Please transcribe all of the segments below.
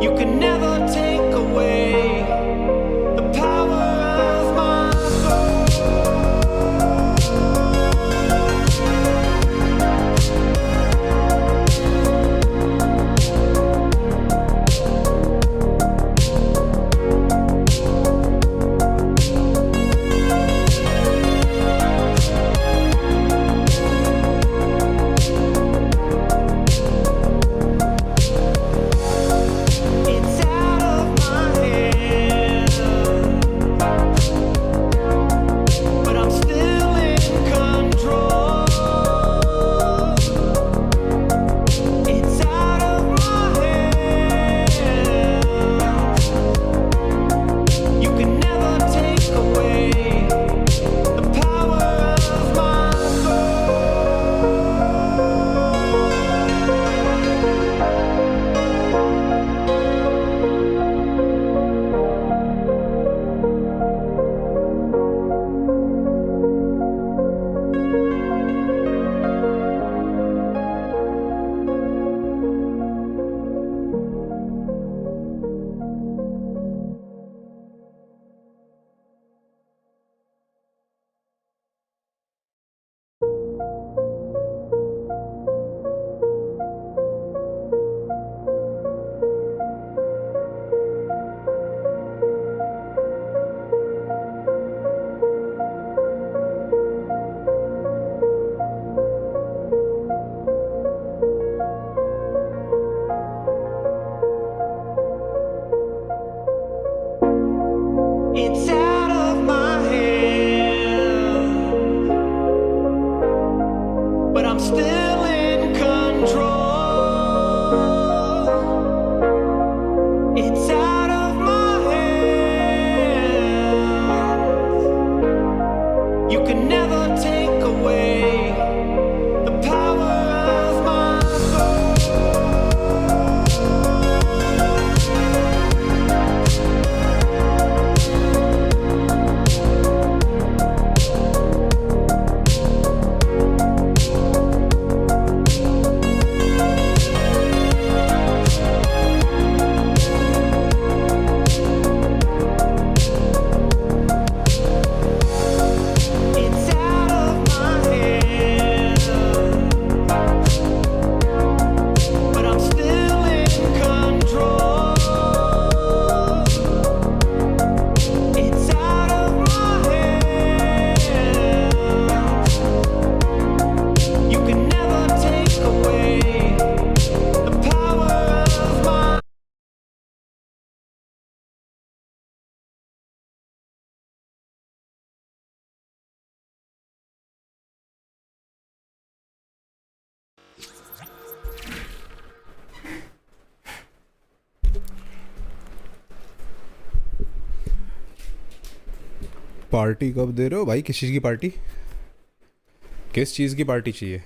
You can never take away the power of my It's out of my hands, but I'm still in control. It's out of my hands. You can never take away the power of my It's out of my hands, but I'm still in control. It's out of my hands. You can never take away the power of my It's out of my hands, but I'm still in control. It's out of my hands. You can never take away the power of my party कब दे रहे हो भाई? किस चीज़ की party? किस चीज़ की party चाहिए?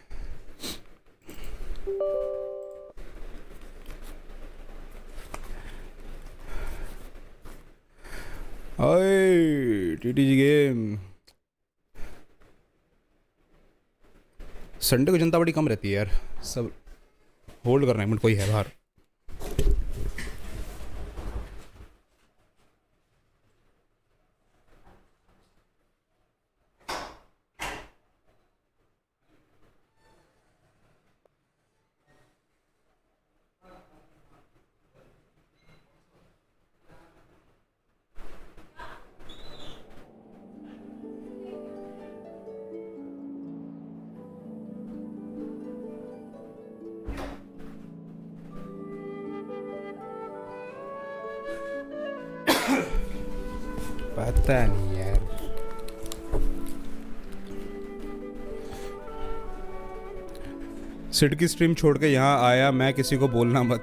ओए टीटीजी गेम संडे को जनता बड़ी कम रहती है यार, सब होल्ड कर रहे हैं। मिनट कोई है बाहर। पता नहीं यार। सिड की स्ट्रीम छोड़ के यहाँ आया मैं, किसी को बोलना मत।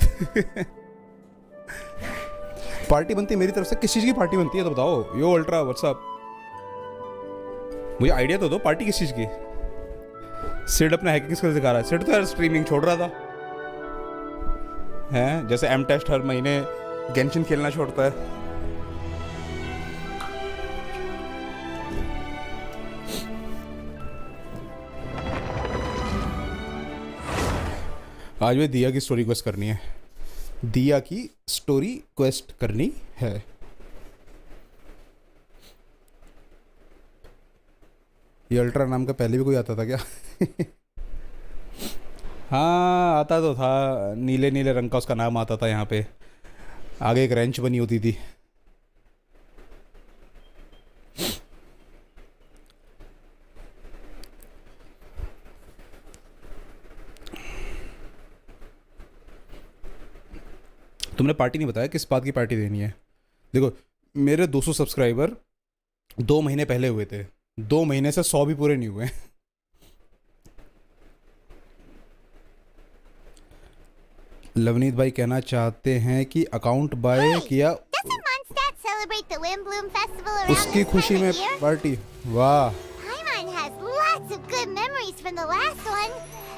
पार्टी बनती है मेरी तरफ से। किस चीज़ की पार्टी बनती है तो बताओ। यो अल्ट्रा व्हाट्सअप, मुझे आइडिया तो दो पार्टी किस चीज़ की। सिड अपना हैकिंग स्किल दिखा रहा है। सिड तो यार स्ट्रीमिंग छोड़ रहा था, हैं जैसे एम टेस्ट हर महीने गेंशिन खेलना छोड़ता है। आज भी दिया की स्टोरी क्वेस्ट करनी है। दिया की स्टोरी क्वेस्ट करनी है। ये अल्ट्रा नाम का पहले भी कोई आता था क्या? हाँ आता तो था, नीले नीले रंग का उसका नाम आता था यहाँ पे, आगे एक रेंच बनी होती थी। तुमने पार्टी नहीं बताया, किस बात की पार्टी देनी है? देखो मेरे 200 सब्सक्राइबर 2 महीने पहले हुए थे, 2 महीने से 100 भी पूरे नहीं हुए। लवनीत भाई कहना चाहते हैं कि अकाउंट बाय किया, Doesn't Mondstadt celebrate the Windblume festival around उसकी this खुशी time में of year? पार्टी। वाह, Paimon has lots of good memories from the last one.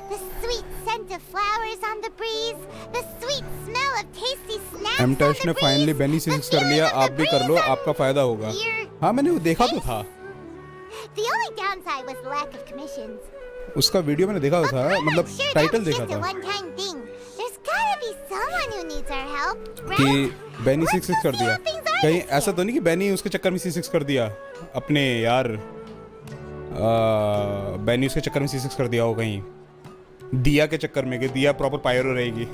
The sweet scent of flowers on the breeze, the sweet smell of tasty snacks on एमटैश the ने finally breeze, बेनी the six कर feeling लिया, of the आप भी कर लो, breeze on आपका फायदा होगा। your हाँ मैंने वो देखा तो था, The only downside was the lack of commissions. उसका वीडियो मैंने देखा तो था, मतलब Sure, टाइटल that's देखा just a था one-time thing. There's gotta be someone who needs our help, right? कि बेनी Let's सिक्स go कर see दिया। how things are कहीं this ऐसा year. तो नहीं कि बेनी उसके चक्कर में C6 कर दिया अपने यार, बेनी उसके चक्कर में C6 कर दिया हो कहीं, दिया के चक्कर में, कि दिया प्रॉपर पायरो रहेगी।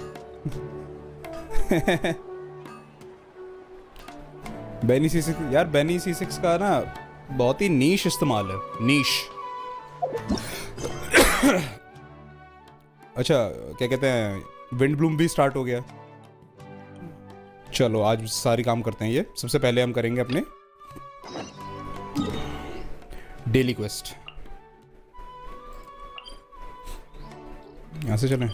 बेनी C6 यार, बेनी C6 का ना बहुत ही नीश इस्तेमाल है, नीश। अच्छा क्या कहते हैं, विंडब्लूम भी स्टार्ट हो गया। चलो आज सारी काम करते हैं ये। सबसे पहले हम करेंगे अपने डेली क्वेस्ट। यहां से चलें।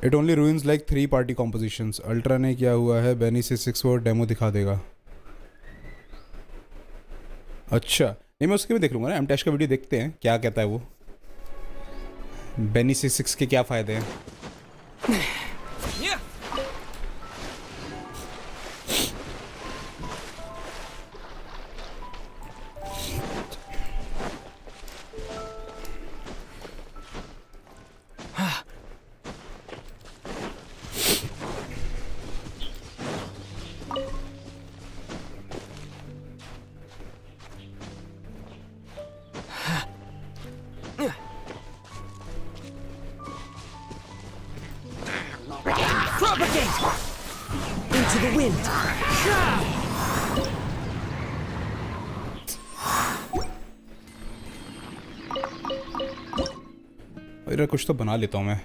It only ruins like 3 party compositions. Ultra ने किया हुआ है, बेनी से 6 वो डेमो दिखा देगा। अच्छा नहीं, मैं उसके भी देख लूंगा ना, एमटैश का वीडियो देखते हैं क्या कहता है वो, बेनी से 6 के क्या फायदे हैं। Propagate! Into the wind! अरे कुछ तो बना लेता हूँ मैं।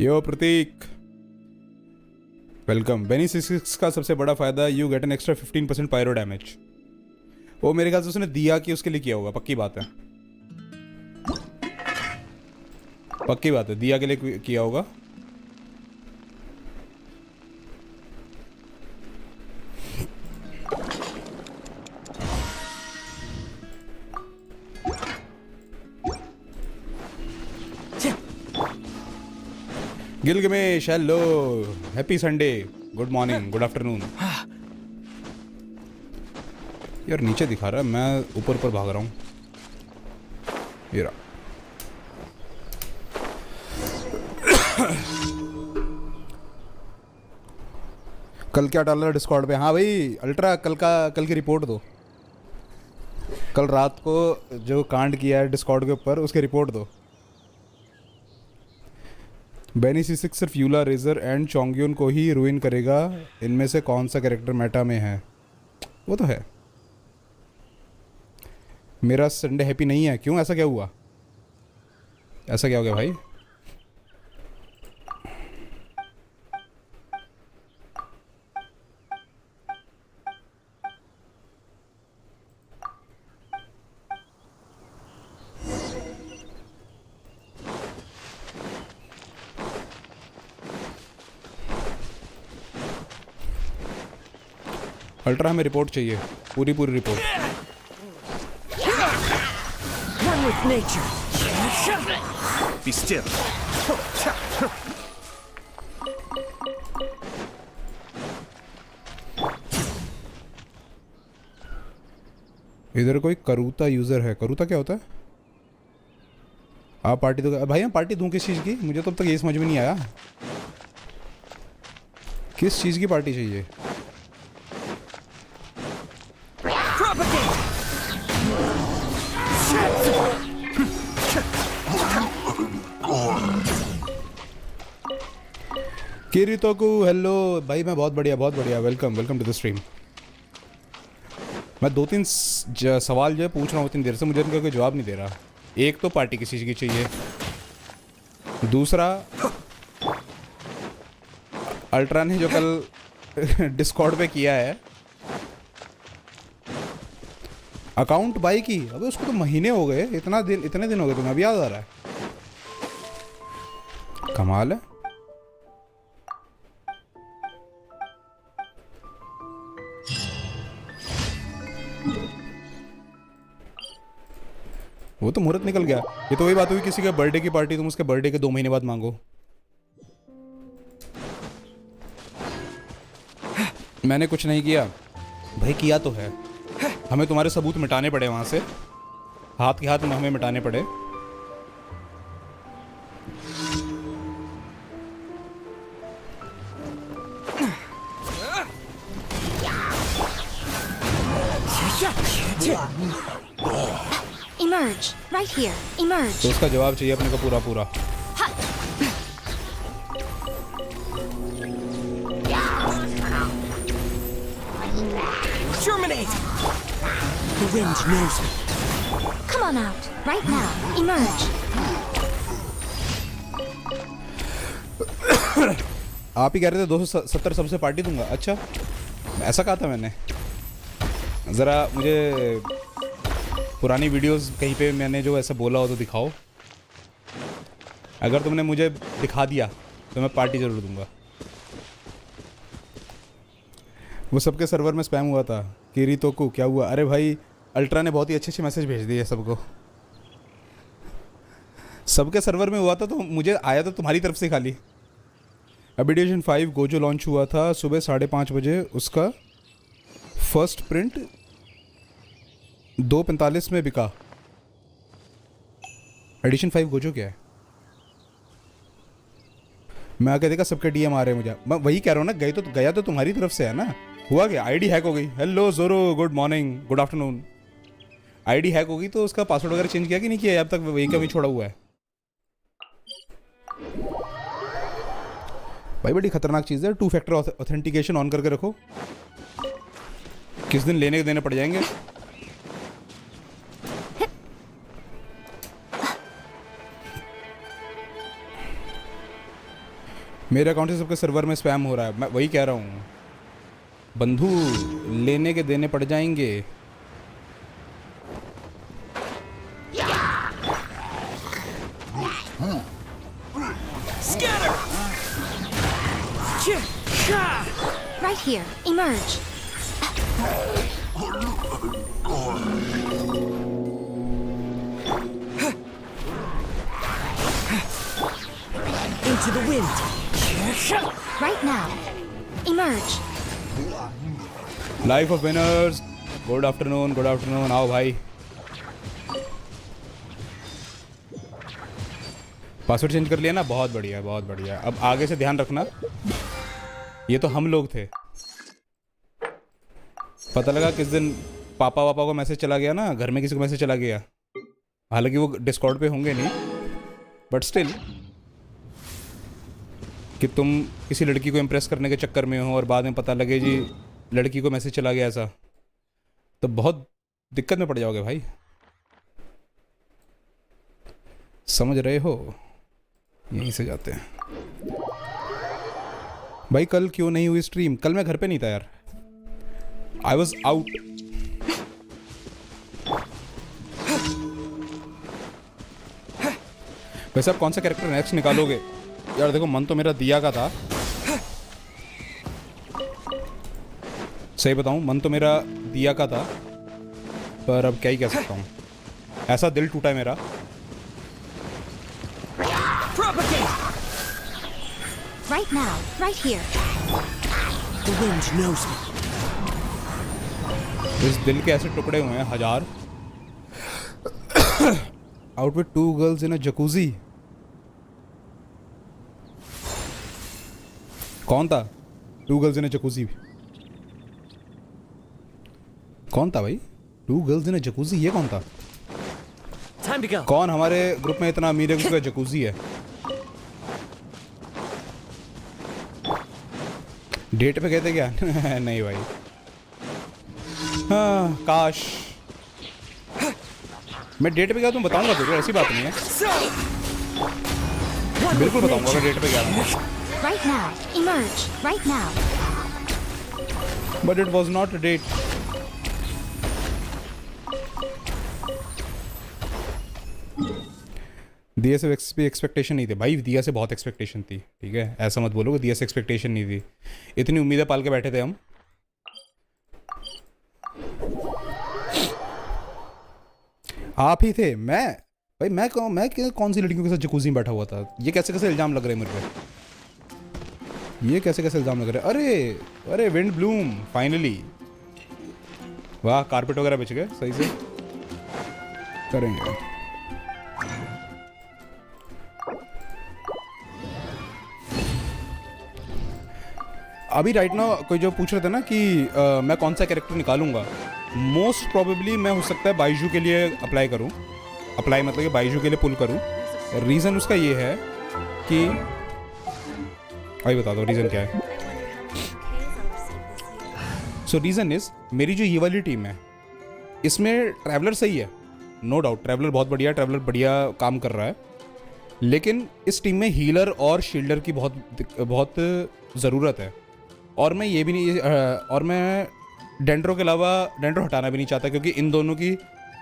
यो प्रतीक वेलकम। बेनी 6 का सबसे बड़ा फायदा, you get an extra 15% pyro damage. वो मेरे ख्याल से उसने दिया कि उसके लिए किया होगा, पक्की बात है, पक्की बात है, दिया के लिए किया होगा। Gilgamesh hello, happy Sunday, good morning, good afternoon. यार नीचे दिखा रहा है, मैं ऊपर ऊपर भाग रहा हूँ। ये रहा। कल क्या डाला डिस्कॉर्ड पे? हाँ भाई अल्ट्रा, कल की रिपोर्ट दो। कल रात को जो कांड किया है डिस्कॉर्ड के ऊपर, उसकी रिपोर्ट दो। बेनी C6 सिर्फ यूला, रेजर एंड चोंगयुन को ही रूइन करेगा। इनमें से कौन सा कैरेक्टर मेटा में है? वो तो है। मेरा संडे हैप्पी नहीं है, क्यों? ऐसा क्या हुआ? ऐसा क्या हो गया भाई? अल्ट्रा हमें रिपोर्ट चाहिए, पूरी report. One with nature! Be still. इधर कोई करूता यूज़र है। करूता क्या होता है? आप पार्टी दो भाई। मैं पार्टी दूं किस चीज़ की? मुझे तो अब तक ये समझ में नहीं आया किस चीज़ की पार्टी चाहिए। किरितोकू हेलो भाई। मैं बहुत बढ़िया वेलकम टू द स्ट्रीम। मैं 2-3 सवाल जो है पूछ रहा हूँ इतनी देर से, मुझे उनका कोई जवाब नहीं दे रहा। एक तो पार्टी किस चीज़ की चाहिए, दूसरा अल्ट्रा ने जो कल डिस्कॉर्ड पे किया है अकाउंट बाई की। अबे उसको तो महीने हो गए, इतने दिन हो गए, तुम्हें अभी याद आ रहा है? कमाल है। वो तो मुहूर्त निकल गया। ये तो वही बात हुई, किसी के बर्थडे की पार्टी तुम उसके बर्थडे के 2 महीने बाद मांगो। मैंने कुछ नहीं किया भाई, किया तो है। हमें तुम्हारे सबूत मिटाने पड़े वहां से, हाथ के हाथ में हमें मिटाने पड़े। Emerge. Right here. Emerge. तो उसका जवाब चाहिए अपने को पूरा पूरा। Germinate! The wind knows me. Come on out. Right now. Emerge. आप ही कह रहे थे 270 सबसे पार्टी दूंगा। अच्छा, ऐसा कहा था मैंने? ज़रा मुझे पुरानी वीडियोस कहीं पे मैंने जो ऐसा बोला हो तो दिखाओ। अगर तुमने मुझे दिखा दिया तो मैं पार्टी ज़रूर दूंगा। वो सबके सर्वर में स्पैम हुआ था। किरितोकू क्या हुआ? अरे भाई अल्ट्रा ने बहुत ही अच्छे मैसेज भेज दिए सबको। सबके सर्वर में हुआ था तो मुझे आया तो तुम्हारी तरफ से खाली। अभी डिवीजन 5 गोजो लॉन्च हुआ था सुबह 5:30 बजे। उसका फर्स्ट प्रिंट 2:45 में बिका। एडिशन 5 गोजो क्या है? मैं आके देखा सबके डीएम आ रहे हैं मुझे। मैं वही कह रहा हूँ ना, गया तो तुम्हारी तरफ से है ना। हुआ क्या? आईडी हैक हो गई। हेलो जोरो, good morning, good afternoon. ID hack हो गई तो उसका पासवर्ड वगैरह चेंज किया कि नहीं किया? अब तक वही का वही छोड़ा हुआ है भाई। बड़ी खतरनाक चीज़ है। 2 फैक्टर ऑथेंटिकेशन ऑन करके रखो, किस दिन लेने के देने पड़ जाएंगे। मेरे अकाउंट से सबके सर्वर में स्पैम हो रहा है। मैं वही कह रहा हूँ बंधु, लेने के देने पड़ जाएंगे। Right here. Emerge. Into the wind. Right now. Emerge. Life of winners, good afternoon, good afternoon. आओ भाई। पासवर्ड चेंज कर लिया ना? बहुत बढ़िया, बहुत बढ़िया। अब आगे से ध्यान रखना, ये तो हम लोग थे। पता लगा किस दिन पापा वापा को मैसेज चला गया ना, घर में किसी को मैसेज चला गया। हालांकि वो डिस्कॉर्ड पे होंगे नहीं, बट स्टिल कि तुम किसी लड़की को इम्प्रेस करने के चक्कर में हो और बाद में पता लगे जी लड़की को मैसेज चला गया ऐसा, तो बहुत दिक्कत में पड़ जाओगे भाई। समझ रहे हो? यहीं से जाते हैं भाई। कल क्यों नहीं हुई स्ट्रीम? कल मैं घर पे नहीं था यार, आई वॉज आउट। वैसे आप कौन सा कैरेक्टर नेक्स्ट निकालोगे यार? देखो मन तो मेरा दिया का था, सही बताऊं मन तो मेरा दिया का था, पर अब क्या ही कह सकता हूं, ऐसा दिल टूटा है मेरा। Right now, right here. The wind knows me. इस दिल के ऐसे टुकड़े हुए हैं 1000. Out with 2 girls in a jacuzzi. कौन था 2 girls in a jacuzzi? कौन था भाई 2 girls in a jacuzzi? ये कौन था? Time to go. कौन हमारे ग्रुप में इतना अमीर है कि उसका जकूजी है? डेट पे गए थे क्या? नहीं भाई. हाँ काश मैं डेट पे गया तुम बताऊंगा तुझे, ऐसी बात नहीं है. बिल्कुल बताऊंगा अगर डेट पे गया था. Right now. Emerge. Right now. But it was not a date. दिया से एक्सपेक्टेशन नहीं थी भाई, दिया से बहुत एक्सपेक्टेशन थी. ठीक है ऐसा मत बोलो कि दिया से एक्सपेक्टेशन नहीं थी. इतनी उम्मीदें पाल के बैठे थे हम. आप ही थे. मैं कौन सी लड़कियों के साथ जकूजी में बैठा हुआ था? ये कैसे कैसे इल्जाम लग रहे हैं मेरे पे? ये कैसे कैसे इल्जाम लग रहे हैं? अरे विंड ब्लूम फाइनली. वाह कारपेट वगैरह बिछ गए सही से. करेंगे. अभी राइट नाउ कोई जो पूछ रहे थे ना कि मैं कौन सा कैरेक्टर निकालूंगा. मोस्ट प्रोबेबली मैं हो सकता है बाइजू के लिए अप्लाई करूं. अप्लाई मतलब कि बाइजू के लिए पुल करूं. रीज़न उसका ये है कि भाई बता दो रीज़न क्या है. सो रीज़न इज़ मेरी जो ये वाली टीम है इसमें ट्रैवलर सही है नो डाउट. ट्रैवलर बहुत बढ़िया है. ट्रैवलर बढ़िया काम कर रहा है. लेकिन इस टीम में हीलर और शील्डर की बहुत ज़रूरत है. और मैं ये भी नहीं और मैं डेंड्रो के अलावा डेंड्रो हटाना भी नहीं चाहता क्योंकि इन दोनों की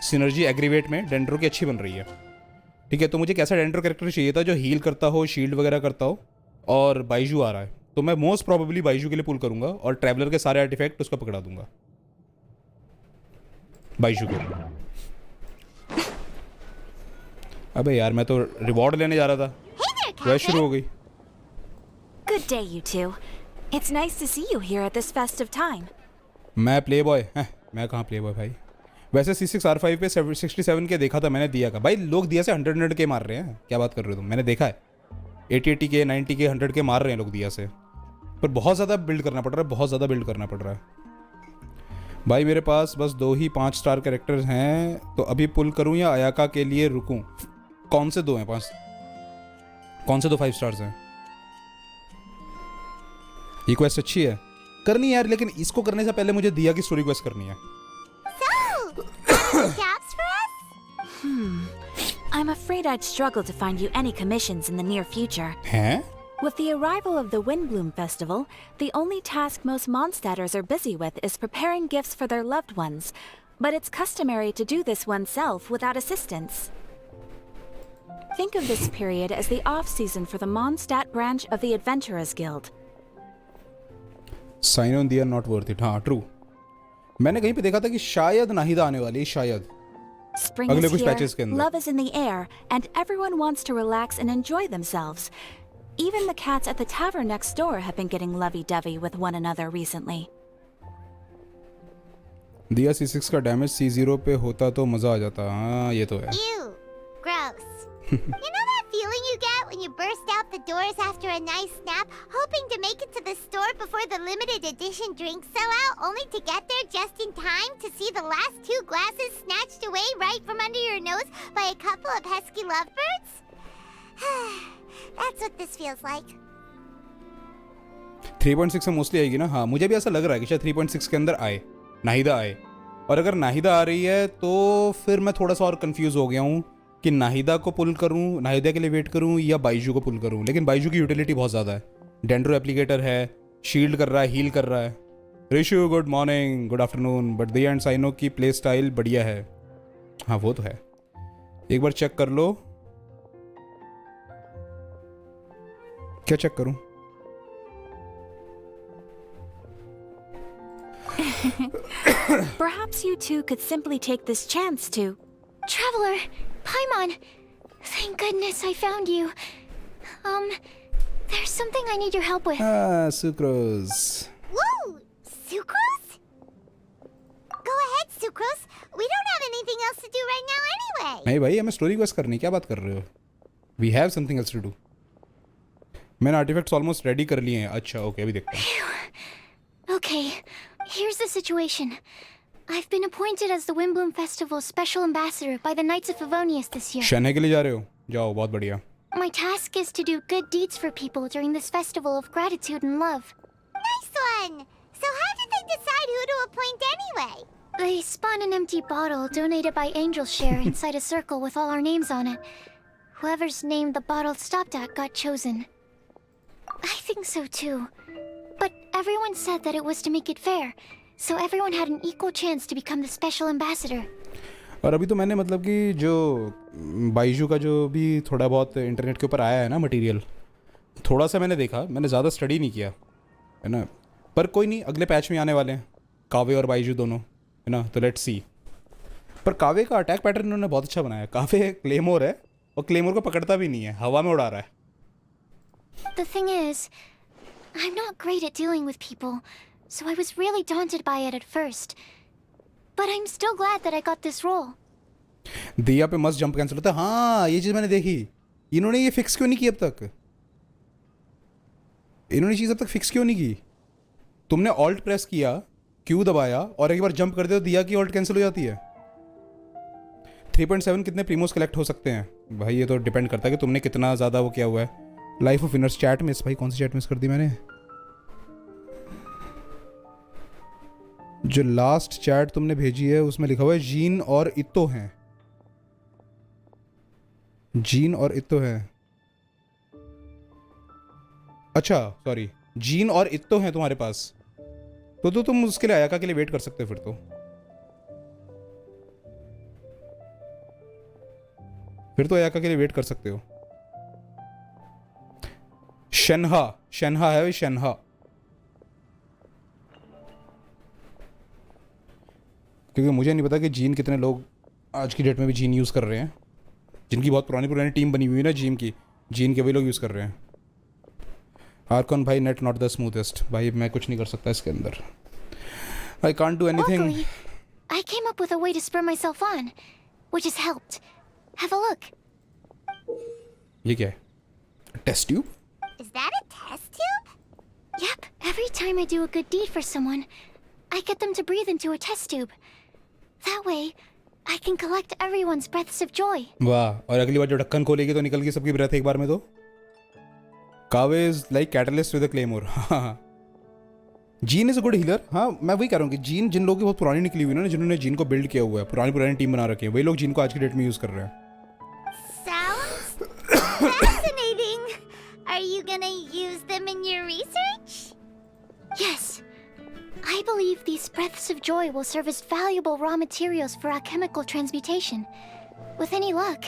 सिनर्जी एग्रीवेट में डेंड्रो की अच्छी बन रही है. ठीक है तो मुझे कैसा डेंड्रो कैरेक्टर चाहिए था जो हील करता हो, शील्ड वगैरह करता हो. और बाइजू आ रहा है तो मैं मोस्ट प्रोबेबली बाइजू के लिए पुल करूंगा और ट्रैवलर के सारे आर्टिफैक्ट उसका पकड़ा दूंगा बाइजू के. अबे यार मैं तो रिवॉर्ड लेने जा रहा था. वह शुरू हो गई. Good day, you two. It's nice to see you here at this festive time. मैं प्ले बॉय. मैं कहाँ प्ले बॉय भाई. वैसे C6R5 पे 67 के देखा था मैंने दिया का. भाई लोग दिया से 100 के मार रहे हैं. क्या बात कर रहे हो तुम? मैंने देखा है 80 के 90 के 100 के मार रहे हैं लोग दिया से. पर बहुत ज़्यादा बिल्ड करना पड़ रहा है. बहुत ज़्यादा बिल्ड करना पड़ रहा है भाई. मेरे पास बस 2 ही 5 स्टार कैरेक्टर्स हैं तो अभी पुल करूं या अयाका के लिए रुकूं? कौन से 2 हैं 5? कौन से 2 5 स्टार्स हैं? ये क्वेस्ट अच्छी है करनी है यार. लेकिन इसको करने से पहले मुझे दिया की स्टोरी क्वेस्ट करनी है. Jobs for us? I'm afraid I'd struggle to find you any commissions in the near future. हैं? With the arrival of the Windblume festival, the only task most Mondstadters are busy with is preparing gifts for their loved ones. But it's customary to do this oneself without assistance. Think of this period as the off-season for the Mondstadt branch of the Adventurers Guild. Sign on दिया not worth it. हाँ true. मैंने कहीं पे देखा था कि शायद नाहिदा आने वाली है शायद. Spring अगले is कुछ here, patches के अंदर. love is in the air, and everyone wants to relax and enjoy themselves. Even the cats at the tavern next door have been getting lovey-dovey with one another recently. दिया C6 का damage C0 पे होता तो मजा आ जाता. हाँ ये तो है. Ew. Gross. You know that feeling you get when you burst out the doors after a nice nap, hoping to make it to the store before the limited edition drinks sell out, only to get there just in time to see the last 2 glasses snatched away right from under your nose by a couple of pesky lovebirds? That's what this feels like. 3.6 से mostly आएगी ना. हाँ मुझे भी ऐसा लग रहा है कि शायद 3.6 के अंदर आए नाहिदा आए. और अगर नाहिदा आ रही है तो फिर मैं थोड़ा सा और कंफ्यूज हो गया हूँ कि नाहिदा को पुल करूं, नाहिदा के लिए वेट करूं या बाइजू को पुल करूं. लेकिन बाइजू की यूटिलिटी बहुत ज़्यादा है. डेंड्रो एप्लीकेटर है, शील्ड कर रहा है, हील कर रहा है. Rishu good morning good afternoon. But दिया एंड साइनो की प्ले स्टाइल बढ़िया है. हाँ वो तो है. एक बार चेक कर लो. क्या चेक करूं? Perhaps you two could simply take this chance to... Traveler, Paimon. Thank goodness I found you. There's something I need your help with. Sucrose. Woo! Sucrose? Go ahead. Sucrose. We don't have anything else to do right now anyway. नहीं भाई हमें story quest करनी, क्या बात कर रहे हो? We have something else to do. मैंने आर्टिफैक्ट्स ऑलमोस्ट रेडी कर लिए हैं. अच्छा ओके अभी देखते हैं. Okay, here's the situation. I've been appointed as the Windblume Festival's special ambassador by the Knights of Favonius this year. शहने के लिए जा रहे हो? जाओ, बहुत बढ़िया. My task is to do good deeds for people during this festival of gratitude and love. Nice one. So how did they decide who to appoint anyway? They spun an empty bottle donated by Angel's Share inside a circle with all our names on it. Whoever's name the bottle stopped at got chosen. I think so too. But everyone said that it was to make it fair, so everyone had an equal chance to become the special ambassador. और अभी तो मैंने मतलब कि जो बाइजू का जो भी थोड़ा बहुत इंटरनेट के ऊपर आया है ना मटेरियल, थोड़ा सा मैंने देखा, मैंने ज़्यादा स्टडी नहीं किया है ना, पर कोई नहीं, अगले पैच में आने वाले हैं कावे और बाइजू दोनों, है ना, तो लेट्स सी. पर कावे का अटैक पैटर्न उन्होंने बहुत अच्छा बनाया. कावे क्लेमोर है और क्लेमोर को पकड़ता भी नहीं है, हवा में उड़ा रहा है. The thing is, I'm not great at dealing with people, so I was really daunted by it at first. But I'm still glad that I got this role. दिया पे मस्त जंप कैंसिल होता है. हाँ ये चीज़ मैंने देखी. इन्होंने ये फिक्स क्यों नहीं की अब तक? इन्होंने चीज़ अब तक फिक्स क्यों नहीं की? तुमने ऑल्ट प्रेस किया, क्यू दबाया और एक बार जंप कर दो, दिया की ऑल्ट कैंसिल हो जाती है. 3.7 कितने प्रीमोस कलेक्ट हो सकते हैं भाई? ये तो डिपेंड करता है कि तुमने कितना ज़्यादा वो किया हुआ है. Life of winners chat miss. भाई कौन सी चैट मिस कर दी मैंने? जो लास्ट चैट तुमने भेजी है उसमें लिखा हुआ है जीन और इतो हैं. जीन और इतो हैं. अच्छा सॉरी, जीन और इतो हैं तुम्हारे पास, तो तुम उसके लिए आयाका के लिए वेट कर सकते हो. फिर तो आयाका के लिए वेट कर सकते हो. शनहा है भाई, शनहा. क्योंकि मुझे नहीं पता कि जीन कितने लोग आज की डेट में भी जीन यूज़ कर रहे हैं. जिनकी बहुत पुरानी टीम बनी हुई है ना जीन की, जीन के वही लोग यूज़ कर रहे हैं. आर्कॉन भाई नेट नॉट द स्मूथेस्ट. भाई मैं कुछ नहीं कर सकता इसके अंदर. I can't do anything. Luckily, I came up with a way to spur myself on, which has helped. Have a look. ये क्या है? Test tube? Is that a test tube? Yep, every time I do a good deed for someone, I get them to breathe into a test tube. That way, I can collect everyone's breaths of joy. वाह. और अगली बार जो ढक्कन खोलेगी तो निकल गई सबकी ब्रेथ एक बार में. तो कावे is like catalyst with a claymore. Gene is a good healer. हाँ मैं वही कह रहा हूँ कि जीन जिन लोगों की बहुत पुरानी निकली हुई है ना, जिन्होंने जीन को बिल्ड किया हुआ है, पुरानी टीम बना रखी है, वही लोग जीन को आज की डेट में यूज़ कर रहे हैं. Sounds fascinating. Are you gonna use them in your research? Yes. I believe these breaths of joy will serve as valuable raw materials for alchemical transmutation. With any luck,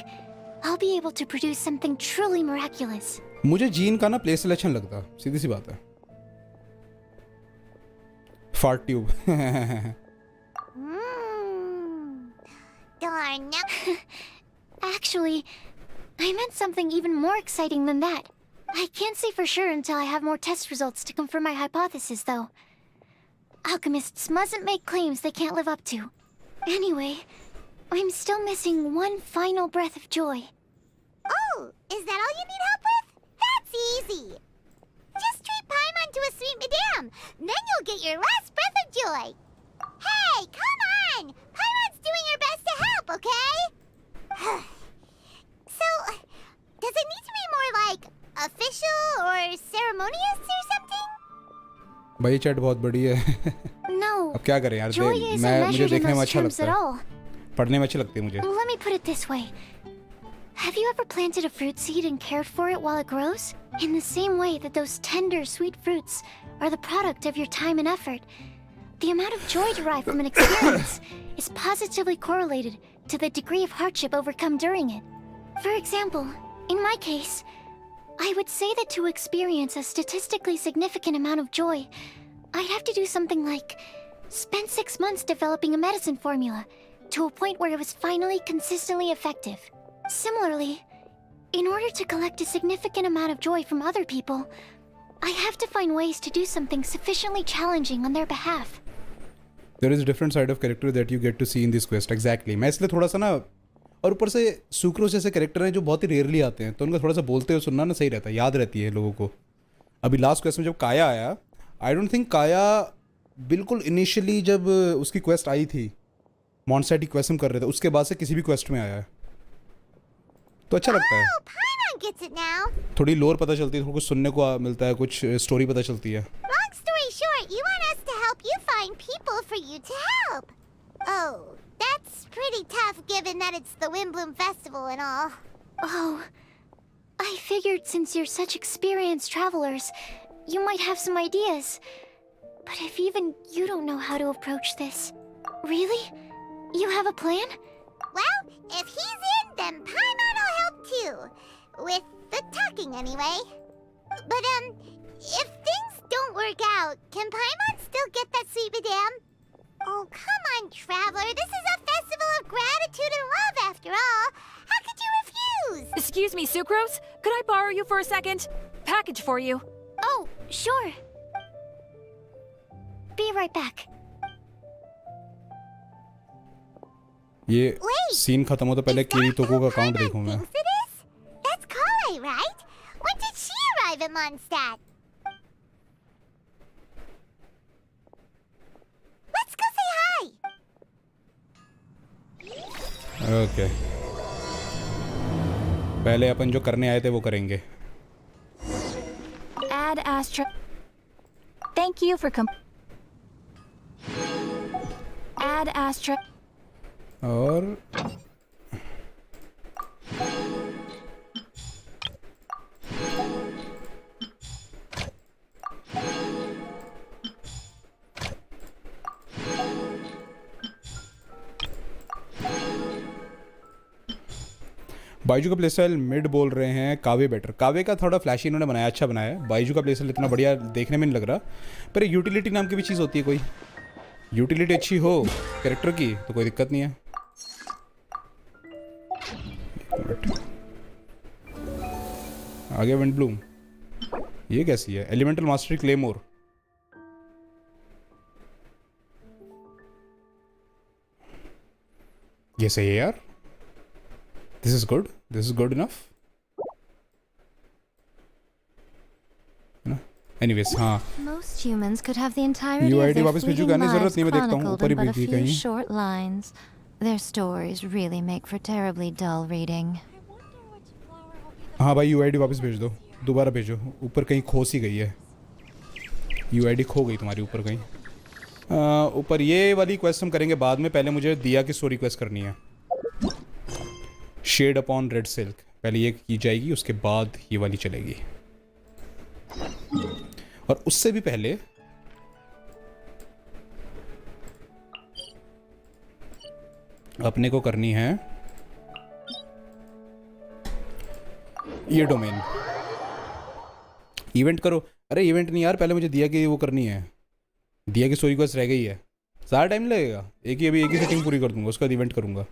I'll be able to produce something truly miraculous. मुझे जीन का ना place selection लगता, सीधी सी बात है. Fart tube. Darn. Now Actually, I meant something even more exciting than that. I can't say for sure until I have more test results to confirm my hypothesis, though. Alchemists mustn't make claims they can't live up to. Anyway, I'm still missing one final breath of joy. Oh, is that all you need help with? That's easy. Just treat Paimon to a sweet madame. Then you'll get your last breath of joy. Hey, come on! Paimon's doing her best to help, okay? So, does it need to be more like official or ceremonious or something? भाई chat बहुत बड़ी है. No. अब क्या करें यार. Joy isn't मुझे measured in देखने में those अच्छा terms लगता at है, all. पढ़ने में अच्छी लगती है मुझे. Let me put it this way. Have you ever planted a fruit seed and cared for it while it grows? In the same way that those tender, sweet fruits are the product of your time and effort, the amount of joy derived from an experience is positively correlated to the degree of hardship overcome during it. For example, in my case, I would say that to experience a statistically significant amount of joy, I'd have to do something like spend 6 months developing a medicine formula to a point where it was finally consistently effective. Similarly, in order to collect a significant amount of joy from other people, I have to find ways to do something sufficiently challenging on their behalf. There is different side of character that you get to see in this quest. Exactly. मैं इसलिए थोड़ा सा ना, और ऊपर से sucrose जैसे character हैं जो बहुत ही रेयरली आते हैं, तो उनका थोड़ा सा बोलते हुए सुनना ना सही रहता है, याद रहती है लोगों को. अभी लास्ट क्वेस्ट में जब काया आया, आई डोंट थिंक काया बिल्कुल इनिशियली जब उसकी क्वेस्ट आई थी, मॉन्स्टर की क्वेस्ट हम कर रहे थे, उसके बाद से किसी भी क्वेस्ट में आया है, तो अच्छा लगता है. Oh, Paimon gets it now. थोड़ी लोर पता चलती है, थोड़ा कुछ सुनने को मिलता है, कुछ स्टोरी पता चलती है. Long story short, you want us to help you find people for you to help. Oh, that's pretty tough given that it's the Windblume festival and all. Oh, I figured since you're such experienced travelers, you might have some ideas. But if even you don't know how to approach this, really? You have a plan? Well, if he's in, then Paimon will help too. With the talking anyway. But, if things don't work out, can Paimon still get that sweet madame? Oh, come on, Traveler. This is a festival of gratitude and love after all. How could you refuse? Excuse me, Sucrose? Could I borrow you for a second? Package for you. Oh, sure. Be right back. ये Wait, scene खत्म हो तो पहले Is that किरीतोको का how account Paimon देखूं मैं. thinks it is? That's Kale, right? When did she arrive at Mondstadt? Let's go say hi. Okay, पहले अपन जो करने आए थे वो करेंगे. Add Astra. Thank you for Add Astra. और बाइजू का प्लेस्टाइल मिड बोल रहे हैं, कावे बेटर. कावे का थोड़ा फ्लैशी इन्होंने बनाया, अच्छा बनाया है. बाइजू का प्लेस्टाइल इतना बढ़िया देखने में नहीं लग रहा, पर यूटिलिटी नाम की भी चीज़ होती है. कोई यूटिलिटी अच्छी हो कैरेक्टर की तो कोई दिक्कत नहीं है. आगे विंडब्लूम, ये कैसी है? Elemental mastery claymore. ये सही है यार. This is good, this is good enough. Anyways, हाँ, Most humans could have the entirety of UID their वापस भेजू, fleeting गाने lives जरूरत नहीं, मैं देखता हूँ chronicled ऊपर ही in but a भेजी few कहीं. short lines. Their stories really make for terribly dull reading. हाँ भाई, UID वापस भेज दो, दोबारा भेजो. ऊपर कहीं खो सी गई है, UID खो गई तुम्हारी ऊपर कहीं. ऊपर ये वाली क्वेस्ट हम करेंगे बाद में. पहले मुझे दिया की स्टोरी क्वेस्ट करनी है. शेड अपॉन रेड सिल्क, पहले ये की जाएगी, उसके बाद ये वाली चलेगी. और उससे भी पहले अपने को करनी है ये डोमेन. इवेंट करो. अरे इवेंट नहीं यार, पहले मुझे दिया कि वो करनी है. दिया की स्टोरी क्वेस्ट रह गई है, ज़्यादा टाइम लगेगा. अभी एक ही सेटिंग पूरी कर दूंगा, उसका इवेंट करूंगा.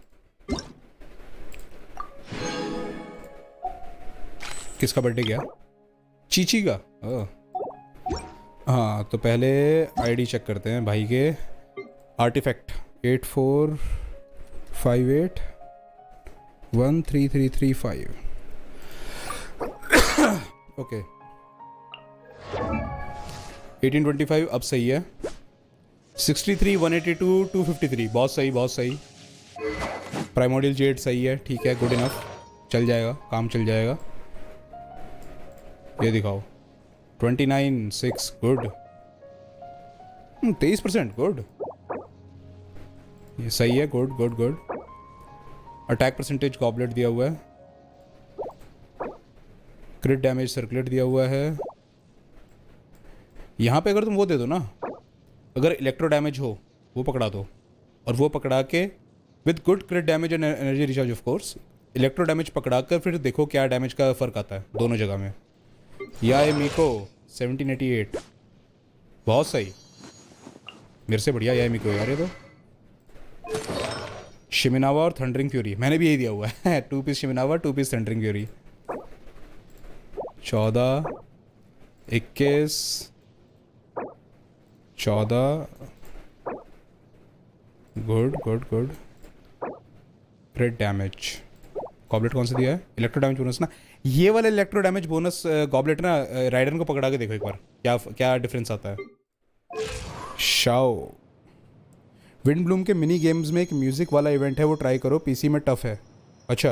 किसका बर्थडे क्या? चीची का. हाँ, तो पहले आईडी चेक करते हैं भाई के. आर्टिफैक्ट 8458133335. ओके, 1825 अब सही है. 63 182 253, बहुत सही, बहुत सही. प्राइमोडियल जेड सही है, ठीक है, गुड इनफ, चल जाएगा, काम चल जाएगा. ये दिखाओ 29.6, गुड. 23%, गुड. ये सही है, good good good. Attack percentage goblet दिया हुआ है. क्रिट डैमेज सर्कुलेट दिया हुआ है. यहाँ पे अगर तुम वो दे दो ना, अगर इलेक्ट्रो डैमेज हो वो पकड़ा दो, और वो पकड़ा के with good crit damage and energy recharge of course, electro damage पकड़ा कर फिर देखो क्या डैमेज का फ़र्क आता है दोनों जगह में. या मिको 1788, बहुत सही, मेरे से बढ़िया. या मिको यार ये तो. शिमिनावा और थंडरिंग फ्यूरी, मैंने भी यही दिया हुआ है. 2 piece Shimenawa, 2 piece thundering fury. 14 21 14 good good good. Crit damage. Goblet कौन सा दिया है? इलेक्ट्रो डैमेज बोनस ना. ये वाला इलेक्ट्रो डैमेज बोनस गॉबलेट ना राइडन को पकड़ा के देखो एक बार क्या क्या डिफरेंस आता है. शाओ. विंडब्लूम के मिनी गेम्स में एक म्यूजिक वाला इवेंट है, वो ट्राई करो, पीसी में टफ है. अच्छा.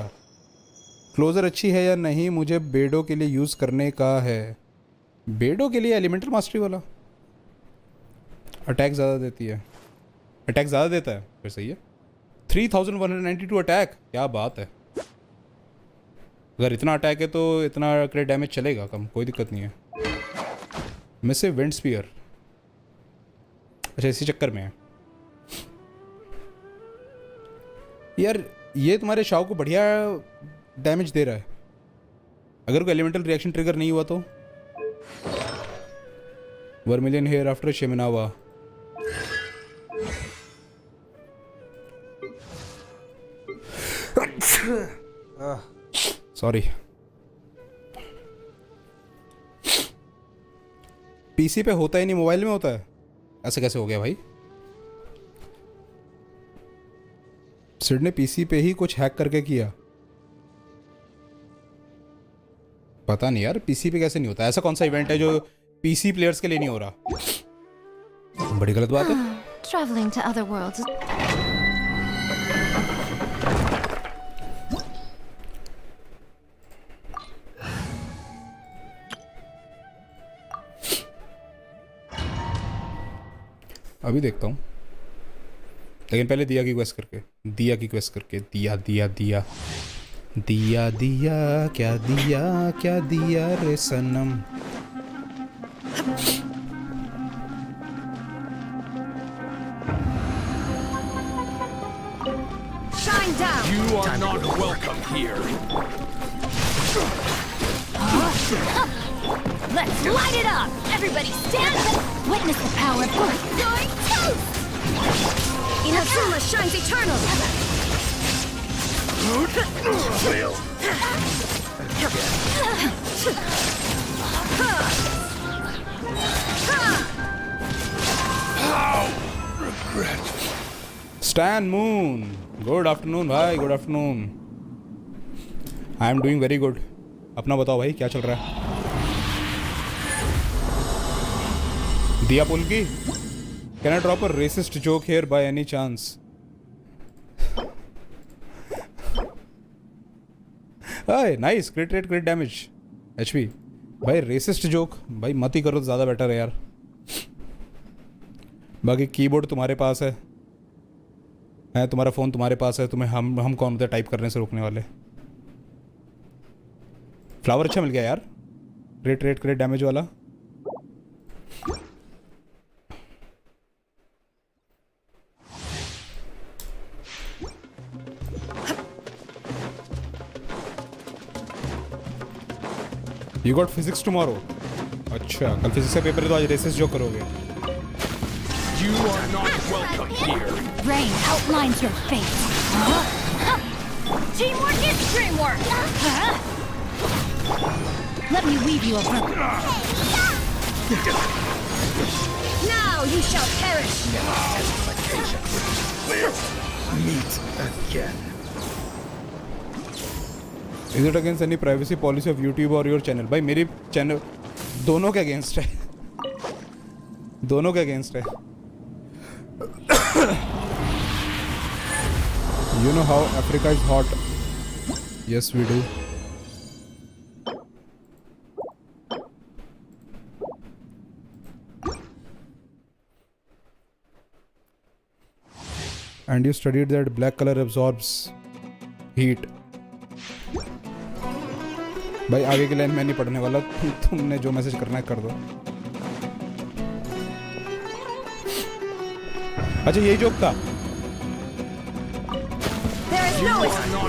क्लोजर अच्छी है या नहीं, मुझे बेडो के लिए यूज़ करने का है. बेडो के लिए एलिमेंटल मास्टरी वाला अटैक ज़्यादा देती है. अटैक ज़्यादा देता है फिर सही है. 3192 अटैक, क्या बात है. अगर इतना अटैक है तो इतना क्रिट डैमेज चलेगा कम, कोई दिक्कत नहीं है. Missive wind spear. अच्छा इसी चक्कर में है यार. ये तुम्हारे शाव को बढ़िया डैमेज दे रहा है. अगर कोई एलिमेंटल रिएक्शन ट्रिगर नहीं हुआ तो. Vermillion hereafter Shimenawa. Sorry. PC पे होता ही नहीं, मोबाइल में होता है. ऐसे कैसे हो गया भाई? सिड ने पीसी पे ही कुछ हैक करके किया. पता नहीं यार पीसी पे कैसे नहीं होता. ऐसा कौन सा इवेंट है जो पीसी प्लेयर्स के लिए नहीं हो रहा? बड़ी गलत बात है. Traveling to other worlds. अभी देखता हूँ, लेकिन पहले दिया की क्वेस्ट करके. दिया की क्वेस्ट करके. दिया दिया दिया दिया दिया क्या दिया रे सनम. Shine down! You are not welcome here. Let's light it up! Everybody stand up! Witness the power of your toast! Inazuma shines eternal! स्टैन मून. गुड आफ्टरनून भाई, good afternoon. I am doing very good. अपना बताओ भाई क्या चल रहा है? दिया पुलकी. Can I drop a racist joke here by any chance? Hi nice. Crit rate, crit damage, HP. भाई रेसिस्ट जोक भाई मत ही करो तो ज़्यादा बेटर है यार. बाकी कीबोर्ड तुम्हारे पास है, तुम्हारा फ़ोन तुम्हारे पास है. तुम्हें हम कौन होते टाइप करने से रोकने वाले? फ्लावर अच्छा मिल गया यार. क्रिट रेट, क्रिट डैमेज वाला. You got physics tomorrow. अच्छा कल फिजिक्स का पेपर है तो आज रेसिस जो करोगे. You are not welcome here. Rain outlines your fate. Teamwork is dreamwork! Let me weave you a rope. Now you shall perish! Meet again. Is it against any privacy policy of YouTube or your channel? भाई मेरी channel दोनों के against है. दोनों के against है. You know how Africa is hot? Yes, we do. And you studied that black color absorbs heat. भाई आगे की लाइन मैं नहीं पढ़ने वाला. तुमने जो मैसेज करना है कर दो. अच्छा यही जोक था. There is no escape!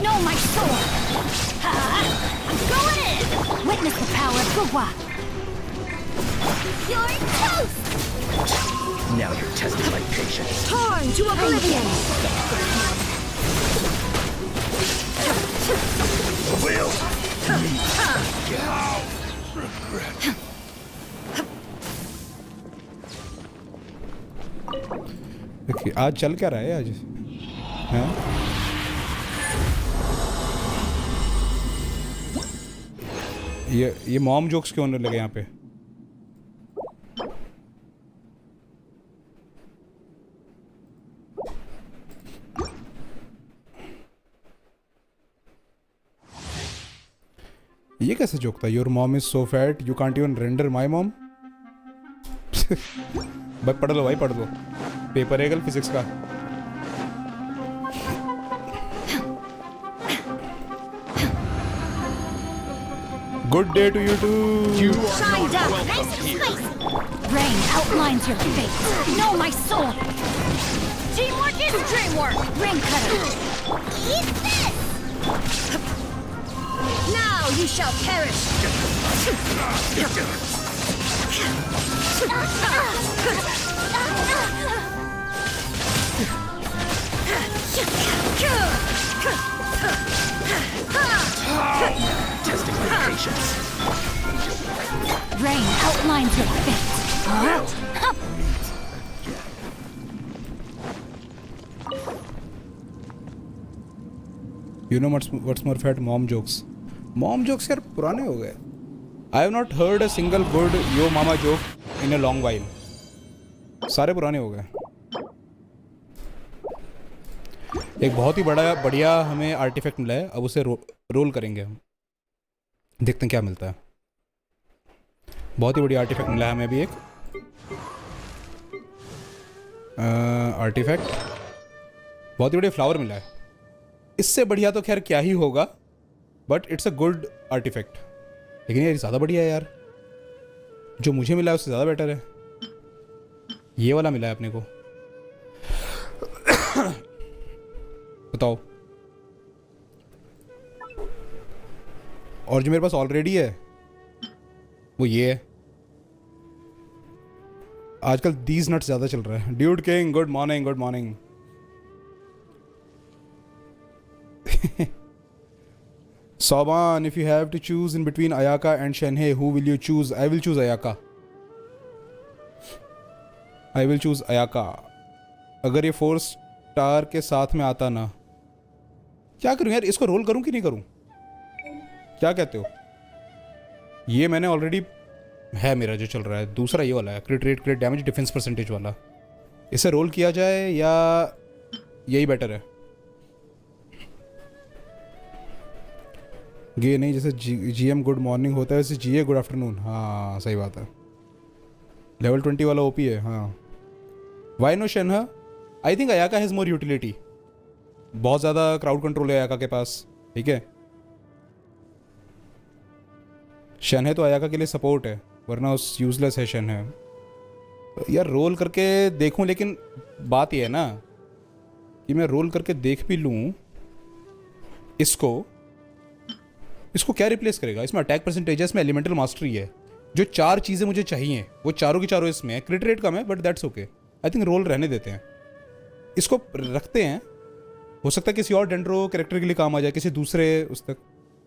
No, my sword! I'm going in! Witness the power of Gua! You're toast! Now you're testing my patience. Torn to oblivion! Will meet again. Regret. आज चल क्या रहा है आज? हैं? ये मॉम जोक्स क्यों होने लगे यहाँ पे? ये कैसे जोक था? Your mom is so fat you can't even render my mom. भाई पढ़ लो, भाई पढ़ लो, पेपर है कल फिजिक्स का। Good day to you too. You are not welcome here. Rain outlines your fate. Know my soul. Teamwork is dreamwork! Rain cutter. Eat this! Now you shall perish! Testing my patience. Rain outlines your fate. You know what's more fat? Mom jokes. Mom jokes यार पुराने हो गए. I have not heard a single good yo mama joke in a long while. सारे पुराने हो गए. एक बहुत ही बढ़िया हमें आर्टिफैक्ट मिला है. अब उसे रोल करेंगे हम. देखते हैं क्या मिलता है. बहुत ही बढ़िया आर्टिफैक्ट मिला है हमें अभी एक. आर्टिफैक्ट. बहुत ही बढ़िया फ्लावर मिला है. इससे बढ़िया तो खैर क्या ही होगा, but it's a good artifact. लेकिन यार ज़्यादा बढ़िया है यार. जो मुझे मिला है उससे ज़्यादा बेटर है. ये वाला मिला है अपने को. बताओ. और जो मेरे पास ऑलरेडी है वो ये है. आजकल दीज नट्स ज़्यादा चल रहा है. Dude king good morning. Good morning. Soban, if you have to choose in between Ayaka and Shenhe, who will you choose? I will choose Ayaka. I will choose Ayaka. अगर ये 4 star के साथ में आता ना, क्या करूं यार? इसको रोल करूं कि नहीं करूं? क्या कहते हो? ये मैंने ऑलरेडी है मेरा जो चल रहा है. दूसरा ये वाला है, क्रिट rate, crit damage, defence percentage वाला. इसे रोल किया जाए या यही बेटर है? गे नहीं, जैसे जीएम गुड मॉर्निंग होता है वैसे जीए गुड आफ्टरनून. हाँ सही बात है. लेवल 20 वाला ओपी है. हाँ. Why no Shenhe? I think Ayaka has more utility. बहुत ज़्यादा क्राउड कंट्रोल है अयाका के पास. ठीक है. शेनहे तो अयाका के लिए सपोर्ट है, वरना उस यूजलेस है शेनहे. यार रोल करके देखूं, लेकिन बात यह है ना कि मैं रोल करके देख भी लूँ इसको क्या रिप्लेस करेगा? इसमें अटैक परसेंटेज है, इसमें एलिमेंटल मास्टरी है. जो 4 चीज़ें मुझे चाहिए वो चारों की चारों इसमें है. क्रिट रेट कम है but that's okay. I think roll रहने देते हैं. इसको रखते हैं. हो सकता है किसी और डेंड्रो कैरेक्टर के लिए काम आ जाए, किसी दूसरे उस तक.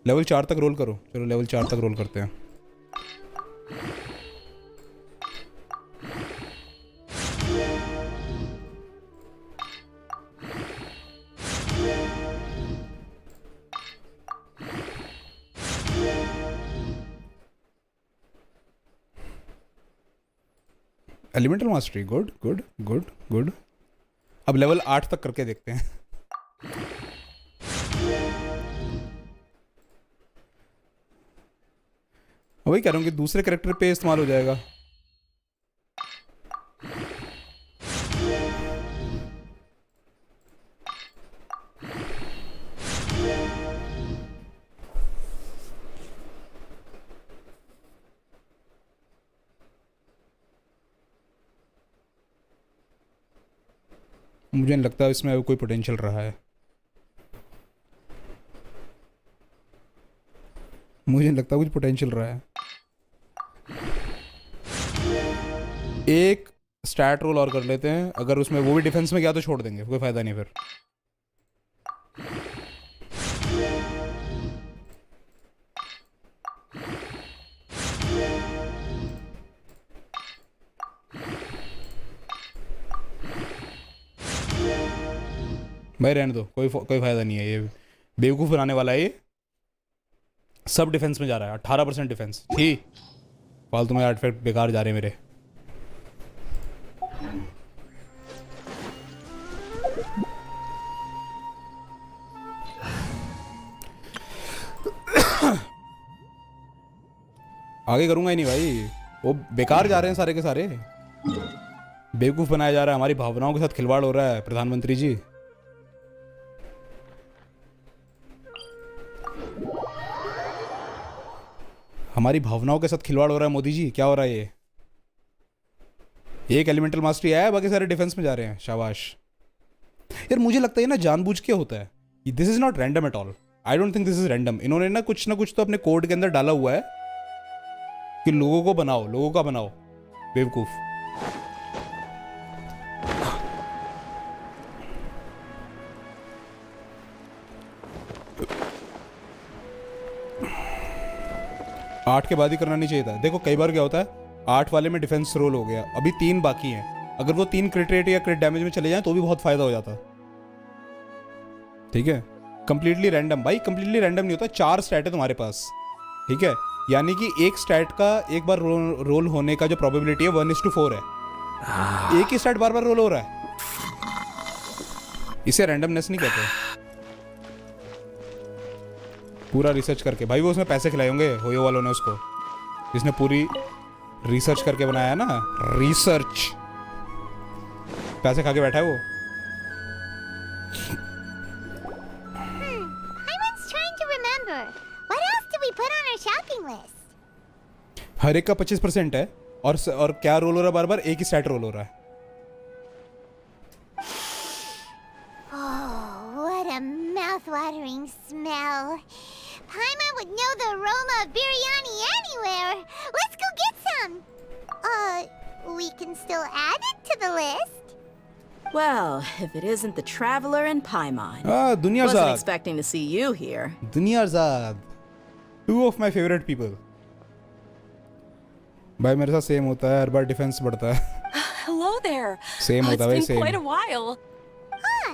लेवल 4 तक रोल करो. चलो लेवल 4 तक रोल करते हैं. Elemental mastery. Good good good good. अब लेवल 8 तक करके देखते हैं. वही कह रहा हूँ कि दूसरे कैरेक्टर पे इस्तेमाल हो जाएगा. मुझे नहीं लगता इसमें कोई पोटेंशियल रहा है. मुझे नहीं लगता कुछ पोटेंशियल रहा है. एक स्टैट रोल और कर लेते हैं. अगर उसमें वो भी डिफेंस में गया तो छोड़ देंगे, कोई फायदा नहीं फिर. भाई रहने दो, कोई फायदा नहीं है, ये बेवकूफ़ बनाने वाला है ये। सब डिफेंस में जा रहा है, 18% डिफेंस। ठीक, फालतू में आर्टिफैक्ट बेकार जा रहे हैं मेरे। आगे करूंगा ही नहीं भाई, वो बेकार जा रहे हैं सारे के सारे, बेवकूफ़ बनाया जा रहा है, हमारी भावनाओं के साथ खिलवाड़ हो रहा है प्रधानमंत्री जी। हमारी भावनाओं के साथ खिलवाड़ हो रहा है मोदी जी, क्या हो रहा है ये? एक एलिमेंटल मास्टरी आया है, बाकी सारे डिफेंस में जा रहे हैं, शाबाश। यार मुझे लगता है ना जानबूझ के होता है, this is not random at all, I don't think this is random. इन्होंने ना कुछ तो अपने कोड के अंदर डाला हुआ है कि लोगों को बनाओ, लोगों का बनाओ बेवकूफ। आठ के बाद ही करना नहीं चाहिए था। देखो कई बार क्या होता है, 8 वाले में डिफेंस रोल हो गया, अभी 3 बाकी हैं, अगर वो 3 क्रिट रेट या क्रिट डैमेज में चले जाएं तो भी बहुत फायदा हो जाता। ठीक है, कंप्लीटली रैंडम भाई, कंप्लीटली रैंडम नहीं होता। 4 स्टैट है तुम्हारे पास, ठीक है, यानी कि एक स्टैट का एक बार रोल होने का जो प्रोबेबिलिटी है 1:4 है। एक ही स्टैट बार बार रोल हो रहा है, इसे रैंडमनेस नहीं कहते। पूरा रिसर्च करके भाई, वो उसमें पैसे खिलाए होंगे होयो वालों ने उसको, जिसने पूरी रिसर्च करके बनाया है ना, रिसर्च पैसे खा के बैठा है वो। I was trying to remember. What else did we put on our shopping list? हर एक का 25% है, और क्या रोल हो रहा है, बार बार एक ही स्टैट रोल हो रहा है। Oh, what a mouth-watering smell. Paimon would know the aroma of biryani anywhere. Let's go get some. We can still add it to the list. Well, if it isn't the Traveler and Paimon. दुनिया Wasn't ज़ाद, expecting to see you here. दुनिया ज़ाद, 2 of my favorite people। भाई मेरे साथ same होता है, हर बार defence बढ़ता है। Hello there. Same होता है भाई, It's been quite same. a while. Ah,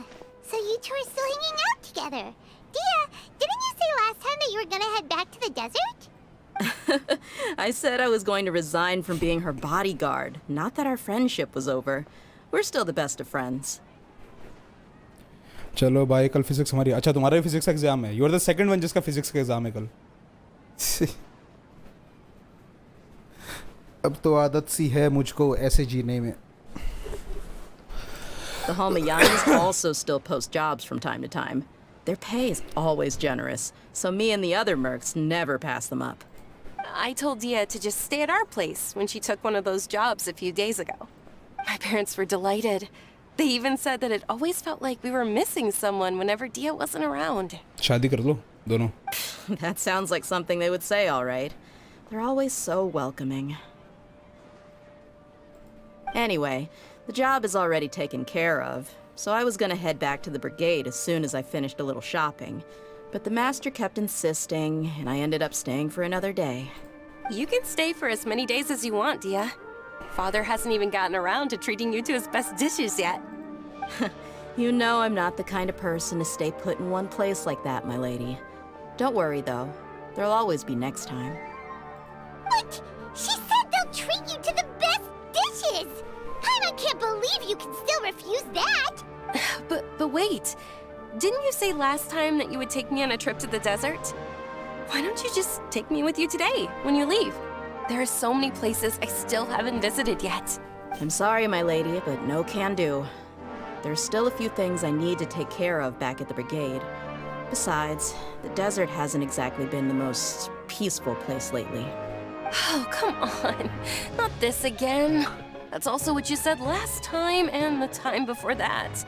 so you two are still hanging out together. Dehya, didn't you say last time that you were gonna head back to the desert? I said I was going to resign from being her bodyguard, not that our friendship was over. We're still the best of friends. चलो भाई, कल physics हमारी, अच्छा तुम्हारा भी physics का exam है, you are the second one जिसका फिजिक्स का एग्जाम है कल। अब तो आदत सी है मुझको ऐसे जीने में। The Homayanis also still post jobs from time to time. Their pay is always generous, so me and the other mercs never pass them up. I told Dehya to just stay at our place when she took one of those jobs a few days ago. My parents were delighted. They even said that it always felt like we were missing someone whenever Dehya wasn't around. शादी कर लो दोनों। That sounds like something they would say, all right. They're always so welcoming. Anyway, the job is already taken care of, so I was gonna head back to the brigade as soon as I finished a little shopping. But the master kept insisting, and I ended up staying for another day. You can stay for as many days as you want, Dehya. Father hasn't even gotten around to treating you to his best dishes yet. You know I'm not the kind of person to stay put in one place like that, my lady. Don't worry, though. There'll always be next time. What? She said they'll treat you to the best dishes! I can't believe you can still refuse that! But wait. Didn't you say last time that you would take me on a trip to the desert? Why don't you just take me with you today, when you leave? There are so many places I still haven't visited yet. I'm sorry, my lady, but no can do. There's still a few things I need to take care of back at the brigade. Besides, the desert hasn't exactly been the most peaceful place lately. Oh, come on. Not this again. That's also what you said last time and the time before that.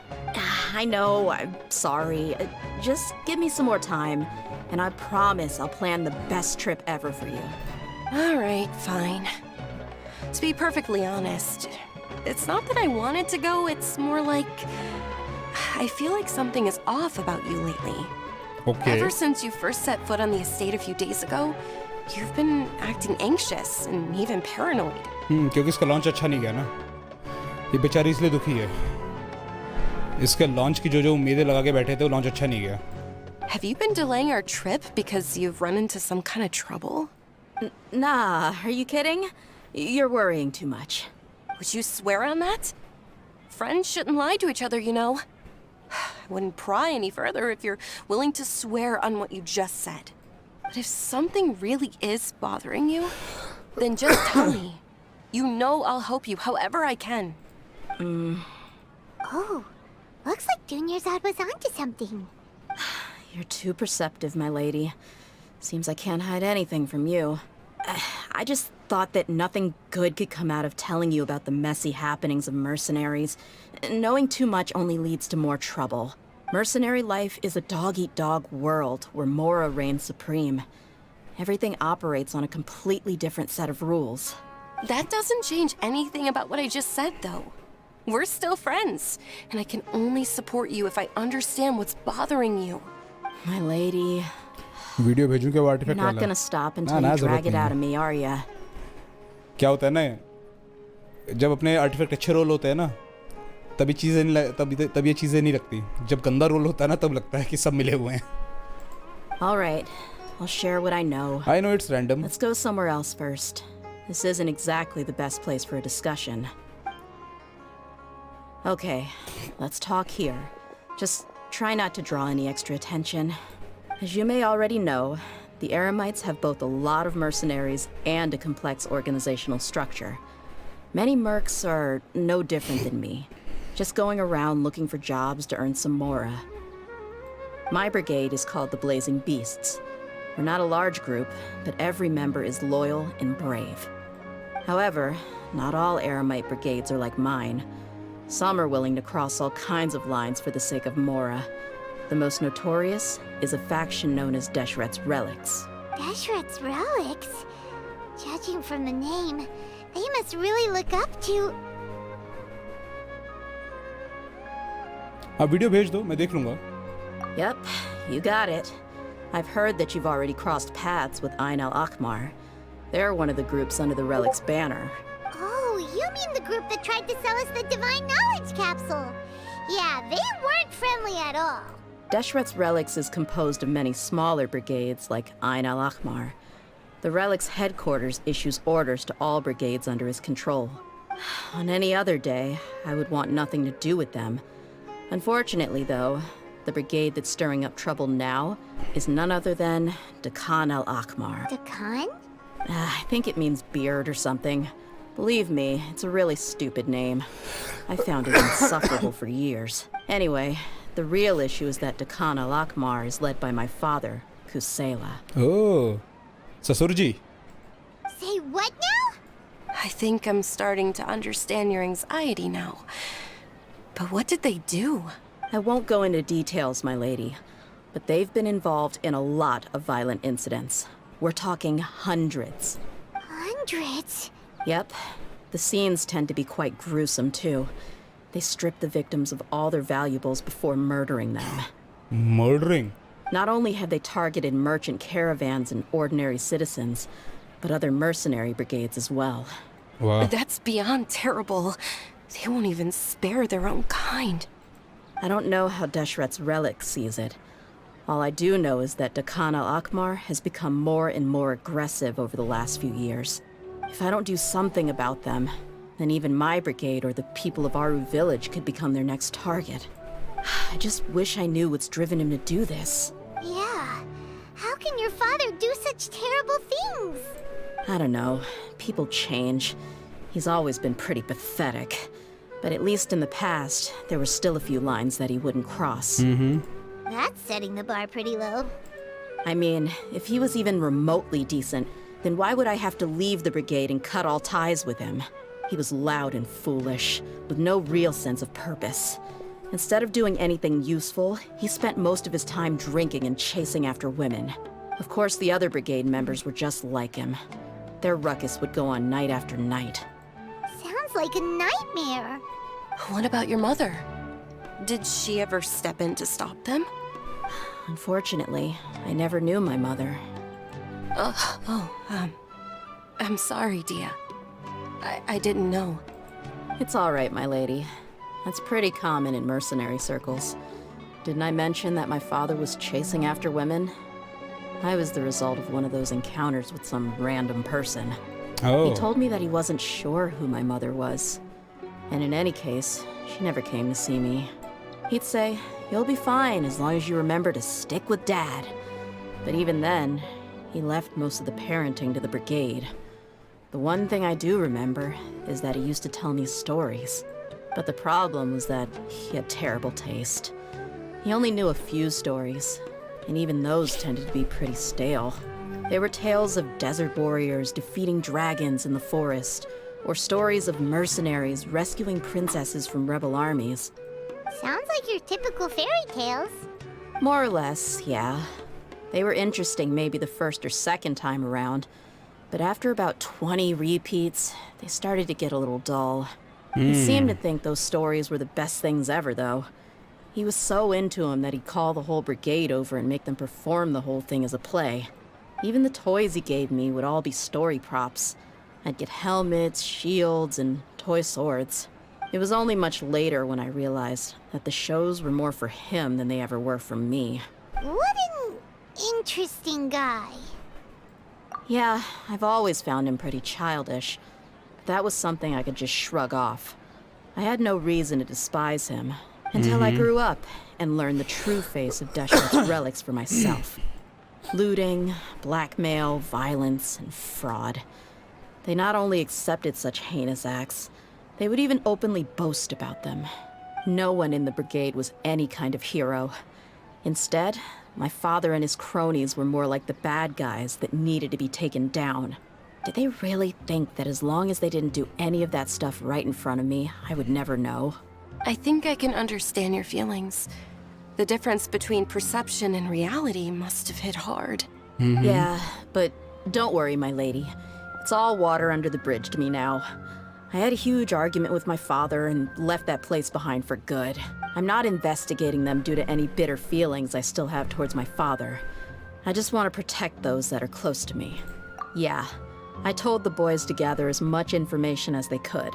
I know, I'm sorry. Just give me some more time, and I promise I'll plan the best trip ever for you. All right, fine. To be perfectly honest, it's not that I wanted to go, it's more like I feel like something is off about you lately. Okay. Ever since you first set foot on the estate a few days ago, you've been acting anxious and even paranoid. क्योंकि इसका launch अच्छा नहीं गया ना, ये बेचारी इसलिए दुखी है। इसके लॉन्च की जो उम्मीदें लगा के बैठे थे वो लॉन्च अच्छा नहीं गया. Have you been delaying our trip because you've run into some kind of trouble? Nah, are you kidding? You're worrying too much. Would you swear on that? Friends shouldn't lie to each other, you know. I wouldn't pry any further if you're willing to swear on what you just said. But if something really is bothering you, then just tell me. You know I'll help you however I can. Oh, looks like Junior's was onto something. You're too perceptive, my lady. Seems I can't hide anything from you. I just thought that nothing good could come out of telling you about the messy happenings of mercenaries. Knowing too much only leads to more trouble. Mercenary life is a dog-eat-dog world where Mora reigns supreme. Everything operates on a completely different set of rules. That doesn't change anything about what I just said, though. We're still friends, and I can only support you if I understand what's bothering you. My lady, video भेजूं क्या वो you're artifact not वाला? gonna stop until ना, you जरूरत drag it नहीं out है. of me, are ya? क्या होता है ना, जब अपने आर्टिफैक्ट अच्छे रोल होते हैं ना, तभी चीज़ें नहीं तब ये चीज़ें नहीं लगती. जब गंदा रोल होता है ना, तब लगता है कि सब मिले हुए हैं. All right, I'll share what I know. I know it's random. Let's go somewhere else first. This isn't exactly the best place for a discussion. Okay, let's talk here. Just try not to draw any extra attention. As you may already know, the Eremites have both a lot of mercenaries and a complex organizational structure. Many mercs are no different than me, just going around looking for jobs to earn some mora. My brigade is called the Blazing Beasts. We're not a large group, but every member is loyal and brave. However, not all Eremite brigades are like mine. Some are willing to cross all kinds of lines for the sake of mora. The most notorious is a faction known as Deshret's Relics. Deshret's Relics? Judging from the name, they must really look up to... आप video भेज दो, मैं देख लूँगा. Yep, you got it. I've heard that you've already crossed paths with Ain al-Akhmar. They're one of the groups under the Relic's banner. Oh, you mean the group that tried to sell us the Divine Knowledge Capsule? Yeah, they weren't friendly at all. Deshret's Relics is composed of many smaller brigades like Ain al-Akhmar. The Relic's headquarters issues orders to all brigades under his control. On any other day, I would want nothing to do with them. Unfortunately, though, the brigade that's stirring up trouble now is none other than Dakan al-Akhmar. Dakan? I think it means beard or something. Believe me, it's a really stupid name. I found it insufferable for years. Anyway, the real issue is that Dakan al-Akhmar is led by my father, Kusela. Oh, ससुर जी. Say what now? I think I'm starting to understand your anxiety now. But what did they do? I won't go into details, my lady, but they've been involved in a lot of violent incidents. We're talking hundreds. Hundreds? Yep. The scenes tend to be quite gruesome, too. They strip the victims of all their valuables before murdering them. Murdering? Not only have they targeted merchant caravans and ordinary citizens, but other mercenary brigades as well. Wow. That's beyond terrible. They won't even spare their own kind. I don't know how Deshret's Relic sees it. All I do know is that Dakan al-Akhmar has become more and more aggressive over the last few years. If I don't do something about them, then even my brigade or the people of Aru village could become their next target. I just wish I knew what's driven him to do this. Yeah. How can your father do such terrible things? I don't know. People change. He's always been pretty pathetic. But at least in the past, there were still a few lines that he wouldn't cross. That's setting the bar pretty low. I mean, if he was even remotely decent, then why would I have to leave the brigade and cut all ties with him? He was loud and foolish, with no real sense of purpose. Instead of doing anything useful, he spent most of his time drinking and chasing after women. Of course, the other brigade members were just like him. Their ruckus would go on night after night. Sounds like a nightmare. What about your mother? Did she ever step in to stop them? Unfortunately, I never knew my mother. I'm sorry, Dehya. I didn't know. It's all right, my lady. That's pretty common in mercenary circles. Didn't I mention that my father was chasing after women? I was the result of one of those encounters with some random person. Oh. He told me that he wasn't sure who my mother was. And in any case, she never came to see me. He'd say, "You'll be fine as long as you remember to stick with Dad." But even then, he left most of the parenting to the brigade. The one thing I do remember is that he used to tell me stories. But the problem was that he had terrible taste. He only knew a few stories, and even those tended to be pretty stale. They were tales of desert warriors defeating dragons in the forest, or stories of mercenaries rescuing princesses from rebel armies. Sounds like your typical fairy tales. More or less, yeah. They were interesting maybe the first or second time around, but after about 20 repeats, they started to get a little dull. He seemed to think those stories were the best things ever, though. He was so into them that he'd call the whole brigade over and make them perform the whole thing as a play. Even the toys he gave me would all be story props. I'd get helmets, shields, and toy swords. It was only much later when I realized that the shows were more for him than they ever were for me. What an interesting guy. Yeah, I've always found him pretty childish. But that was something I could just shrug off. I had no reason to despise him until I grew up and learned the true face of Deshret's relics for myself. Looting, blackmail, violence, and fraud. They not only accepted such heinous acts, they would even openly boast about them. No one in the brigade was any kind of hero. Instead, my father and his cronies were more like the bad guys that needed to be taken down. Did they really think that as long as they didn't do any of that stuff right in front of me, I would never know? I think I can understand your feelings. The difference between perception and reality must have hit hard. Yeah, but don't worry, my lady. It's all water under the bridge to me now. I had a huge argument with my father and left that place behind for good. I'm not investigating them due to any bitter feelings I still have towards my father. I just want to protect those that are close to me. Yeah, I told the boys to gather as much information as they could.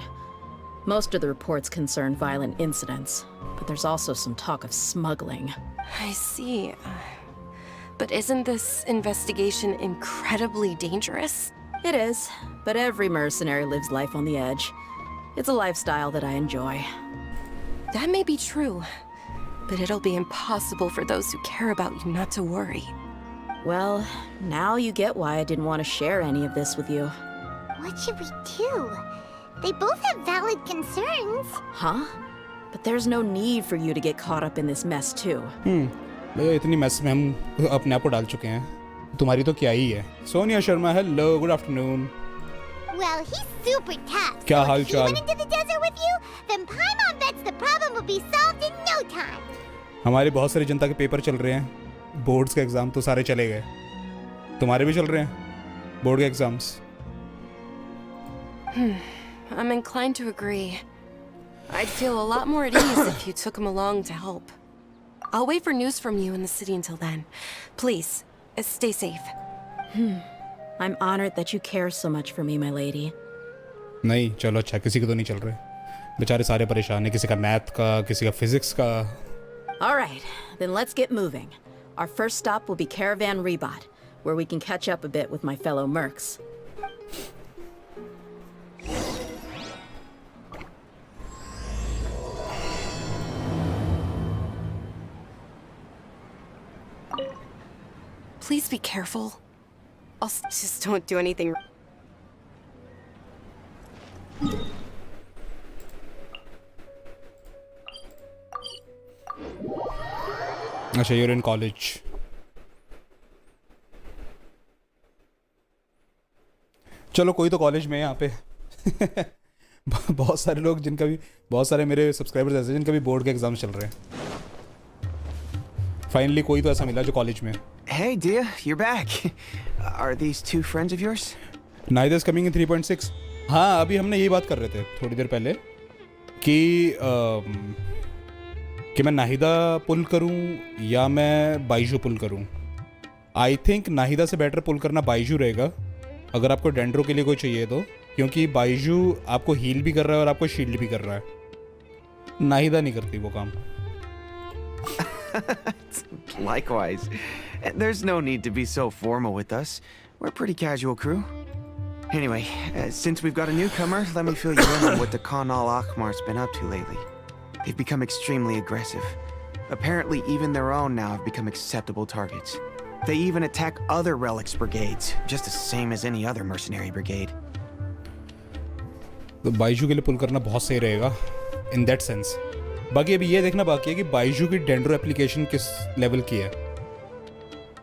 Most of the reports concern violent incidents, but there's also some talk of smuggling. I see. But isn't this investigation incredibly dangerous? It is, but every mercenary lives life on the edge. It's a lifestyle that I enjoy. That may be true, but it'll be impossible for those who care about you not to worry. Well, now you get why I didn't want to share any of this with you. What should we do? They both have valid concerns. Huh? But there's no need for you to get caught up in this mess too. भैया इतनी mess में हम अपने आप को डाल चुके हैं तुम्हारी तो क्या ही है Sonia Sharma hello good afternoon Well, he's super tough. क्या So हाल if he चाल went into the desert with you, then Paimon bets the problem will be solved in no time. हमारे बहुत सारी जनता के पेपर चल रहे हैं बोर्ड्स के एग्जाम तो सारे चले गए तुम्हारे भी चल रहे हैं बोर्ड के exams I'm inclined to agree. I'd feel a lot more at ease if you took him along to help. I'll wait for news from you in the city until then. Please, stay safe. I'm honored that you care so much for me, my lady. नहीं चलो अच्छा किसी के तो नहीं चल रहे बेचारे सारे परेशान हैं किसी का मैथ का किसी का फिजिक्स का All right, then let's get moving. Our first stop will be Caravan Rebot, where we can catch up a bit with my fellow mercs. Please be careful. Just don't do anything. अच्छा you're in college चलो कोई तो college में है यहाँ पे बहुत सारे लोग जिनका भी बहुत सारे मेरे सब्सक्राइबर्स ऐसे जिनका भी बोर्ड के एग्जाम चल रहे हैं फाइनली कोई तो ऐसा मिला जो कॉलेज में Hey, Dehya, you're back. Are these two friends of yours? Neither is coming in 3.6. हाँ अभी हमने यही बात कर रहे थे थोड़ी देर पहले कि मैं नाहिदा पुल करूँ या मैं बाइजू पुल करूँ आई थिंक नाहिदा से बेटर पुल करना बाइजू रहेगा अगर आपको डेंड्रो के लिए कोई चाहिए तो क्योंकि बाइजू आपको हील भी कर रहा है और आपको शील्ड भी कर रहा है नाहिदा नहीं करती वो काम. Likewise. There's no need to be so formal with us. We're a pretty casual crew. Anyway, since we've got a newcomer, let me fill you in on what the Khan al-Ahmar's been up to lately. They've become extremely aggressive. Apparently, even their own now have become acceptable targets. They even attack other relics brigades, just the same as any other mercenary brigade. तो बाइजू के लिए पुल करना बहुत सही रहेगा in that sense. बाकी अभी ये देखना बाकी है कि बाइजू की डेंड्रो एप्लीकेशन किस लेवल की है.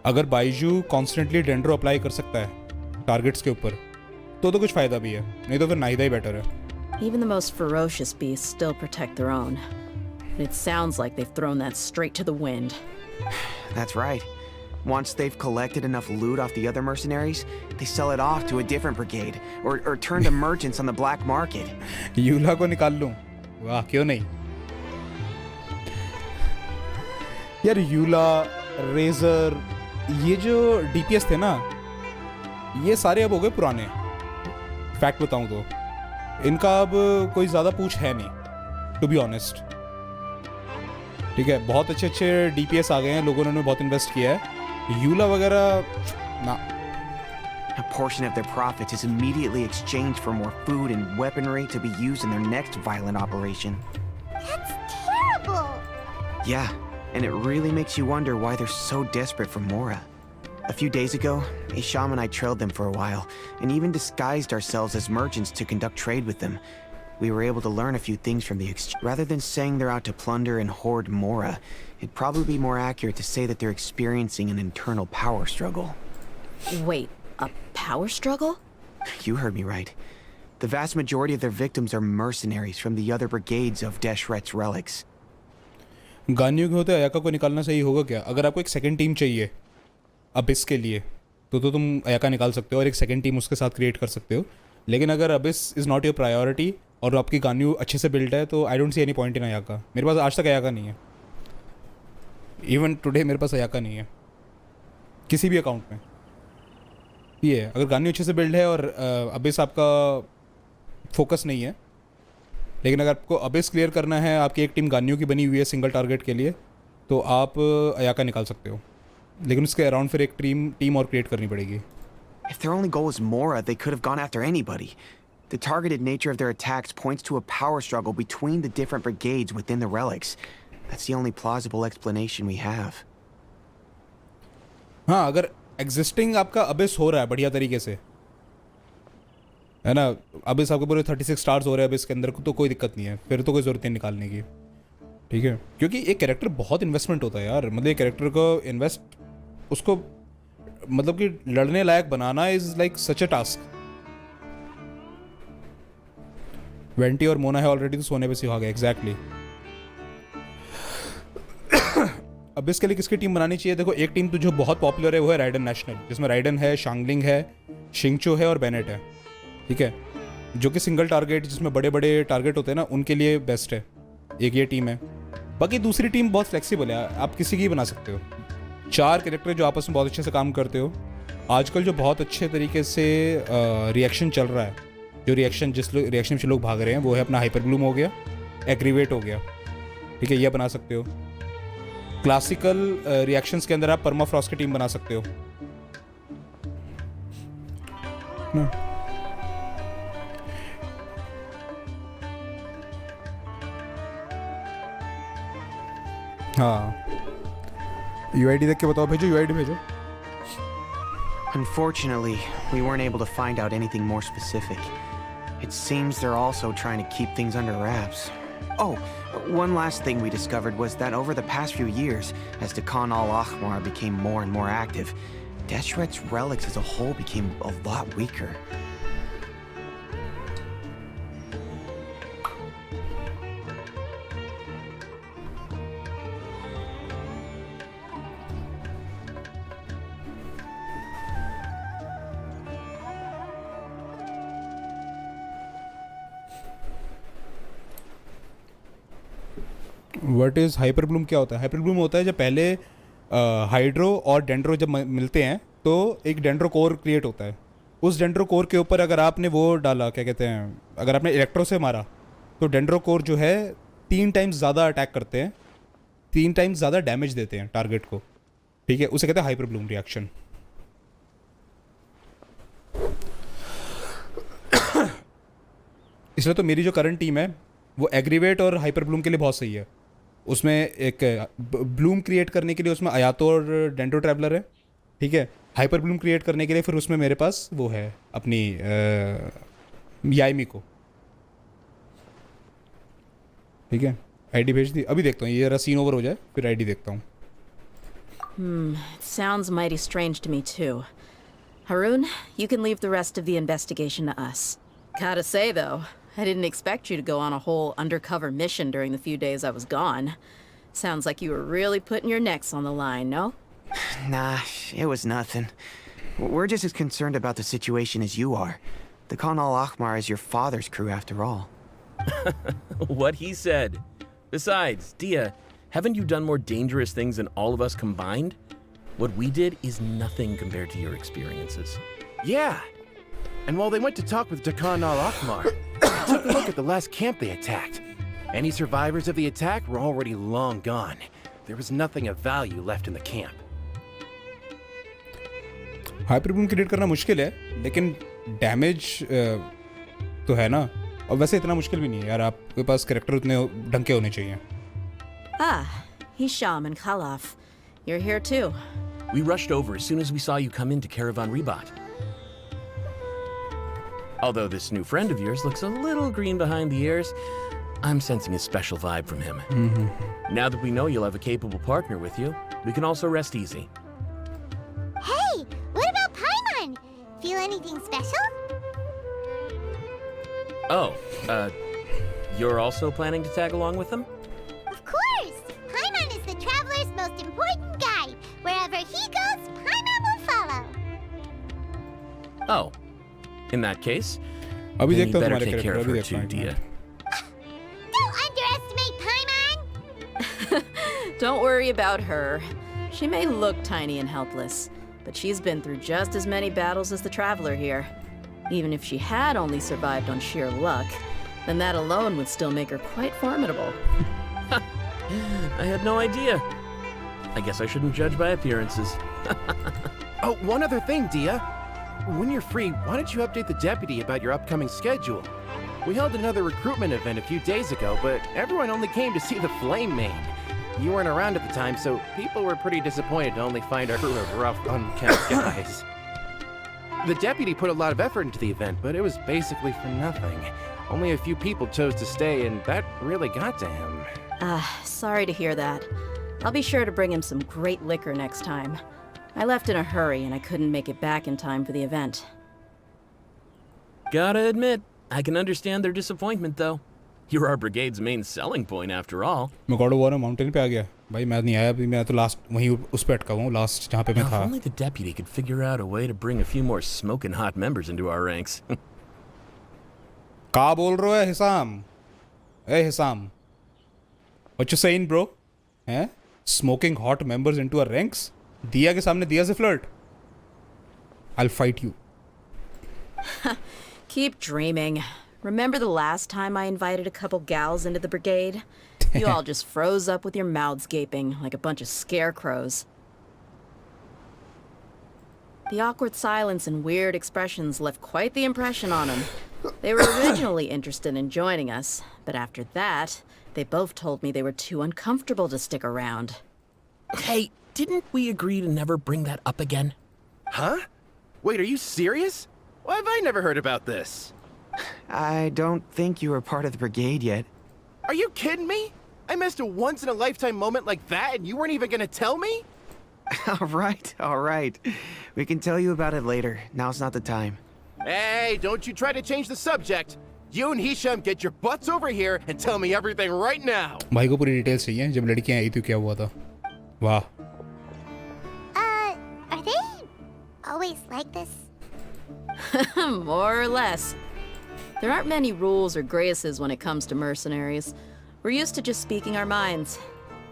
अगर बाइजू कॉन्स्टेंटली डेंड्रो अप्लाई कर सकता है टारगेट्स के ऊपर तो कुछ फ़ायदा भी है, नहीं तो फिर नाहिदा ही बेटर है. Even the most ferocious beasts still protect their own. It sounds like they've thrown that straight to the wind. That's right. Once they've collected enough loot off the other mercenaries, they sell it off to a different brigade, or turn to merchants on the black market. यूला को निकाल लूं? वाह, क्यों नहीं? यार यूला, razor, ये जो DPS थे ना, ये सारे अब हो गए पुराने. फैक्ट बताऊं तो इनका अब कोई ज़्यादा पूछ है नहीं, टू बी ऑनेस्ट. ठीक है, बहुत अच्छे अच्छे DPS आ गए हैं, लोगों ने बहुत इन्वेस्ट किया है. यूला वगैरह ना. A portion of their profits is immediately exchanged for more food and weaponry to be used in their next violent operation. That's terrible! Yeah, and it really makes you wonder why they're so desperate for Mora. A few days ago, Isham and I trailed them for a while, and even disguised ourselves as merchants to conduct trade with them. We were able to learn a few things from the exchange. Rather than saying they're out to plunder and hoard Mora, it'd probably be more accurate to say that they're experiencing an internal power struggle. Wait, a power struggle? You heard me right. The vast majority of their victims are mercenaries from the other brigades of Deshret's relics. गानियों के होते Ayaka को निकालना सही होगा क्या? अगर आपको एक सेकंड टीम चाहिए अबिस के लिए तो तुम अयाका निकाल सकते हो और एक सेकंड टीम उसके साथ क्रिएट कर सकते हो. लेकिन अगर abyss is not your priority और आपकी गानियों अच्छे से बिल्ड है तो I don't see any point in Ayaka. मेरे पास आज तक अयाका नहीं है. इवन टुडे मेरे पास अयाका नहीं है किसी भी अकाउंट में. ये है, अगर गानियों अच्छे से बिल्ड है और अबिस आपका फोकस नहीं है, लेकिन अगर आपको अबिस क्लियर करना है, आपकी एक टीम गानियों की बनी हुई है सिंगल टारगेट के लिए, तो आप अयाका निकाल सकते हो. लेकिन उसके अराउंड फिर एक टीम और क्रिएट करनी पड़ेगी. If their only goal was Mora, they could have gone after anybody. The targeted nature of their attacks points to a power struggle between the different brigades within the relics. That's the only plausible explanation we have. हाँ, अगर existing आपका अबिस हो रहा है बढ़िया तरीके से, है ना, अबिस आपके पूरे 36 स्टार्स हो रहे हैं अबिस के अंदर, तो कोई दिक्कत नहीं है, फिर तो कोई ज़रूरत नहीं निकालने की. ठीक है, क्योंकि एक कैरेक्टर बहुत इन्वेस्टमेंट होता है यार. मतलब एक कैरेक्टर को इन्वेस्ट, उसको मतलब कि लड़ने लायक बनाना is like such a task. Venti और मोना है ऑलरेडी, तो सोने पे सिखा गया. एग्जैक्टली. अब इसके लिए किसकी टीम बनानी चाहिए? देखो, एक टीम तो जो बहुत पॉपुलर है वो है राइडन नेशनल, जिसमें राइडन है, शांगलिंग है, शिंगचो है और बेनेट है. ठीक है, जो कि सिंगल टारगेट, जिसमें बड़े बड़े टारगेट होते हैं ना, उनके लिए बेस्ट है. एक ये टीम है. बाकी दूसरी टीम बहुत फ्लेक्सिबल है, आप किसी की बना सकते हो. 4 कैरेक्टर जो आपस में बहुत अच्छे से काम करते हो. आजकल जो बहुत अच्छे तरीके से रिएक्शन चल रहा है, जो रिएक्शन से लोग भाग रहे हैं, वो है अपना हाइपरब्लूम हो गया, एग्रीवेट हो गया. ठीक है, ये बना सकते हो. क्लासिकल रिएक्शंस के अंदर आप परमाफ्रॉस्ट की टीम बना सकते हो ना. हाँ, यूआईडी देख के बताओ. भेजो यूआईडी भेजो. Unfortunately, we weren't able to find out anything more specific. It seems they're also trying to keep things under wraps. Oh, one last thing we discovered was that over the past few years, as the Khan al-Ahmar became more and more active, Deshret's relics as a whole became a lot weaker. What is Hyperbloom? क्या होता है हाइपरब्लूम? होता है जब पहले hydro और dendro जब मिलते हैं तो एक डेंड्रो कोर क्रिएट होता है. उस डेंड्रो कोर के ऊपर अगर आपने वो डाला, क्या कहते हैं, अगर आपने इलेक्ट्रो से मारा, तो डेंड्रो कोर जो है 3 टाइम्स ज़्यादा अटैक करते हैं, 3 टाइम्स ज़्यादा डैमेज देते हैं टारगेट को, ठीक है, उसे कहते हैं हाइपर ब्लूम रिएक्शन। इसलिए तो मेरी जो करंट टीम है वो एग्रीवेट और हाइपर ब्लूम के लिए बहुत सही है। उसमें एक ब्लूम क्रिएट करने के लिए उसमें अयातो और डेंटो ट्रैवलर है, ठीक है। हाइपर ब्लूम क्रिएट करने के लिए फिर उसमें मेरे पास वो है अपनी याइमी को, ठीक है। आईडी भेज दी, अभी देखता हूँ ये जरा सीन ओवर हो जाए फिर आईडी देखता हूँ। It sounds mighty strange to me too. Haroon, you can leave the rest of the investigation to us. Gotta say though, I didn't expect you to go on a whole undercover mission during the few days I was gone. Sounds like you were really putting your necks on the line, no? Nah, it was nothing. We're just as concerned about the situation as you are. The Khan al-Ahmar is your father's crew after all. What he said. Besides, Dehya, haven't you done more dangerous things than all of us combined? What we did is nothing compared to your experiences. Yeah. And while they went to talk with Khan al-Ahmar, they took a look at the last camp they attacked. Any survivors of the attack were already long gone. There was nothing of value left in the camp. Hyper Bloom create करना मुश्किल है, लेकिन damage तो है ना, और वैसे इतना मुश्किल भी नहीं है यार, आपके पास कैरेक्टर उतने ढंग के होने चाहिए। Hisham and Khalaf. You're here too. We rushed over as soon as we saw you come into Caravan Rebat. Although this new friend of yours looks a little green behind the ears, I'm sensing a special vibe from him. Now that we know you'll have a capable partner with you, we can also rest easy. Hey, what about Paimon? Feel anything special? Oh, you're also planning to tag along with them? Of course! Paimon is the traveler's most important guide. Wherever he goes, Paimon will follow. Oh, in that case, अभी then you देखता हूँ better तुम्हारे take care character, of अभी her देखता too, हूँ। Dehya. Don't underestimate Paimon! Don't worry about her. She may look tiny and helpless, but she's been through just as many battles as the traveler here. Even if she had only survived on sheer luck, then that alone would still make her quite formidable. I had no idea. I guess I shouldn't judge by appearances. Oh, one other thing, Dehya. When you're free, why don't you update the deputy about your upcoming schedule? We held another recruitment event a few days ago, but everyone only came to see the Flame Main. You weren't around at the time, so people were pretty disappointed to only find our crew of rough, unkempt guys. The deputy put a lot of effort into the event, but it was basically for nothing. Only a few people chose to stay, and that really got to him. Sorry to hear that. I'll be sure to bring him some great liquor next time. I left in a hurry and I couldn't make it back in time for the event. Gotta admit, I can understand their disappointment, though. You're our brigade's main selling point, after all. मैं God of war mountain पे आ गया भाई, मैं नहीं आया अभी, मैं तो लास्ट वहीं उस पे अटका हुआ हूँ, लास्ट जहाँ पे मैं Now, if था। only the deputy could figure out a way to bring a few more smoking hot members into our ranks. का बोल रहे हो हिसाम? ए Hisam, what you saying bro? हैं? Smoking hot members into our ranks? दिया के सामने दिया से flirt? I'll fight you. Keep dreaming. Remember the last time I invited a couple gals into the brigade? You all just froze up with your mouths gaping like a bunch of scarecrows. The awkward silence and weird expressions left quite the impression on them. They were originally interested in joining us, but after that, they both told me they were too uncomfortable to stick around. Hey, didn't we agree to never bring that up again? Huh? Wait, are you serious? Why have I never heard about this? I don't think you were part of the brigade yet. Are you kidding me? I missed a once-in-a-lifetime moment like that and you weren't even gonna tell me? All right. We can tell you about it later. Now's not the time. Hey, don't you try to change the subject. You and Hisham get your butts over here and tell me everything right now. भाई को पूरी details चाहिए, जब लड़कियां आई थी क्या हुआ था? वाह। Are they always like this? More or less. There aren't many rules or graces when it comes to mercenaries. We're used to just speaking our minds.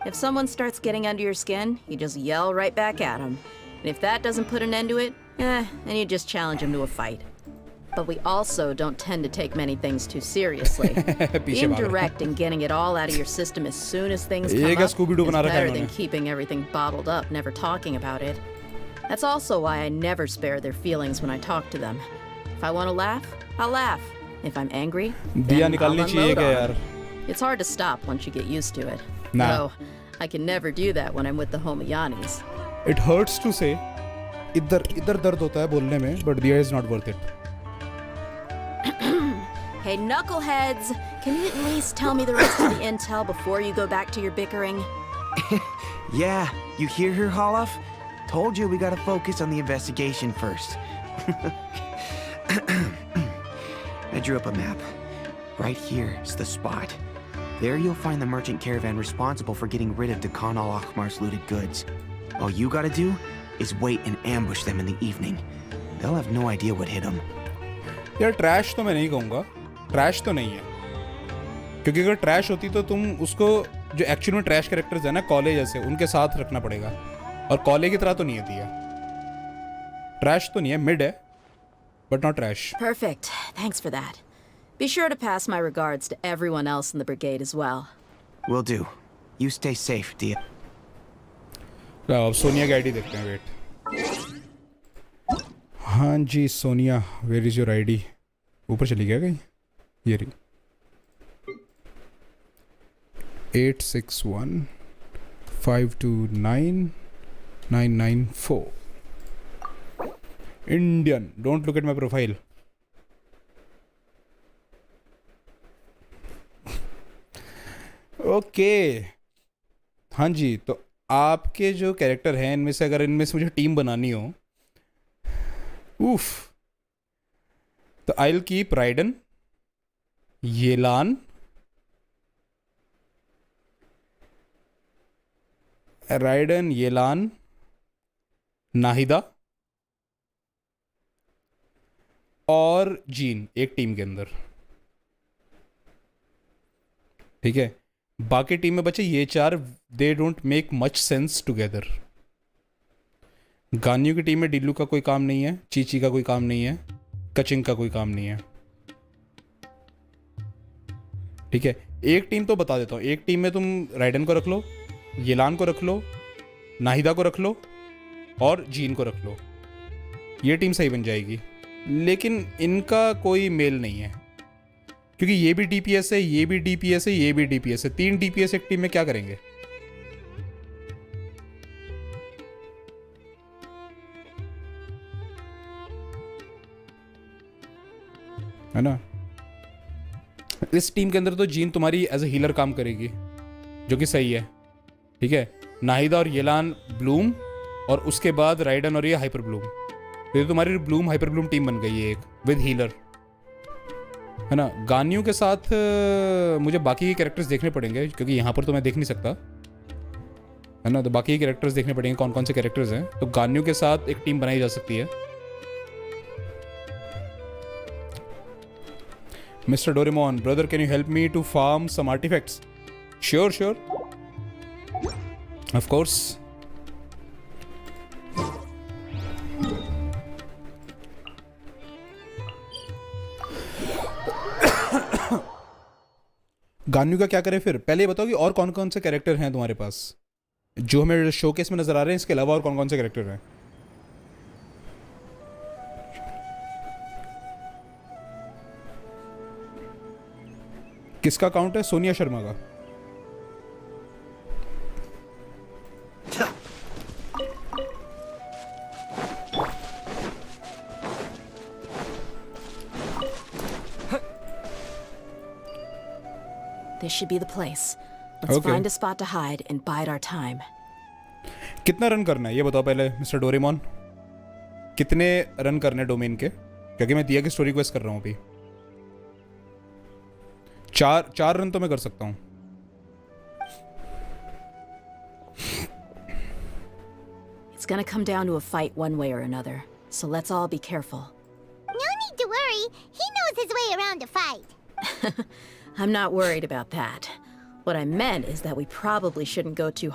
If someone starts getting under your skin, you just yell right back at them. And if that doesn't put an end to it, then you just challenge them to a fight. but we also don't tend to take many things too seriously. Being direct and getting it all out of your system as soon as things come up is better than keeping everything bottled up, never talking about it. That's also why I never spare their feelings when I talk to them. If I want to laugh, I'll laugh. If I'm angry, then I'll unload on them. It's hard to stop once you get used to it. No, I can never do that when I'm with the Homayanis. It hurts to say. इधर दर्द होता है बोलने में, but Diya is not worth it. Hey, knuckleheads! Can you at least tell me the rest of the intel before you go back to your bickering? Yeah, you hear her, Hollof? Told you we gotta focus on the investigation first. I drew up a map. Right here is the spot. There you'll find the merchant caravan responsible for getting rid of Dakan al-Akhmar's looted goods. All you gotta do is wait and ambush them in the evening. They'll have no idea what hit them. यार trash तो मैं नहीं कहूँगा, trash तो नहीं है, क्योंकि अगर ट्रैश होती तो तुम उसको जो एक्चुअल में ट्रैश कैरेक्टर्स है ना कॉलेज जैसे उनके साथ रखना पड़ेगा, और कॉलेज की तरह तो नहीं है दिया, ट्रैश तो नहीं है, मिड है, but not trash. Perfect. Thanks for that. Be sure to pass my regards to everyone else in the brigade as well. Will do. You stay safe, Dia. अब सोनिया की आईडी देखते हैं, वेट. हाँ जी Sonia, where is your ID? ऊपर चली गया कहीं? ये रही. 861-529-994. Indian. Don't look at my profile. Okay. हाँ जी, तो आपके जो कैरेक्टर हैं इनमें से, अगर इनमें से मुझे टीम बनानी हो, तो I will keep Raiden, Yelan, Nahida और जीन एक टीम के अंदर. ठीक है, बाकी टीम में बचे ये चार. They don't make much sense together. Ganyu की टीम में डिल्लू का कोई काम नहीं है, चीची का कोई काम नहीं है, कचिंग का कोई काम नहीं है. ठीक है, एक टीम तो बता देता हूँ. एक टीम में तुम राइडन को रख लो, येलान को रख लो, नाहिदा को रख लो और जीन को रख लो. ये टीम सही बन जाएगी. लेकिन इनका कोई मेल नहीं है, क्योंकि ये भी डीपीएस है, ये भी डीपीएस है, ये भी डीपीएस है. 3 डीपीएस एक टीम में क्या करेंगे? है ना. इस टीम के अंदर तो जीन तुम्हारी एज ए हीलर काम करेगी, जो कि सही है. ठीक है, नाहिदा और येलान ब्लूम, और उसके बाद राइडन और ये हाइपर ब्लूम. तो ये तुम्हारी ब्लूम हाइपर ब्लूम टीम बन गई है एक, विद हीलर. है ना. गान्यू के साथ मुझे बाकी के कैरेक्टर्स देखने पड़ेंगे, क्योंकि यहाँ पर तो मैं देख नहीं सकता. है ना, तो बाकी के कैरेक्टर्स देखने पड़ेंगे, कौन कौन से कैरेक्टर्स हैं. तो गान्यू के साथ एक टीम बनाई जा सकती है. Mr. Doraemon, brother, can you help me to farm some artifacts? Sure. Of course. गान्यू का क्या करें फिर? पहले ये बताओ कि और कौन कौन से कैरेक्टर हैं तुम्हारे पास जो हमें शोकेस में नजर आ रहे हैं. इसके अलावा और कौन कौन से कैरेक्टर हैं? किसका अकाउंट है? सोनिया शर्मा का. This should be the place. Let's find a spot to hide and bide our time. कितना रन करना है ये बताओ पहले मिस्टर डोरेमोन. कितने रन करने हैं डोमेन के? क्योंकि मैं दिया की स्टोरी क्वेस्ट कर रहा हूँ अभी. 4 रन तो मैं कर सकता हूँ. It's gonna come down to a fight one way or another, so let's all be careful. No need to worry. He knows his way around a fight. I'm not worried about that. What I meant is that we probably shouldn't go too...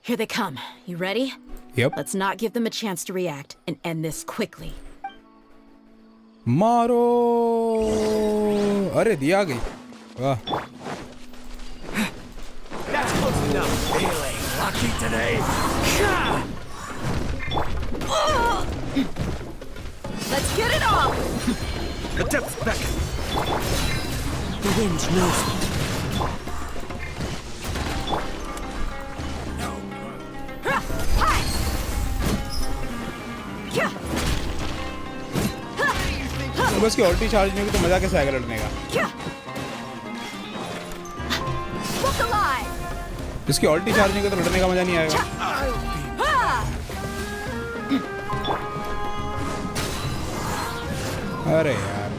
Here they come. You ready? Yep. Let's not give them a chance to react and end this quickly. मारो अरे दिया आ गई वाह That's close enough. Feeling lucky today. Let's get it off! The depths beckon. The wind knows me. बस की ऑल्टी charge नहीं होगी तो मजा कैसे आएगा लड़ने का इसकी ऑल्टी चार्ज नहीं होगी तो लड़ने का मजा नहीं आएगा अरे यार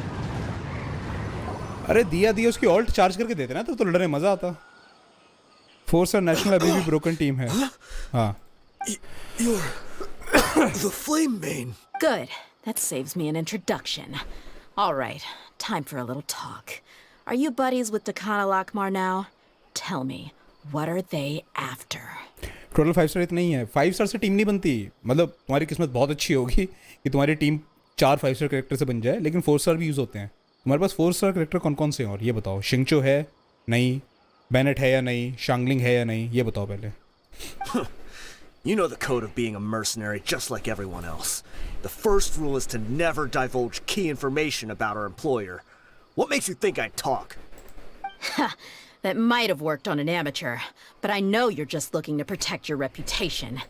अरे दिया दिया उसकी ऑल्ट चार्ज करके देते ना तो लड़ने मजा आता फोर्स और नेशनल अभी भी ब्रोकन टीम है हाँ You're the flame main. Good. That saves me an introduction. All right, time for a little talk. Are you buddies with Dakana Lakmar now? Tell me, what are they after? Total 5 star इतना ही है 5 star से team नहीं बनती मतलब तुम्हारी किस्मत बहुत अच्छी होगी कि तुम्हारी टीम 4 5 स्टार कैरेक्टर से बन जाए लेकिन 4 स्टार भी यूज़ होते हैं तुम्हारे पास 4 स्टार कैरेक्टर कौन कौन से हैं और ये बताओ शिंगचो है नहीं बेनेट है या नहीं शांगलिंग है या नहीं ये बताओ पहले You know the code of being a mercenary just like everyone else. The first rule is to never divulge key information about our employer. What makes you think I'd talk? That might have worked on an amateur, but I know you're just looking to protect your reputation.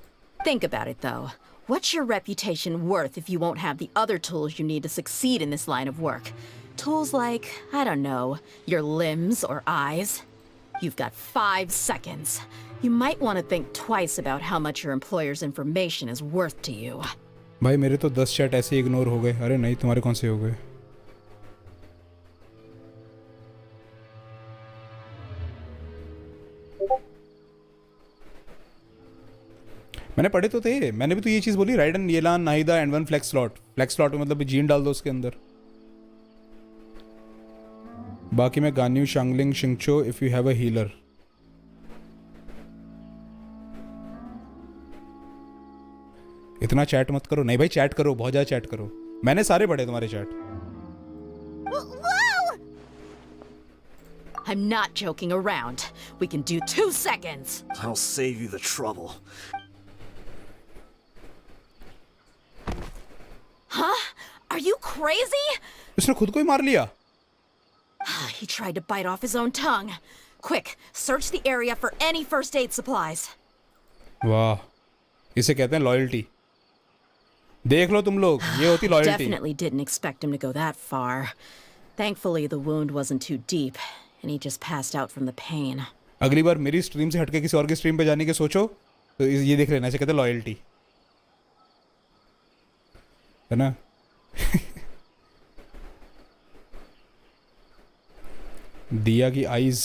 Think about it though. What's your reputation worth if you won't have the other tools you need to succeed in this line of work? Tools like, I don't know, your limbs or eyes? You've got 5 seconds. You might want to think twice about how much your employer's information is worth to you. भाई मेरे तो 10 chat ऐसे ignore हो गए अरे नहीं तुम्हारे कौन से हो गए मैंने पढ़े तो थे मैंने भी तो ये चीज़ बोली Raiden Yelan Nahida and 1 flex slot मतलब जीन डाल दो उसके अंदर बाकी मैं Ganyu Xiangling Xingqiu if you have a healer इतना चैट मत करो नहीं भाई चैट करो बहुत ज़्यादा चैट करो मैंने सारे पढ़े तुम्हारे chat I'm not joking around. We can do 2 seconds. I'll save you the trouble. Huh? Are you crazy? इसने खुद को ही मार लिया He tried to bite off his own tongue. Quick, search the area for any first aid supplies. वाह इसे कहते हैं loyalty देख लो तुम लोग ये होती loyalty Definitely didn't expect him to go that far. Thankfully, the wound wasn't too deep, and he just passed out from the pain. अगली बार मेरी स्ट्रीम से हटके किसी और की स्ट्रीम पे जाने के सोचो तो ये देख लेना इसे कहते हैं लॉयल्टी है ना दिया की eyes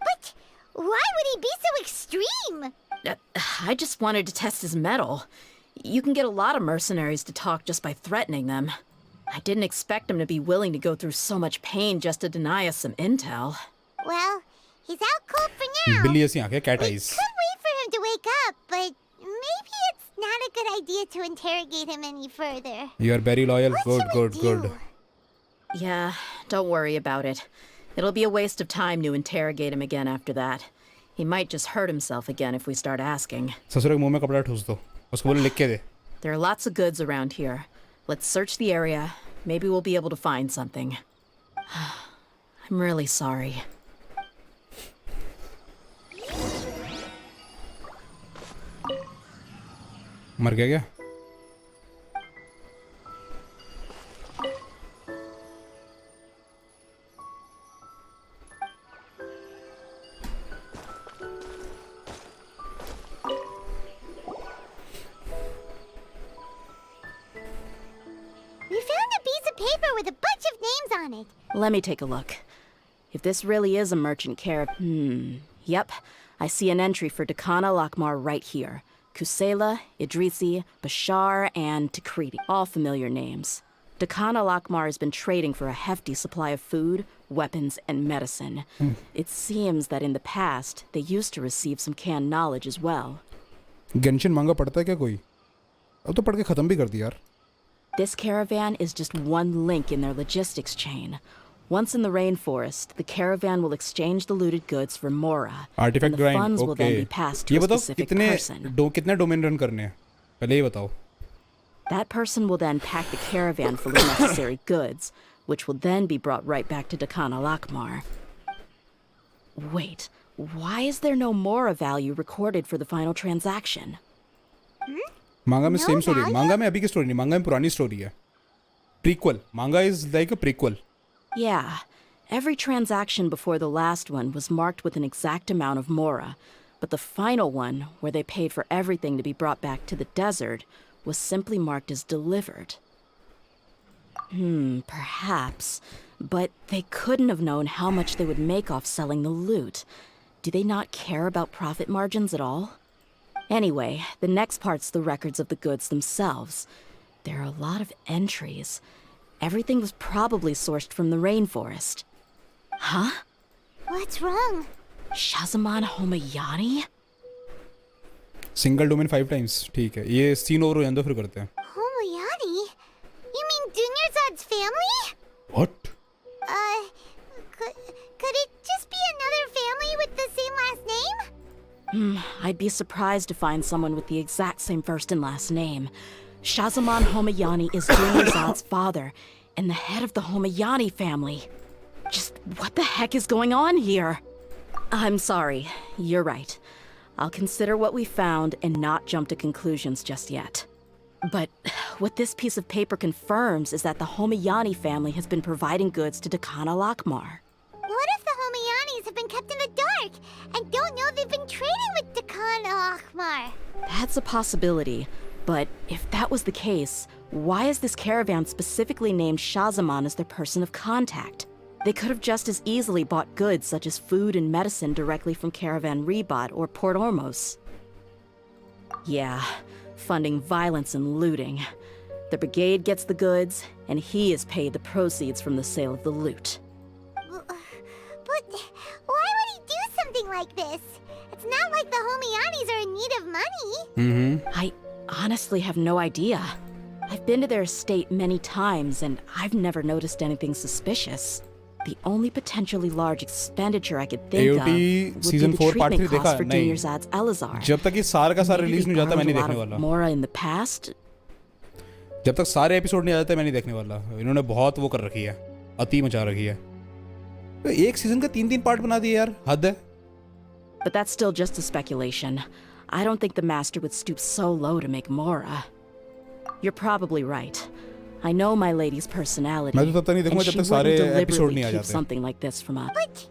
But why would he be so extreme? I just wanted to test his mettle. You can get a lot of mercenaries to talk just by threatening them. I didn't expect him to be willing to go through so much pain just to deny us some intel. Well, he's out cold for now. बिल्ली ऐसी आंखें cat We eyes could wait for him to wake up, but maybe it's not a good idea to interrogate him any further. You are very loyal What good should we good good do? Yeah, don't worry about it. It'll be a waste of time to interrogate him again after that. He might just hurt himself again if we start asking. ससुर के मुंह में कपड़ा ठूस दो उसको बोले लिख के दे There are lots of goods around here. Let's search the area. Maybe we'll be able to find something. I'm really sorry. मर गया क्या We found a piece of paper with a bunch of names on it. Let me take a look. If this really is a merchant Yep. I see an entry for Dakana Lakmar right here. Kusela, Idrisi, Bashar, and Takriti. All familiar names. Dakana Lakmar has been trading for a hefty supply of food, weapons, and medicine. It seems that in the past, they used to receive some canned knowledge as well. Genshin मांगा पढ़ता है क्या कोई? अब तो पढ़ के खत्म भी कर दिया यार. This caravan is just one link in their logistics chain. Once in the rainforest, the caravan will exchange the looted goods for Mora, Artifact and the grind. funds will then Okay. be passed to ये a बताओ specific कितने person. कितने domain run करने हैं? पहले ये बताओ. That person will then pack the caravan full of necessary goods, which will then be brought right back to Dakana Lakmar. Wait, why is there no Mora value recorded for the final transaction? मांगा में No same story. value? मांगा में अभी की story नहीं. मांगा में पुरानी स्टोरी है. Prequel. Manga is like a prequel. Yeah, every transaction before the last one was marked with an exact amount of Mora, but the final one, where they paid for everything to be brought back to the desert, was simply marked as delivered. Perhaps. But they couldn't have known how much they would make off selling the loot. Do they not care about profit margins at all? Anyway, the next part's the records of the goods themselves. There are a lot of entries. Everything was probably sourced from the rainforest. Huh? What's wrong? Shazamon Homayani? Single domain 5 times. ठीक है. ये seen over हो जाए तो फिर करते हैं. Homayani? You mean Dunyarzad's family? What? Could it just be another family with the same last name? I'd be surprised to find someone with the exact same first and last name. Shazamon Homayani is Dunyarzad's father, and the head of the Homayani family. Just what the heck is going on here? I'm sorry, you're right. I'll consider what we found and not jump to conclusions just yet. But what this piece of paper confirms is that the Homayani family has been providing goods to Dakana Lakmar. What if the Homayanis have been kept in the dark and don't know they've been trading with Dakana Akhmar? That's a possibility. But if that was the case, why is this caravan specifically named Shazamon as their person of contact? They could have just as easily bought goods such as food and medicine directly from Caravan Rebot or Port Ormos. Yeah, funding violence and looting. The brigade gets the goods, and he is paid the proceeds from the sale of the loot. But why would he do something like this? It's not like the Homayanis are in need of money. I honestly have no idea. I've been to their estate many times, and I've never noticed anything suspicious. The only potentially large expenditure I could think of AOT would be season the 4 part 3 treatment देखा costs for नहीं. Dunyarzad's Elazar. जब तक ये सारा का सारा Maybe release they नहीं जाता मैं burned नहीं a lot देखने of वाला. Mora in the past. जब तक सारे एपिसोड नहीं आ जाते मैं नहीं देखने वाला. इन्होंने बहुत वो कर रखी है. अति मचा रखी है. तो एक सीजन का 3-3 पार्ट बना दिए यार. हद है. But that's still just a speculation. I don't think the Master would stoop so low to make Mora. You're probably right. I know my lady's personality, मैं तो तब तक नहीं देखूंगा and जब she तक सारे wouldn't एपिसोड deliberately नहीं आ keep जाते. something like this from us. But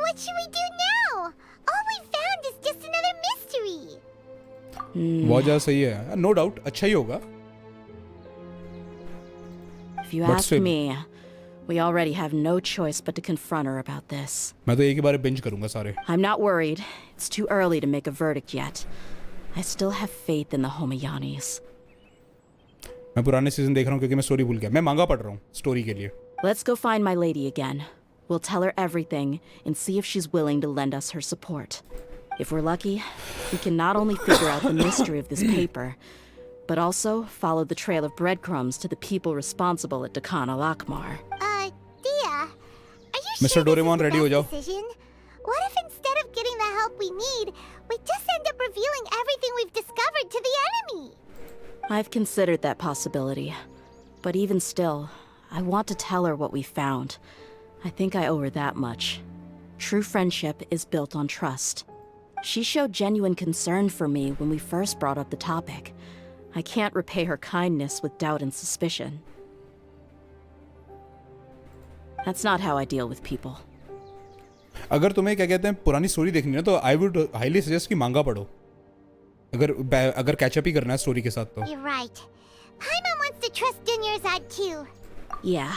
what should we do now? All we found is just another mystery. बहुत ज़्यादा सही है. नो डाउट अच्छा ही होगा. If you But ask still. me, we already have no choice but to confront her about this. मैं तो एक ही बार binge करूंगा सारे. I'm not worried. It's too early to make a verdict yet. I still have faith in the Homayanis. मैं पुराने season देख रहा हूँ क्योंकि मैं स्टोरी भूल गया. मैं मांगा पढ़ रहा हूँ स्टोरी के लिए. Let's go find my lady again. We'll tell her everything and see if she's willing to lend us her support. If we're lucky, we can not only figure out the mystery of this paper, but also follow the trail of breadcrumbs to the people responsible at Dakana Lakmar. Dia, are you Mr. sure Doraemon, this is ready the हो जाओ. best decision? What if instead of getting the help we need, we just end up revealing everything we've discovered to the enemy? I've considered that possibility. But even still, I want to tell her what we found. I think I owe her that much. True friendship is built on trust. She showed genuine concern for me when we first brought up the topic. I can't repay her kindness with doubt and suspicion. That's not how I deal with people. अगर तुम्हें क्या कहते हैं पुरानी story देखनी है तो I would highly suggest कि मांगा पढ़ो. अगर कैचअप ही करना है स्टोरी के साथ तो. You're right. Paimon wants to trust Dunyarzad too. Yeah.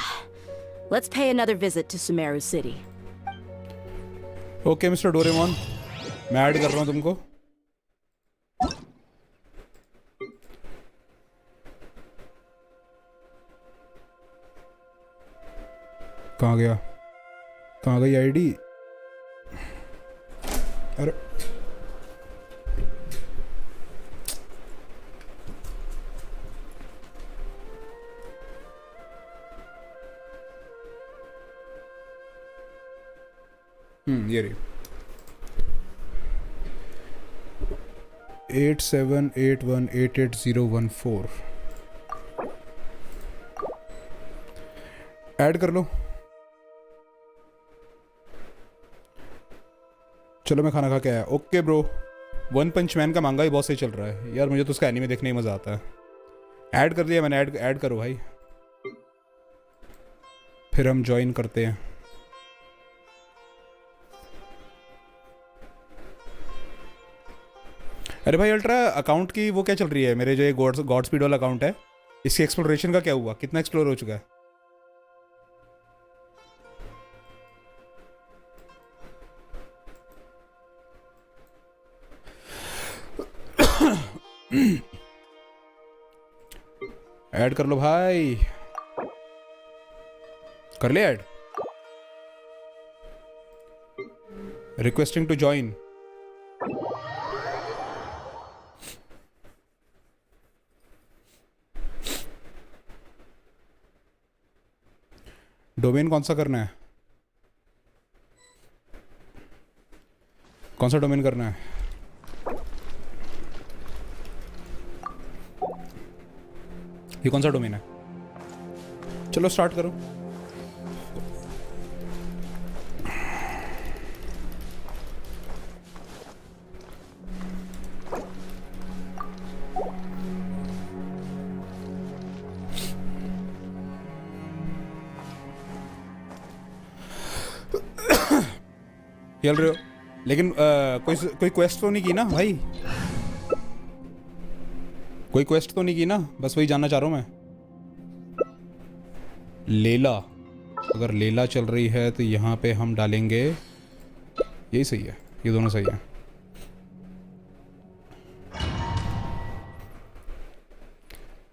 Let's pay another visit to Sumeru City. Okay mister Doraemon, मैं ऐड कर रहा हूँ तुमको. कहाँ गया, कहाँ गई आईडी? अरे ये रही 8781888014 ऐड कर लो। चलो मैं खाना खा के आया। Okay bro. वन पंच मैन का मांगा ही बहुत सही चल रहा है यार, मुझे तो उसका एनीमे देखने ही मज़ा आता है। ऐड कर दिया मैंने, ऐड करो भाई, फिर हम ज्वाइन करते हैं। अरे भाई अल्ट्रा अकाउंट की वो क्या चल रही है? मेरे जो ये गॉड स्पीड वाला अकाउंट है, इसकी एक्सप्लोरेशन का क्या हुआ? कितना एक्सप्लोर हो चुका है? ऐड कर लो भाई, कर ले add. Requesting to join. Domain कौन सा करना है? कौन सा डोमेन करना है? ये कौन सा डोमेन है? चलो स्टार्ट करो। खेल रहे हो लेकिन कोई क्वेस्ट तो नहीं की ना भाई? कोई क्वेस्ट तो नहीं की ना? बस वही जानना चाह रहा हूँ मैं। लेला, अगर लेला चल रही है तो यहाँ पे हम डालेंगे, यही सही है, ये दोनों सही है।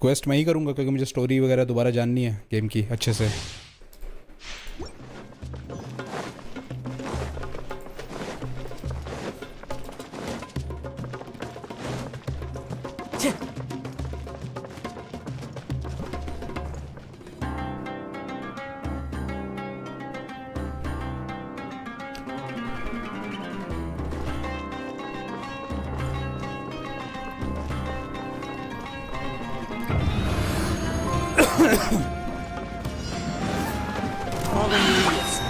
क्वेस्ट मैं ही करूँगा क्योंकि मुझे स्टोरी वगैरह दोबारा जाननी है गेम की अच्छे से।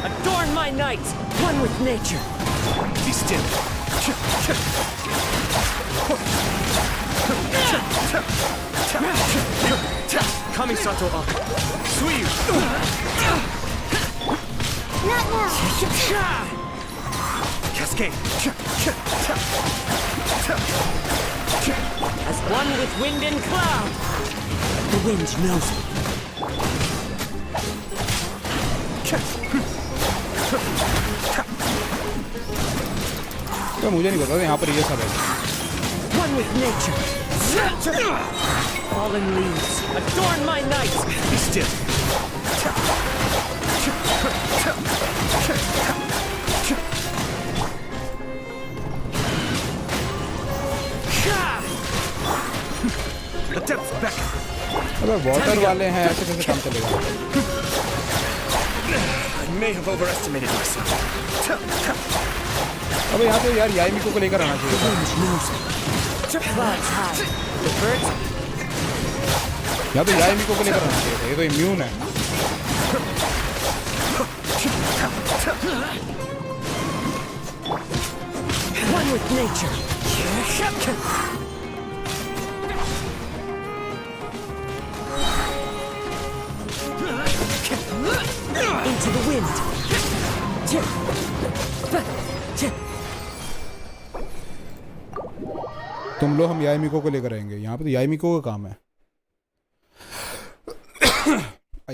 Adorn my night, one with nature. Be still. Kamisato up. Suiyu. Not now. Cascade. As one with wind and cloud. The wind knows me. तो मुझे नहीं पता था यहाँ पर ये सब है। One with nature. Fallen leaves, adorn my night. Be still. The depths beckon. अगर वाटर वाले हैं ऐसे कैसे काम चलेगा? I may have overestimated myself. अबे यहाँ तो यार याइमिको को लेकर आना चाहिए था। यहाँ तो याइमिको को लेकर आना चाहिए था, ये तो इम्यून है। One with nature. Into the wind. तुम लो, हम याइमिको को लेकर आएंगे। यहाँ पे तो याइमिको का काम है।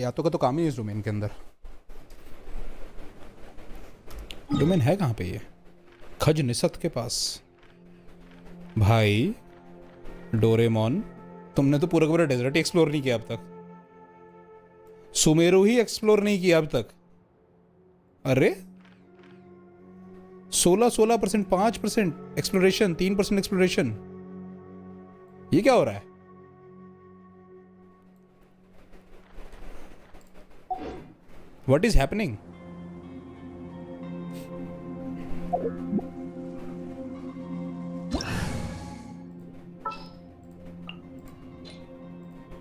यातो का तो काम ही है इस डोमेन के अंदर। डोमेन है कहाँ पे ये? खज निसत के पास। भाई डोरेमोन, तुमने तो पूरा का पूरा डेजर्ट ही एक्सप्लोर नहीं किया अब तक। सुमेरु ही एक्सप्लोर नहीं किया अब तक। अरे 16% 5% एक्सप्लोरेशन, 3% एक्सप्लोरेशन, ये क्या हो रहा है? What is happening?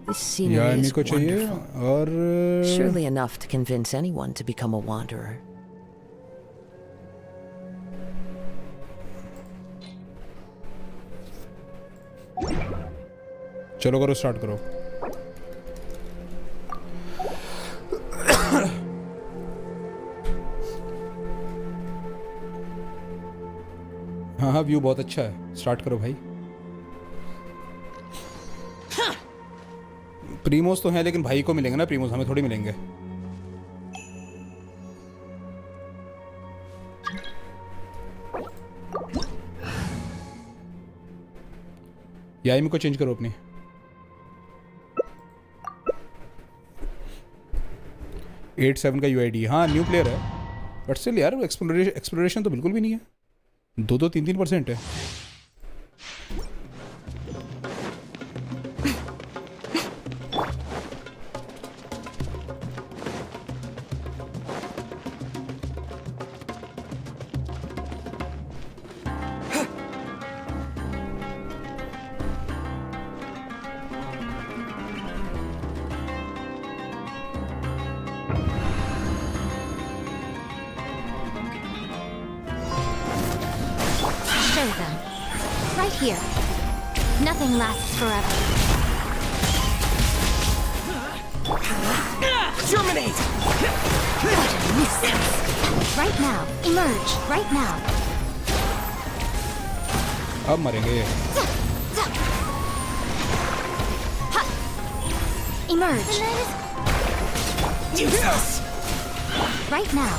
This scenery यार is मेरे को चाहिए wonderful. और Surely enough to convince anyone to become a wanderer. चलो करो, स्टार्ट करो। हाँ हाँ, व्यू बहुत अच्छा है, स्टार्ट करो भाई। प्रीमोस तो है लेकिन भाई को मिलेंगे ना प्रीमोस, हमें थोड़ी मिलेंगे। याइमी को चेंज करो अपनी। एट 7 का यूआईडी, हाँ न्यू प्लेयर है बट स्टिल यार एक्सप्लोरेशन तो बिल्कुल भी नहीं है। 2-3% है। Show them. Right here. Nothing lasts forever. Germinate! What a nuisance. Right now. Emerge. Right now. अब मरेंगे। Emerge. Useless! Right now.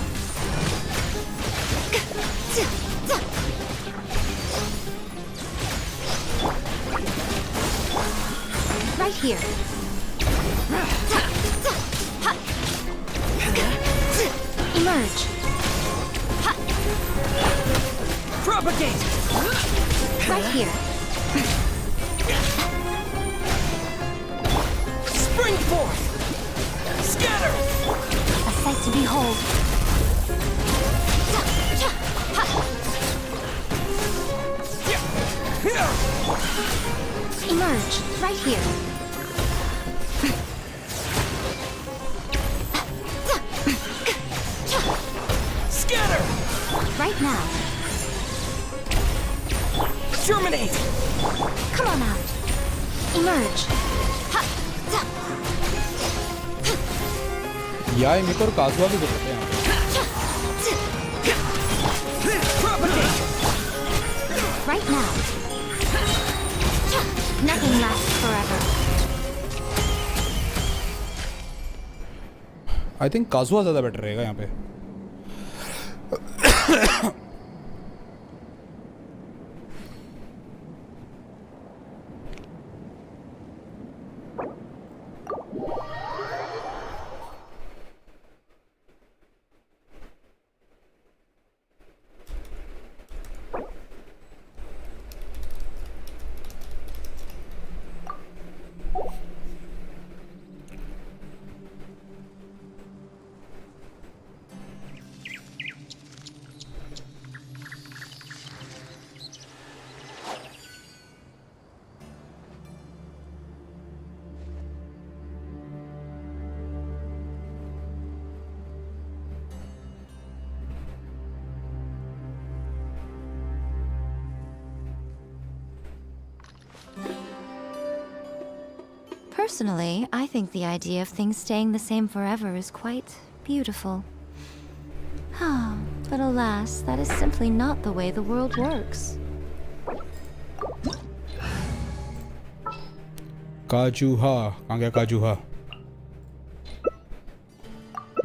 Right here. Emerge. Propagate! Right here. Spring forth! Scatter! A sight to behold. Emerge. Right here. Scatter! Right now. Germinate! Come on out. Emerge. याइमी को और काजुआ की जरूरत है यहाँ पे। Propagate! Right now. Nothing lasts forever. I think Kazuha ज़्यादा better रहेगा यहाँ पे। Personally, I think the idea of things staying the same forever is quite beautiful. But alas, that is simply not the way the world works. काजूहा कहाँ गया? काजूहा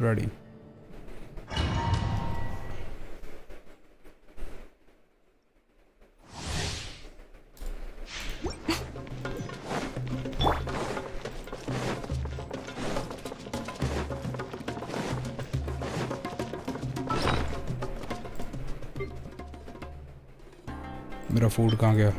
ready. मेरा food कहाँ गया?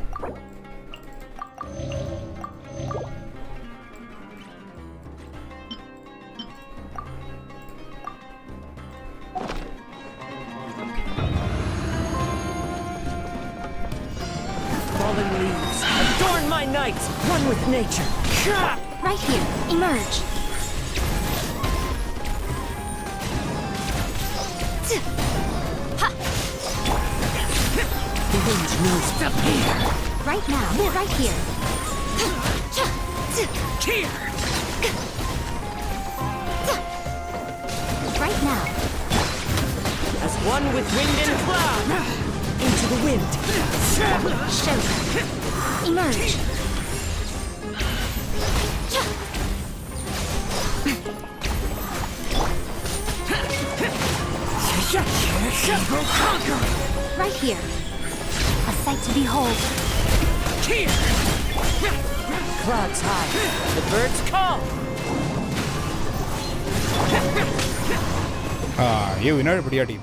Fallen leaves, adorn my nights, one with nature. Right here, emerge. The wind knows up here. Right now, right here. Here. Right now. As one with wind and cloud. Into the wind. Show them. Emerge. Right here. A sight to behold. Here. Clouds high. The birds call. हाँ ये winner बढ़िया team.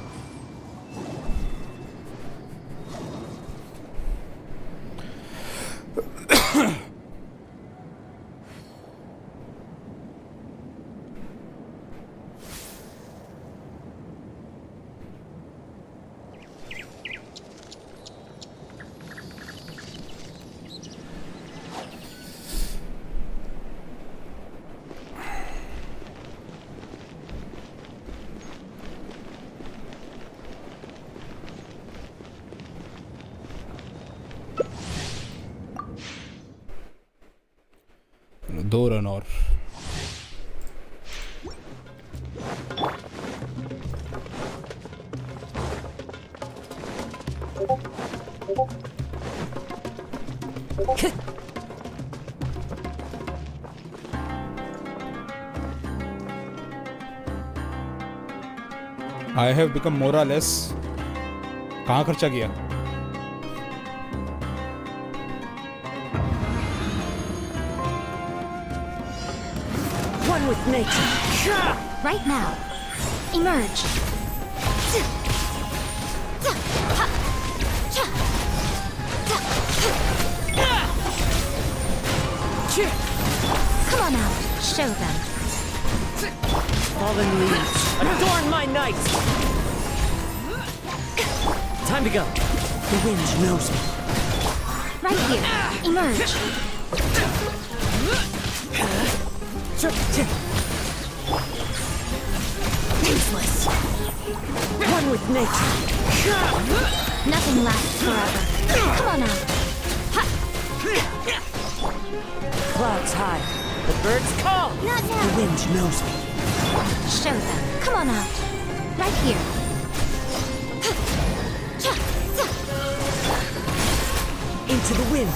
दो run और. I have become more or less. कहाँ खर्चा किया? One with nature. Right now. Emerge. Come on out. Show them. Fallen leaves, adorn my nights. Time to go. The wind knows me. Right here. Emerge. Useless. One with nature. Nothing lasts forever. Come on out. Clouds high. The birds call. Not now. The wind knows me. Show them. Come on out. Right here. Into the wind.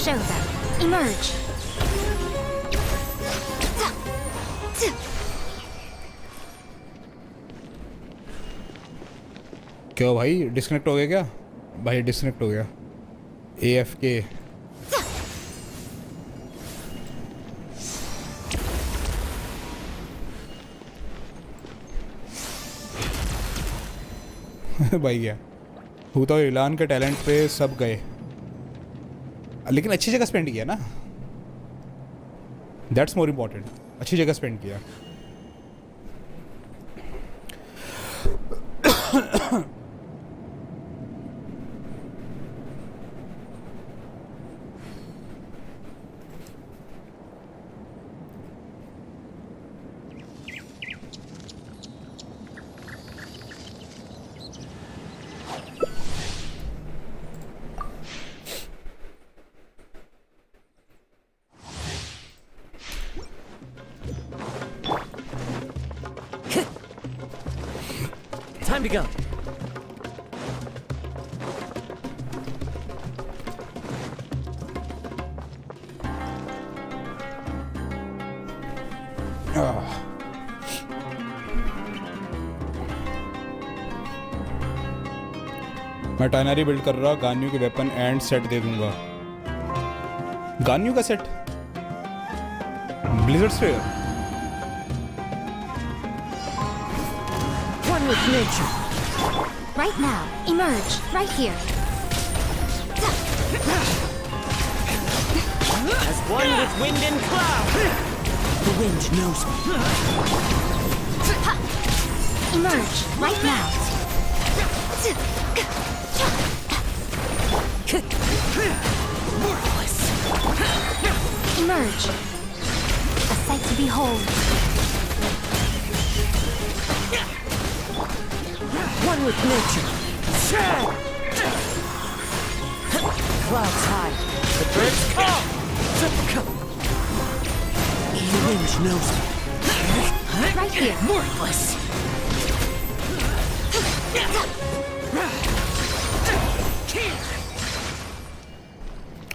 Show them. Emerge. क्यों भाई disconnect हो गया क्या? भाई disconnect हो गया. AFK. भाई गया. होता और इलान के टैलेंट पे सब गए, लेकिन अच्छी जगह स्पेंड किया ना. That's more important. अच्छी जगह स्पेंड किया. Time to go. मैं टाइनरी बिल्ड कर रहा. गान्यू के वेपन एंड सेट दे दूंगा. गान्यू का set. Blizzard sphere. One with nature. Right now. Emerge. Right here. As one with wind and cloud. The wind knows me. Emerge right now. Worthless. Emerge. A sight to behold. One with nature. Clouds high. The birds call. The wind knows me. Right here. Worthless.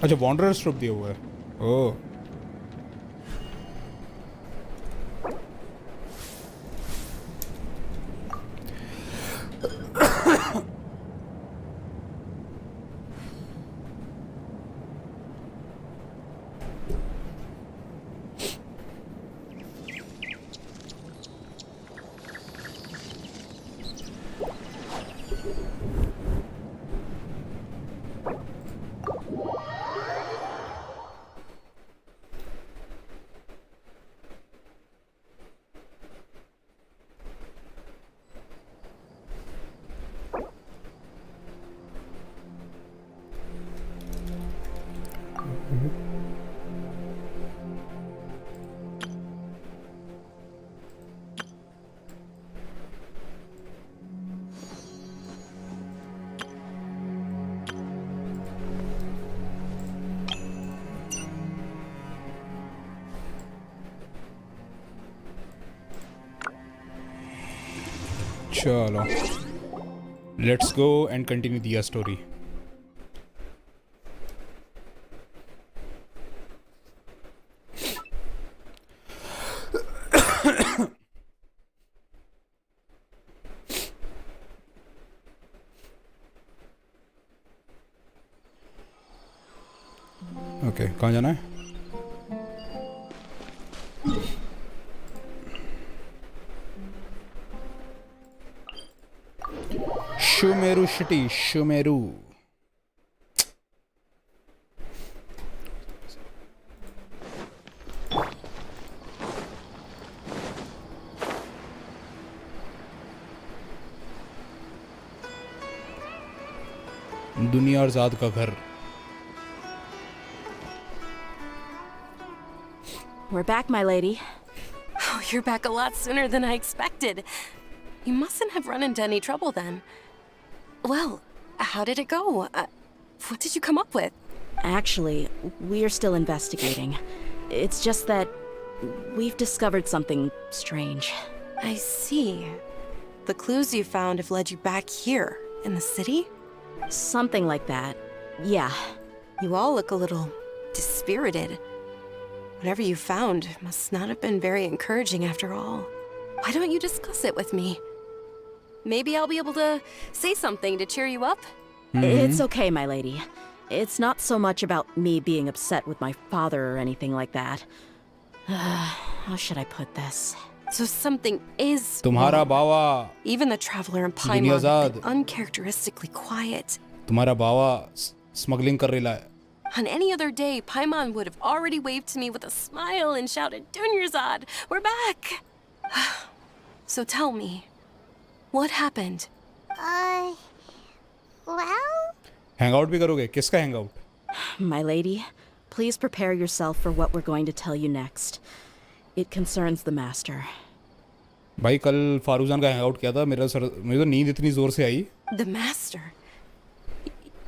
अच्छा wanderer strip दिया हुआ है ओह चलो let's go and continue दिया story okay कहाँ जाना है Shumeru City, Shumeru. दुनिया और ज़ात का घर. We're back, my lady. Oh, you're back a lot sooner than I expected. You mustn't have run into any trouble then. Well, how did it go? What did you come up with? Actually, we're still investigating. It's just that we've discovered something strange. I see. The clues you found have led you back here, in the city? Something like that. Yeah. You all look a little dispirited. Whatever you found must not have been very encouraging after all. Why don't you discuss it with me? Maybe I'll be able to say something to cheer you up? It's okay, my lady. It's not so much about me being upset with my father or anything like that. How should I put this? So something is तुम्हारा wrong. Bawa Even the traveler in Paimon दुनिया has been ज़ाद. uncharacteristically quiet. तुम्हारा बावा smuggling कर रहा है. On any other day, Paimon would have already waved to me with a smile and shouted, Dunyarzad, we're back! So tell me, what happened? Well? Hangout भी करोगे? किसका hangout? My lady, please prepare yourself for what we're going to tell you next. It concerns the master. भाई कल फारूजान का hangout किया था मेरे तो नींद इतनी जोर से आई. The master?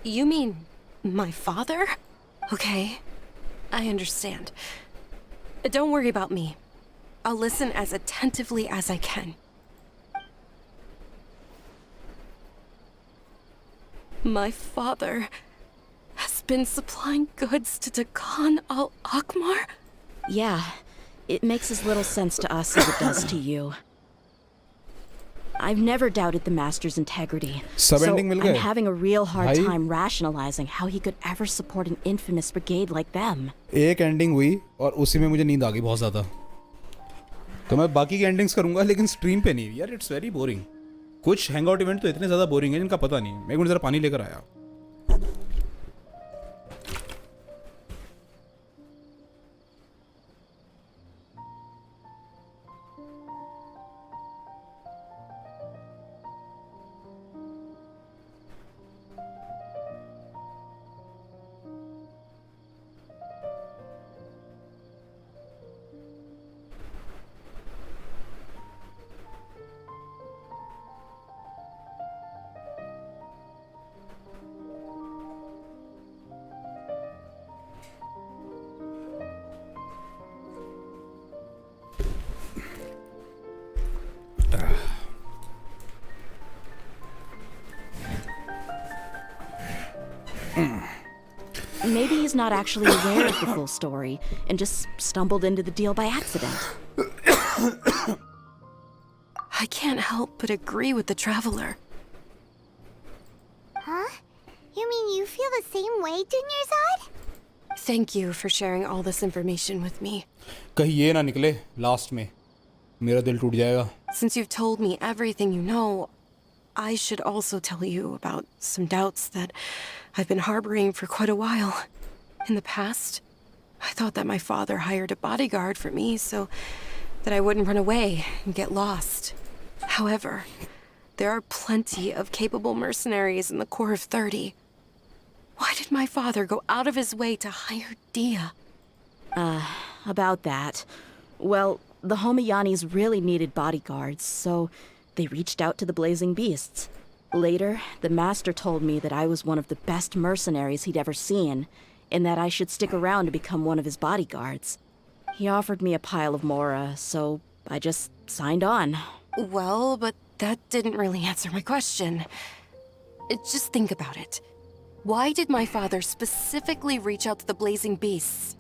You mean my father? Okay, I understand. Don't worry about me. I'll listen as attentively as I can. My father has been supplying goods to Dakan al-Akmar? Yeah, it makes as little sense to us as it does to you. I've never doubted the master's integrity, Sub so ending mill I'm गए? having a real hard भाई? time rationalizing how he could ever support an infamous brigade like them. एक ending हुई और उसी में मुझे नींद आ गई बहुत ज़्यादा. तो मैं बाकी की एंडिंग्स करूंगा लेकिन स्ट्रीम पे नहीं. यार इट्स वेरी बोरिंग. कुछ हैंगआउट इवेंट तो इतने ज़्यादा बोरिंग है जिनका पता नहीं. मैं एक मिनट ज़रा पानी लेकर आया. he's not actually aware of the full story and just stumbled into the deal by accident. I can't help but agree with the Traveler. Huh? You mean you feel the same way, Dunyarzad? Thank you for sharing all this information with me. कहीं ये ना निकले last में मेरा दिल टूट जाएगा. Since you've told me everything you know, I should also tell you about some doubts that I've been harboring for quite a while. In the past, I thought that my father hired a bodyguard for me so that I wouldn't run away and get lost. However, there are plenty of capable mercenaries in the Corps of 30. Why did my father go out of his way to hire Dehya? About that. Well, the Homayanis really needed bodyguards, so they reached out to the Blazing Beasts. Later, the Master told me that I was one of the best mercenaries he'd ever seen, and that I should stick around to become one of his bodyguards. He offered me a pile of mora, so I just signed on. Well, but that didn't really answer my question. Just think about it. Why did my father specifically reach out to the Blazing Beasts?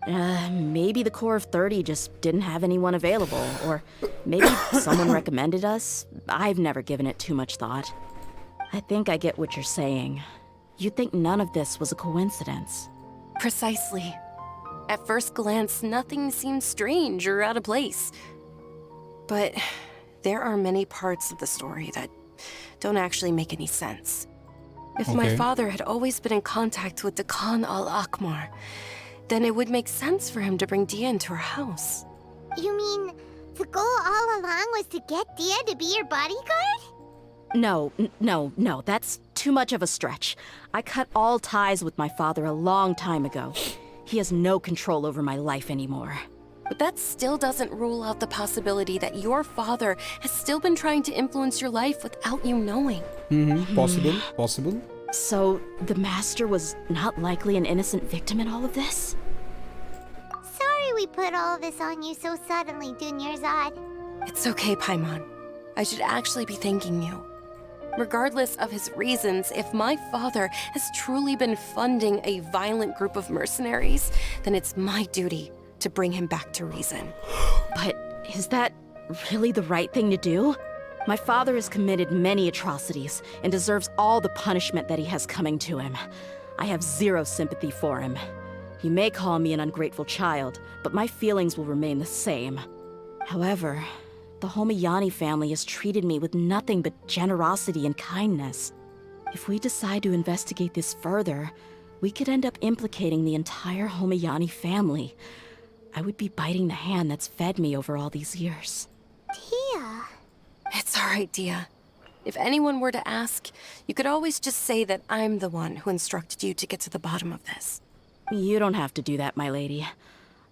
Maybe the Corps of 30 just didn't have anyone available, or maybe someone recommended us. I've never given it too much thought. I think I get what you're saying. You'd think none of this was a coincidence. Precisely. At first glance, nothing seems strange or out of place. But there are many parts of the story that don't actually make any sense. If my father had always been in contact with the Khan al-Akhmar, then it would make sense for him to bring Dehya into our house. You mean the goal all along was to get Dehya to be your bodyguard? No, that's too much of a stretch. I cut all ties with my father a long time ago. He has no control over my life anymore. But that still doesn't rule out the possibility that your father has still been trying to influence your life without you knowing. Possible. So, the Master was not likely an innocent victim in all of this? Sorry we put all of this on you so suddenly, Dunyarzad. It's okay, Paimon. I should actually be thanking you. Regardless of his reasons, if my father has truly been funding a violent group of mercenaries, then it's my duty to bring him back to reason. But is that really the right thing to do? My father has committed many atrocities and deserves all the punishment that he has coming to him. I have zero sympathy for him. He may call me an ungrateful child, but my feelings will remain the same. However, the Homayani family has treated me with nothing but generosity and kindness. If we decide to investigate this further, we could end up implicating the entire Homayani family. I would be biting the hand that's fed me over all these years. Dehya. It's all right, Dehya. If anyone were to ask, you could always just say that I'm the one who instructed you to get to the bottom of this. You don't have to do that, my lady.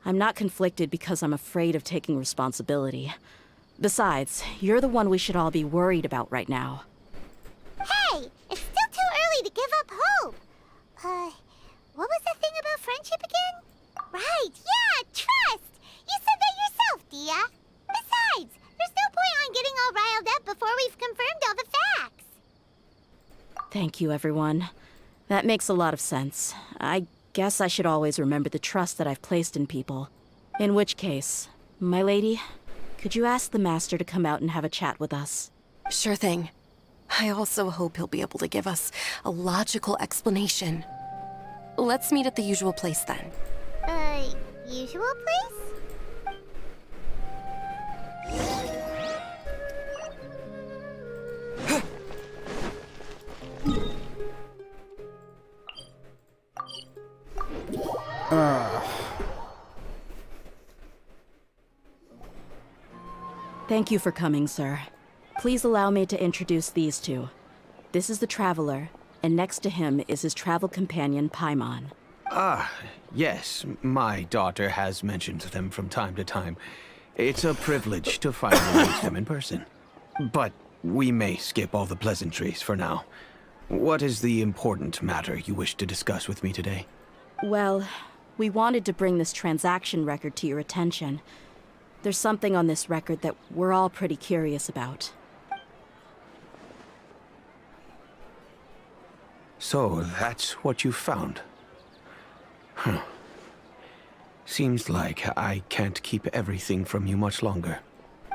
I'm not conflicted because I'm afraid of taking responsibility. Besides, you're the one we should all be worried about right now. Hey, it's still too early to give up hope. What was that thing about friendship again? Right, yeah, trust! You said that yourself, Dehya. Besides, there's no point on getting all riled up before we've confirmed all the facts. Thank you, everyone. That makes a lot of sense. I guess I should always remember the trust that I've placed in people. In which case, my lady, could you ask the Master to come out and have a chat with us? Sure thing. I also hope he'll be able to give us a logical explanation. Let's meet at the usual place then. Usual place? Thank you for coming, sir. Please allow me to introduce these two. This is the Traveler, and next to him is his travel companion, Paimon. Ah, yes. My daughter has mentioned them from time to time. It's a privilege to finally meet them in person. But we may skip all the pleasantries for now. What is the important matter you wish to discuss with me today? Well, we wanted to bring this transaction record to your attention. There's something on this record that we're all pretty curious about. So, that's what you found. Seems like I can't keep everything from you much longer.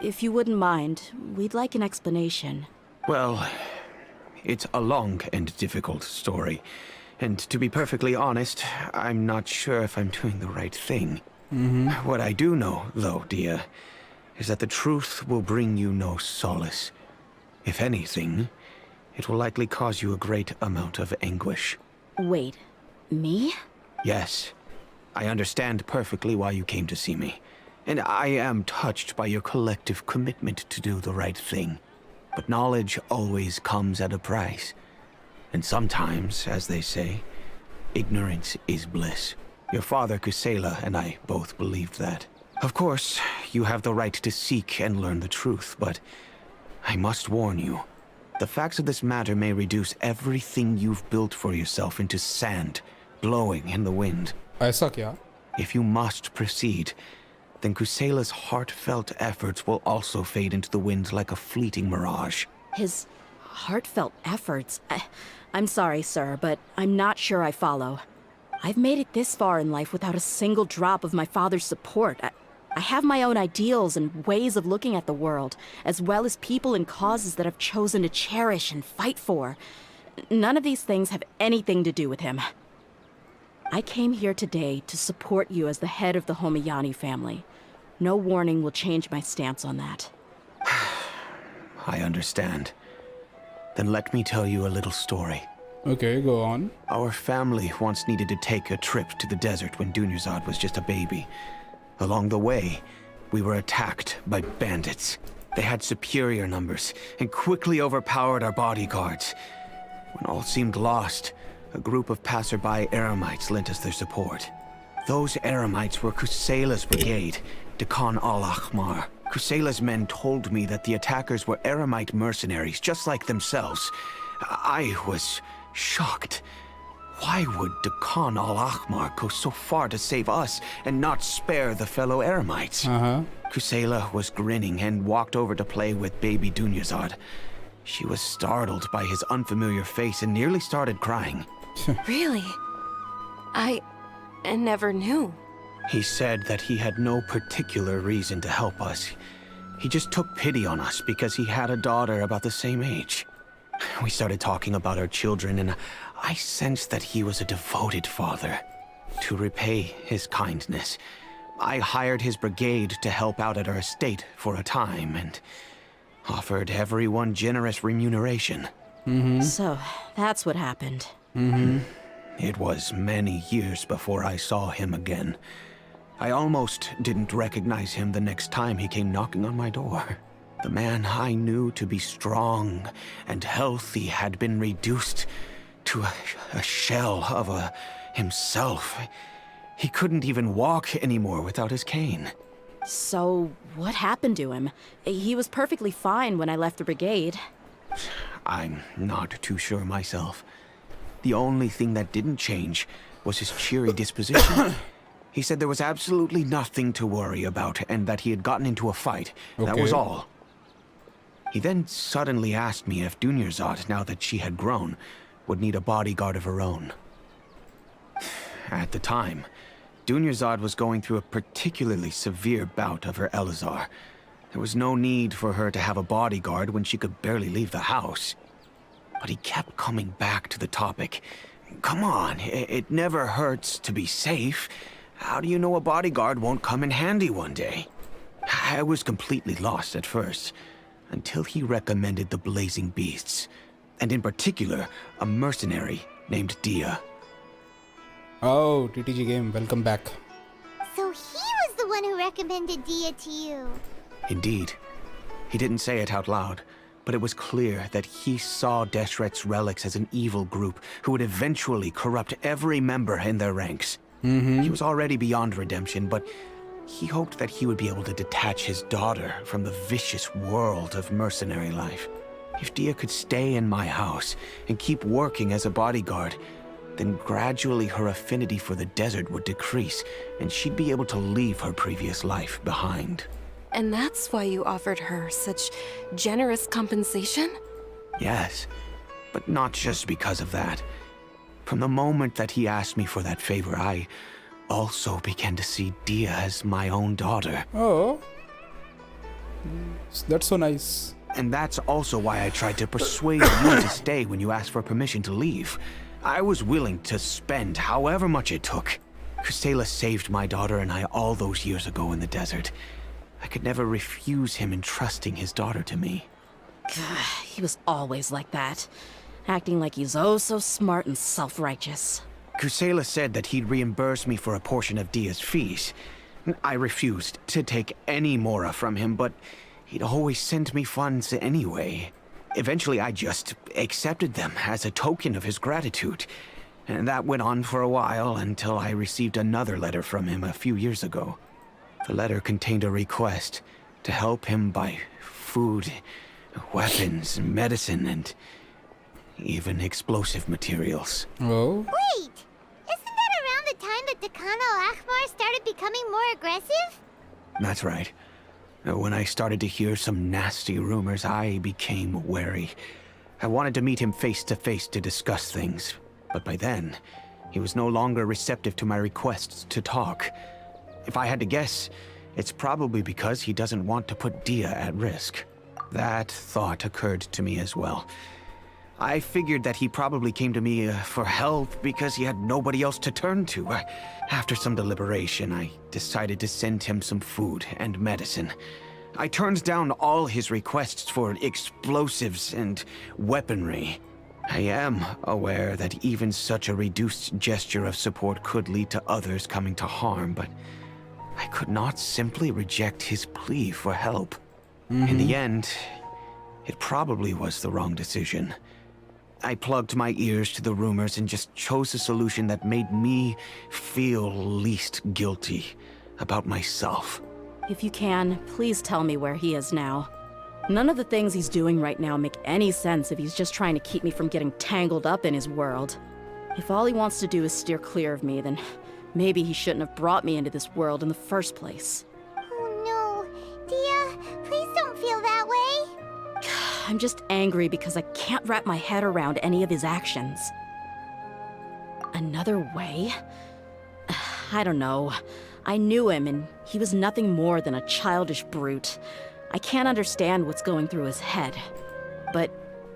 If you wouldn't mind, we'd like an explanation. Well, it's a long and difficult story. And to be perfectly honest, I'm not sure if I'm doing the right thing. What I do know, though, Dehya, is that the truth will bring you no solace. If anything, it will likely cause you a great amount of anguish. Wait, me? Yes, I understand perfectly why you came to see me. And I am touched by your collective commitment to do the right thing. But knowledge always comes at a price. And sometimes, as they say, ignorance is bliss. Your father, Kusela, and I both believed that. Of course, you have the right to seek and learn the truth, but I must warn you. The facts of this matter may reduce everything you've built for yourself into sand, blowing in the wind. ऐसा क्या? If you must proceed, then Kusela's heartfelt efforts will also fade into the wind like a fleeting mirage. His heartfelt efforts? I'm sorry, sir, but I'm not sure I follow. I've made it this far in life without a single drop of my father's support. I have my own ideals and ways of looking at the world, as well as people and causes that I've chosen to cherish and fight for. None of these things have anything to do with him. I came here today to support you as the head of the Homayani family. No warning will change my stance on that. I understand. Then let me tell you a little story. Okay, go on. Our family once needed to take a trip to the desert when Dunyarzad was just a baby. Along the way, we were attacked by bandits. They had superior numbers and quickly overpowered our bodyguards. When all seemed lost, a group of passerby Eremites lent us their support. Those Eremites were Kusela's brigade, Dekhan al-Ahmar. Kusela's men told me that the attackers were Eremite mercenaries, just like themselves. I was shocked. Why would Dekhan al-Ahmar go so far to save us and not spare the fellow Eremites? Kusela was grinning and walked over to play with baby Dunyarzad. She was startled by his unfamiliar face and nearly started crying. Really? I never knew. He said that he had no particular reason to help us. He just took pity on us because he had a daughter about the same age. We started talking about our children, and I sensed that he was a devoted father. To repay his kindness, I hired his brigade to help out at our estate for a time and offered everyone generous remuneration. So, that's what happened. It was many years before I saw him again. I almost didn't recognize him the next time he came knocking on my door. The man I knew to be strong and healthy had been reduced to a shell of himself. He couldn't even walk anymore without his cane. So, what happened to him? He was perfectly fine when I left the brigade. I'm not too sure myself. The only thing that didn't change was his cheery disposition. He said there was absolutely nothing to worry about and that he had gotten into a fight. That was all. He then suddenly asked me if Dunyarzad, now that she had grown, would need a bodyguard of her own. At the time, Dunyarzad was going through a particularly severe bout of her Elazar. There was no need for her to have a bodyguard when she could barely leave the house. But he kept coming back to the topic. Come on, it never hurts to be safe. How do you know a bodyguard won't come in handy one day? I was completely lost at first, until he recommended the Blazing Beasts, and in particular, a mercenary named Dehya. Oh, TTG game, welcome back. So he was the one who recommended Dehya to you. Indeed. He didn't say it out loud, but it was clear that he saw Deshret's relics as an evil group who would eventually corrupt every member in their ranks. He was already beyond redemption, but he hoped that he would be able to detach his daughter from the vicious world of mercenary life. If Dehya could stay in my house and keep working as a bodyguard, then gradually her affinity for the desert would decrease, and she'd be able to leave her previous life behind. And that's why you offered her such generous compensation? Yes, but not just because of that. From the moment that he asked me for that favor, I also began to see Dehya as my own daughter. Oh. That's so nice. And that's also why I tried to persuade you to stay when you asked for permission to leave. I was willing to spend however much it took. Kusela saved my daughter and I all those years ago in the desert. I could never refuse him entrusting his daughter to me. He was always like that, acting like he's oh so smart and self-righteous. Kusela said that he'd reimburse me for a portion of Dehya's fees. I refused to take any mora from him, but he'd always send me funds anyway. Eventually, I just accepted them as a token of his gratitude. And that went on for a while until I received another letter from him a few years ago. The letter contained a request to help him buy food, weapons, medicine, and even explosive materials. Oh. Wait! Isn't that around the time that the Khan al-Ahmar started becoming more aggressive? That's right. When I started to hear some nasty rumors, I became wary. I wanted to meet him face to face to discuss things, but by then, he was no longer receptive to my requests to talk. If I had to guess, it's probably because he doesn't want to put Dehya at risk. That thought occurred to me as well. I figured that he probably came to me for help because he had nobody else to turn to. After some deliberation, I decided to send him some food and medicine. I turned down all his requests for explosives and weaponry. I am aware that even such a reduced gesture of support could lead to others coming to harm, but I could not simply reject his plea for help. In the end, it probably was the wrong decision. I plugged my ears to the rumors and just chose a solution that made me feel least guilty about myself. If you can, please tell me where he is now. None of the things he's doing right now make any sense if he's just trying to keep me from getting tangled up in his world. If all he wants to do is steer clear of me, then maybe he shouldn't have brought me into this world in the first place. Oh no. Dehya, please don't feel that way. I'm just angry because I can't wrap my head around any of his actions. Another way? I don't know. I knew him, and he was nothing more than a childish brute. I can't understand what's going through his head. But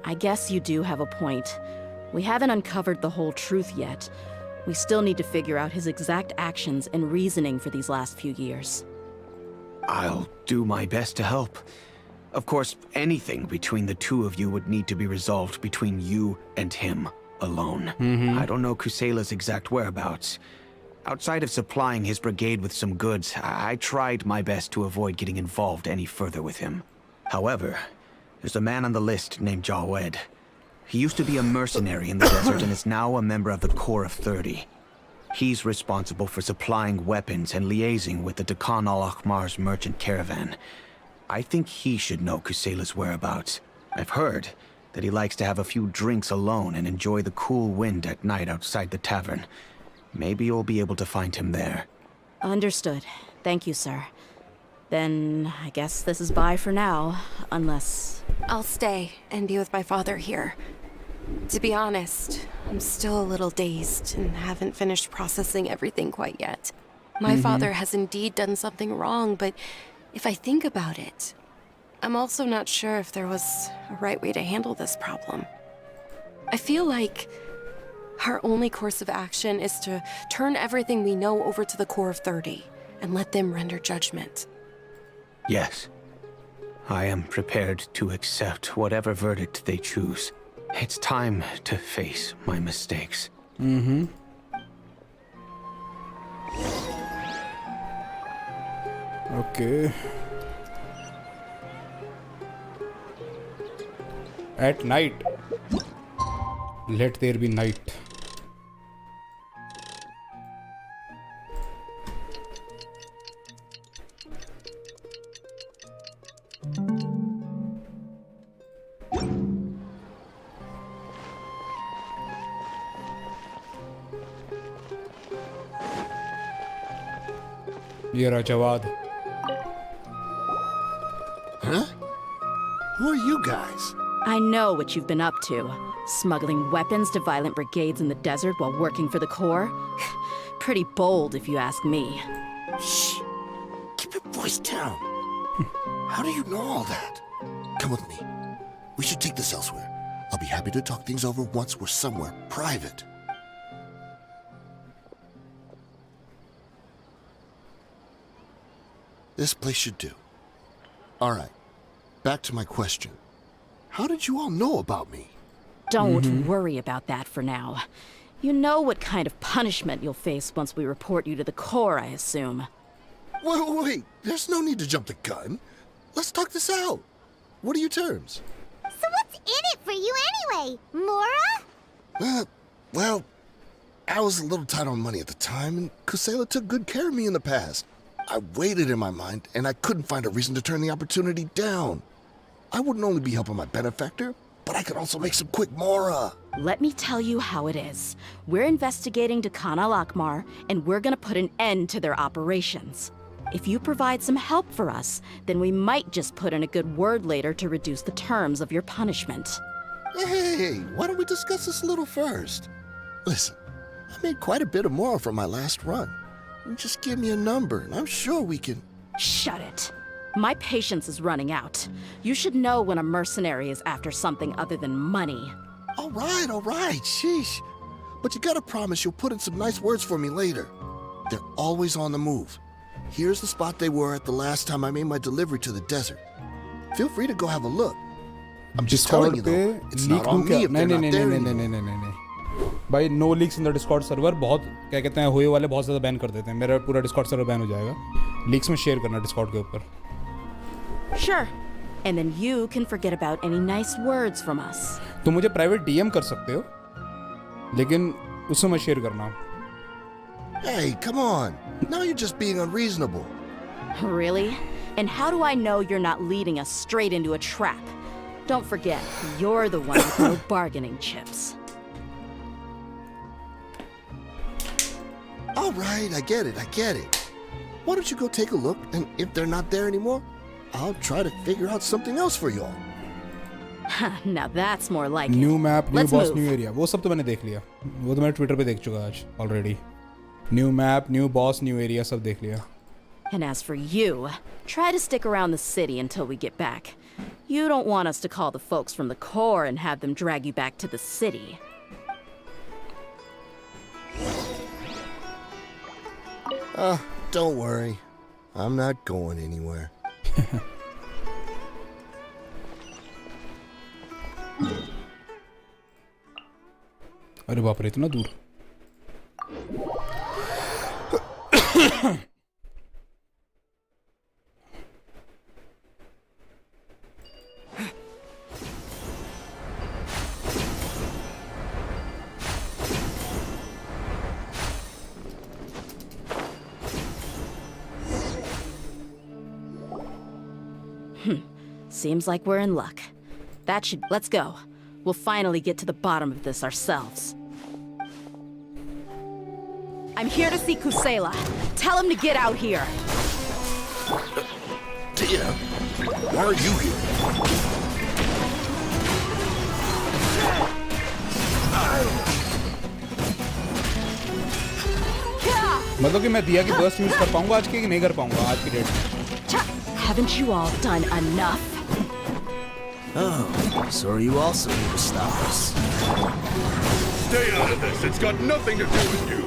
I guess you do have a point. We haven't uncovered the whole truth yet. We still need to figure out his exact actions and reasoning for these last few years. I'll do my best to help. Of course, anything between the two of you would need to be resolved between you and him alone. I don't know Kusela's exact whereabouts. Outside of supplying his brigade with some goods, I tried my best to avoid getting involved any further with him. However, there's a man on the list named Jawed. He used to be a mercenary in the desert and is now a member of the Corps of 30. He's responsible for supplying weapons and liaising with the Khan al-Ahmar's merchant caravan. I think he should know Kusela's whereabouts. I've heard that he likes to have a few drinks alone and enjoy the cool wind at night outside the tavern. Maybe you'll be able to find him there. Understood. Thank you, sir. Then I guess this is bye for now, unless... I'll stay and be with my father here. To be honest, I'm still a little dazed and haven't finished processing everything quite yet. My father has indeed done something wrong, but if I think about it, I'm also not sure if there was a right way to handle this problem. I feel like our only course of action is to turn everything we know over to the Corps of 30 and let them render judgment. Yes. I am prepared to accept whatever verdict they choose. It's time to face my mistakes. Okay. At night. Let there be night. ये रहा Jawad. Huh? Who are you guys? I know what you've been up to. Smuggling weapons to violent brigades in the desert while working for the Corps? Pretty bold, if you ask me. Shh! Keep your voice down. How do you know all that? Come with me. We should take this elsewhere. I'll be happy to talk things over once we're somewhere private. This place should do. All right. Back to my question. How did you all know about me? Don't worry about that for now. You know what kind of punishment you'll face once we report you to the Corps, I assume. Wait. There's no need to jump the gun. Let's talk this out. What are your terms? So what's in it for you anyway, Mora? Well, I was a little tight on money at the time, and Kusela took good care of me in the past. I weighed it in my mind, and I couldn't find a reason to turn the opportunity down. I wouldn't only be helping my benefactor, but I could also make some quick Mora. Let me tell you how it is. We're investigating Khan al-Akhmar, and we're gonna put an end to their operations. If you provide some help for us, then we might just put in a good word later to reduce the terms of your punishment. Hey, why don't we discuss this a little first? Listen, I made quite a bit of Mora from my last run. You just give me a number, and I'm sure we can... Shut it. My patience is running out. You should know when a mercenary is after something other than money. All right, sheesh. But you gotta promise you'll put in some nice words for me later. They're always on the move. Here's the spot they were at the last time I made my delivery to the desert. Feel free to go have a look. I'm just telling you though, it's not on me if they're not there anymore. नहीं भाई no leaks in the Discord server बहुत क्या कहते हैं होए वाले बहुत ज़्यादा बैन कर देते हैं मेरा पूरा डिस्कॉर्ड सर्वर बैन हो जाएगा लीक्स में शेयर करना डिस्कॉर्ड के ऊपर Sure. And then you can forget about any nice words from us. तुम मुझे प्राइवेट डीएम कर सकते हो लेकिन उसमें मत शेयर करना Hey, come on. Now you're just being unreasonable. Really? And how do I know you're not leading us straight into a trap? Don't forget, you're the one with no bargaining chips. All right, I get it. Why don't you go take a look, and if they're not there anymore, I'll try to figure out something else for y'all. Now that's more like it. New map new Let's boss move. New area वो सब तो मैंने देख लिया वो तो मैं Twitter पे देख चुका आज already knew map new boss new area सब देख लिया And as for you, try to stick around the city until we get back. You don't want us to call the folks from the Corps and have them drag you back to the city. Don't worry. I'm not going anywhere. अरे बाप रे इतना दूर Seems like we're in luck. That should... Let's go. We'll finally get to the bottom of this ourselves. I'm here to see Kusela. Tell him to get out here. Dehya, why are you here? मतलब कि मैं दिया की burst use कर पाऊंगा आज की कि नहीं कर पाऊंगा आज की date Haven't you all done enough? Oh, so are you also here to stop us? Stay out of this. It's got nothing to do with you.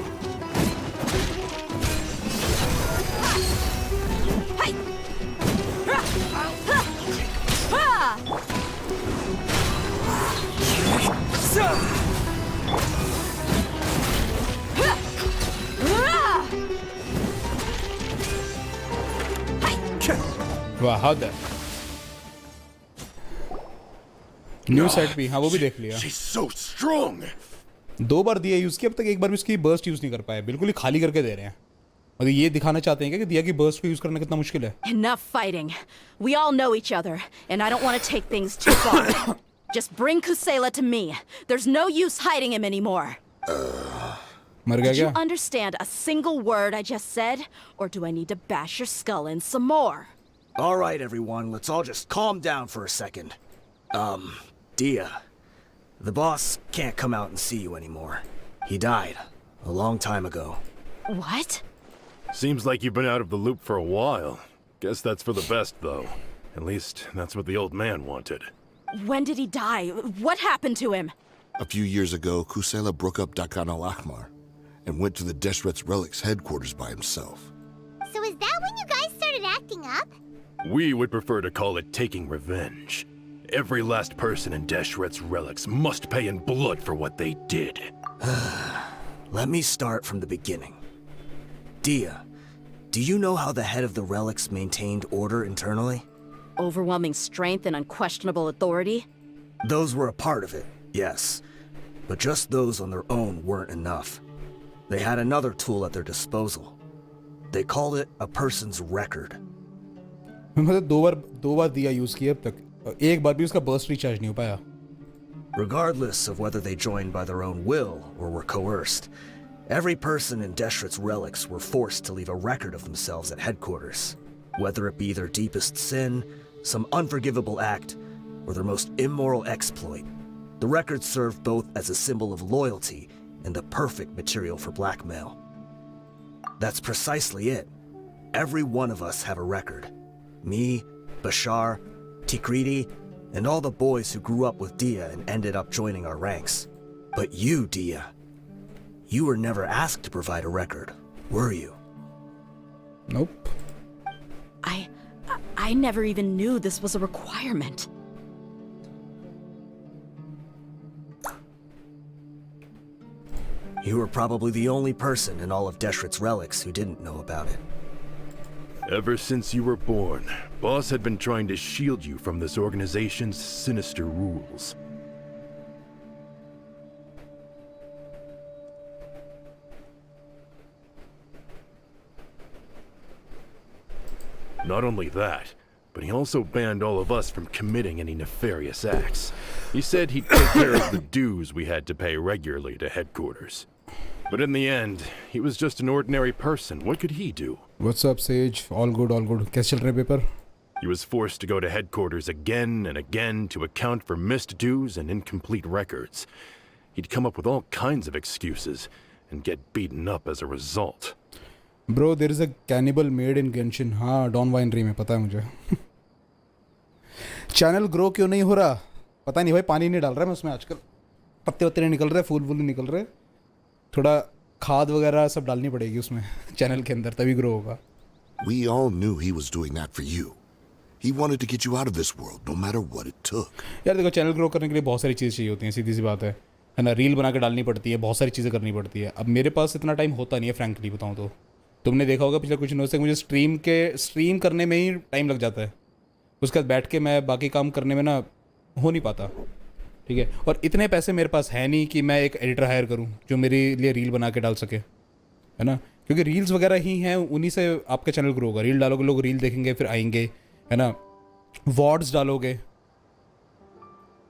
वाह हद है न्यू सेट भी हाँ वो भी देख लिया She's so strong. 2 बार दिया यूज किया अब तक एक बार भी उसकी बर्स्ट यूज नहीं कर पाए बिल्कुल ही खाली करके दे रहे हैं और ये दिखाना चाहते हैं क्या कि दिया की बर्स्ट को यूज करना कितना मुश्किल है Enough fighting. We all know each other, and I don't want to take things too far. Just bring Kusela to me. There's no use hiding him anymore. मर गया Did you क्या understand a single word I just said? Or do I need to bash your skull in some more? All right, everyone, let's all just calm down for a second. Dehya, the boss can't come out and see you anymore. He died a long time ago. What? Seems like you've been out of the loop for a while. Guess that's for the best, though. At least, that's what the old man wanted. When did he die? What happened to him? A few years ago, Kusela broke up Dakan al-Ahmar and went to the Deshret's Relics headquarters by himself. So is that when you guys started acting up? We would prefer to call it taking revenge. Every last person in Deshret's Relics must pay in blood for what they did. Let me start from the beginning. Dehya, do you know how the head of the Relics maintained order internally? Overwhelming strength and unquestionable authority? Those were a part of it, yes. But just those on their own weren't enough. They had another tool at their disposal. They called it a person's record. मतलब दो बार दिया use किया अब तक एक बार भी उसका burst recharge नहीं हो पाया. Regardless of whether they joined by their own will or were coerced, every person in Deshret's Relics were forced to leave a record of themselves at headquarters. Whether it be their deepest sin, some unforgivable act, or their most immoral exploit, the record served both as a symbol of loyalty and the perfect material for blackmail. That's precisely it. Every one of us have a record. Me, Bashar, Tikriti, and all the boys who grew up with Dehya and ended up joining our ranks. But you, Dehya, you were never asked to provide a record, were you? Nope. I never even knew this was a requirement. You were probably the only person in all of Deshret's Relics who didn't know about it. Ever since you were born, Boss had been trying to shield you from this organization's sinister rules. Not only that, but he also banned all of us from committing any nefarious acts. He said he'd take care of the dues we had to pay regularly to headquarters. But in the end, he was just an ordinary person. What could he do? What's up, Sage? All good, all good. कैसे चल रहा है paper? He was forced to go to headquarters again and again to account for missed dues and incomplete records. He'd come up with all kinds of excuses and get beaten up as a result. Bro, there is a cannibal made in Genshin. हाँ, Dawn Winery में पता है मुझे. Channel grow क्यों नहीं हो रहा? पता नहीं भाई, पानी नहीं डाल रहा है मैं उसमें आजकल. पत्ते वत्ते नहीं निकल रहे, फूल वूल नहीं निकल रहे. थोड़ा खाद वगैरह सब डालनी पड़ेगी उसमें चैनल के अंदर, तभी ग्रो होगा. We all knew he was doing that for you. He wanted to get you out of this world, no matter what it took. यार देखो, चैनल ग्रो करने के लिए बहुत सारी चीज़ें चाहिए होती हैं, सीधी सी बात है ना. रील बना के डालनी पड़ती है, बहुत सारी चीज़ें करनी पड़ती है. अब मेरे पास इतना टाइम होता नहीं है, फ्रैंकली बताऊँ तो. तुमने देखा होगा पिछले कुछ दिनों से मुझे स्ट्रीम करने में ही टाइम लग जाता है. उसके बाद बैठ के मैं बाकी काम करने में ना हो नहीं पाता. ठीक है, और इतने पैसे मेरे पास है नहीं कि मैं एक एडिटर हायर करूं जो मेरे लिए रील बना के डाल सके, है ना. क्योंकि रील्स वगैरह ही हैं, उन्हीं से आपका चैनल ग्रो होगा. रील डालोगे, लोग रील देखेंगे, फिर आएंगे, है ना. वॉर्ड्स डालोगे,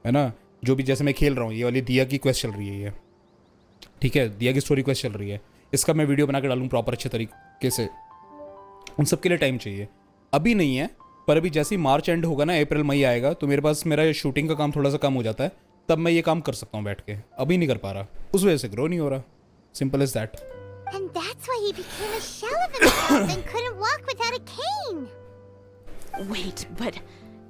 है ना. जो भी जैसे मैं खेल रहा हूँ, ये वाली दिया की क्वेस्ट चल रही है ये, ठीक है, दिया की स्टोरी क्वेस्ट चल रही है. इसका मैं वीडियो बना के डालूँ प्रॉपर अच्छे तरीके से, उन सब के लिए टाइम चाहिए. अभी नहीं है, पर अभी जैसे ही मार्च एंड होगा ना, अप्रैल मई आएगा, तो मेरे पास मेरा शूटिंग का काम थोड़ा सा कम हो जाता है, तब मैं ये काम कर सकता हूँ बैठ के. अभी नहीं कर पा रहा, उस वजह से ग्रो नहीं हो रहा. Simple as that. And that's why he became a shell of himself and couldn't walk without a cane. Wait, but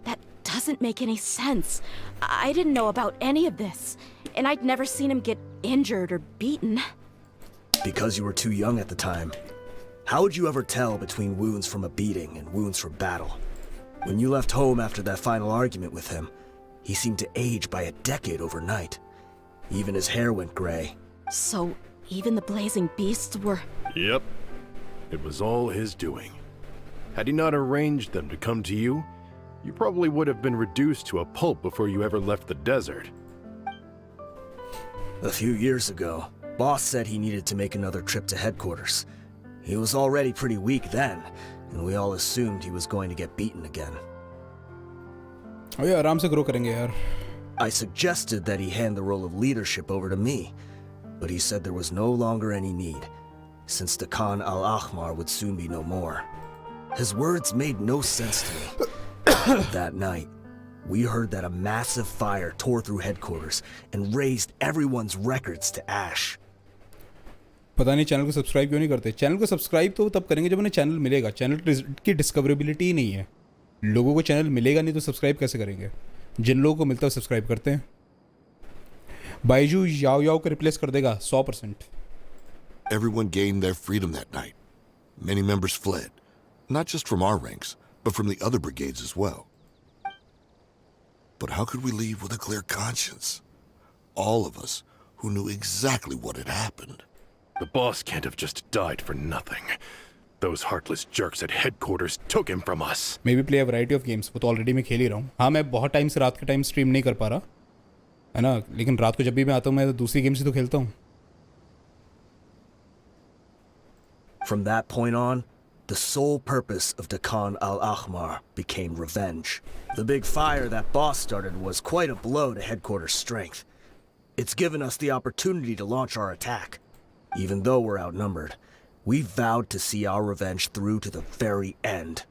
that doesn't make any sense. I didn't know about any of this, and I'd never seen him get injured or beaten. Because you were too young at the time. How would you ever tell between wounds from a beating and wounds from battle? When you left home after that final argument with him, he seemed to age by a decade overnight. Even his hair went gray. So, even the blazing beasts were... Yep. It was all his doing. Had he not arranged them to come to you, you probably would have been reduced to a pulp before you ever left the desert. A few years ago, Boss said he needed to make another trip to headquarters. He was already pretty weak then, and we all assumed he was going to get beaten again. अबे आराम से grow करेंगे यार. I suggested that he hand the role of leadership over to me, but he said there was no longer any need, since the Khan al-Ahmar would soon be no more. His words made no sense to me. That night, we heard that a massive fire tore through headquarters and razed everyone's records to ash. पता नहीं channel को subscribe क्यों नहीं करते. Channel को subscribe तो तब करेंगे जब उन्हें चैनल मिलेगा. चैनल की डिस्कवरेबिलिटी ही नहीं है. लोगों को चैनल मिलेगा नहीं तो सब्सक्राइब कैसे करेंगे. जिन लोगों को मिलता है सब्सक्राइब करते हैं. बाइजू याओ याओ को रिप्लेस कर देगा 100%. Everyone gained their freedom that night. Many members fled, not just from our ranks, but from the other brigades as well. But how could we leave with a clear conscience? All of us who knew exactly what had happened. The boss can't have just died for nothing. Those heartless jerks at headquarters took him from us. Maybe play a variety of games. वो तो already मैं खेल ही रहा हूँ. हाँ मैं बहुत time से रात के टाइम स्ट्रीम नहीं कर पा रहा है ना, लेकिन रात को जब भी मैं आता हूँ मैं दूसरी गेम्स ही तो खेलता हूँ. From that point on, the sole purpose of Dakan al-Ahmar became revenge. The big fire that boss started was quite a blow to headquarters' strength. It's given us the opportunity to launch our attack. Even though we're outnumbered, we vowed to see our revenge through to the very end.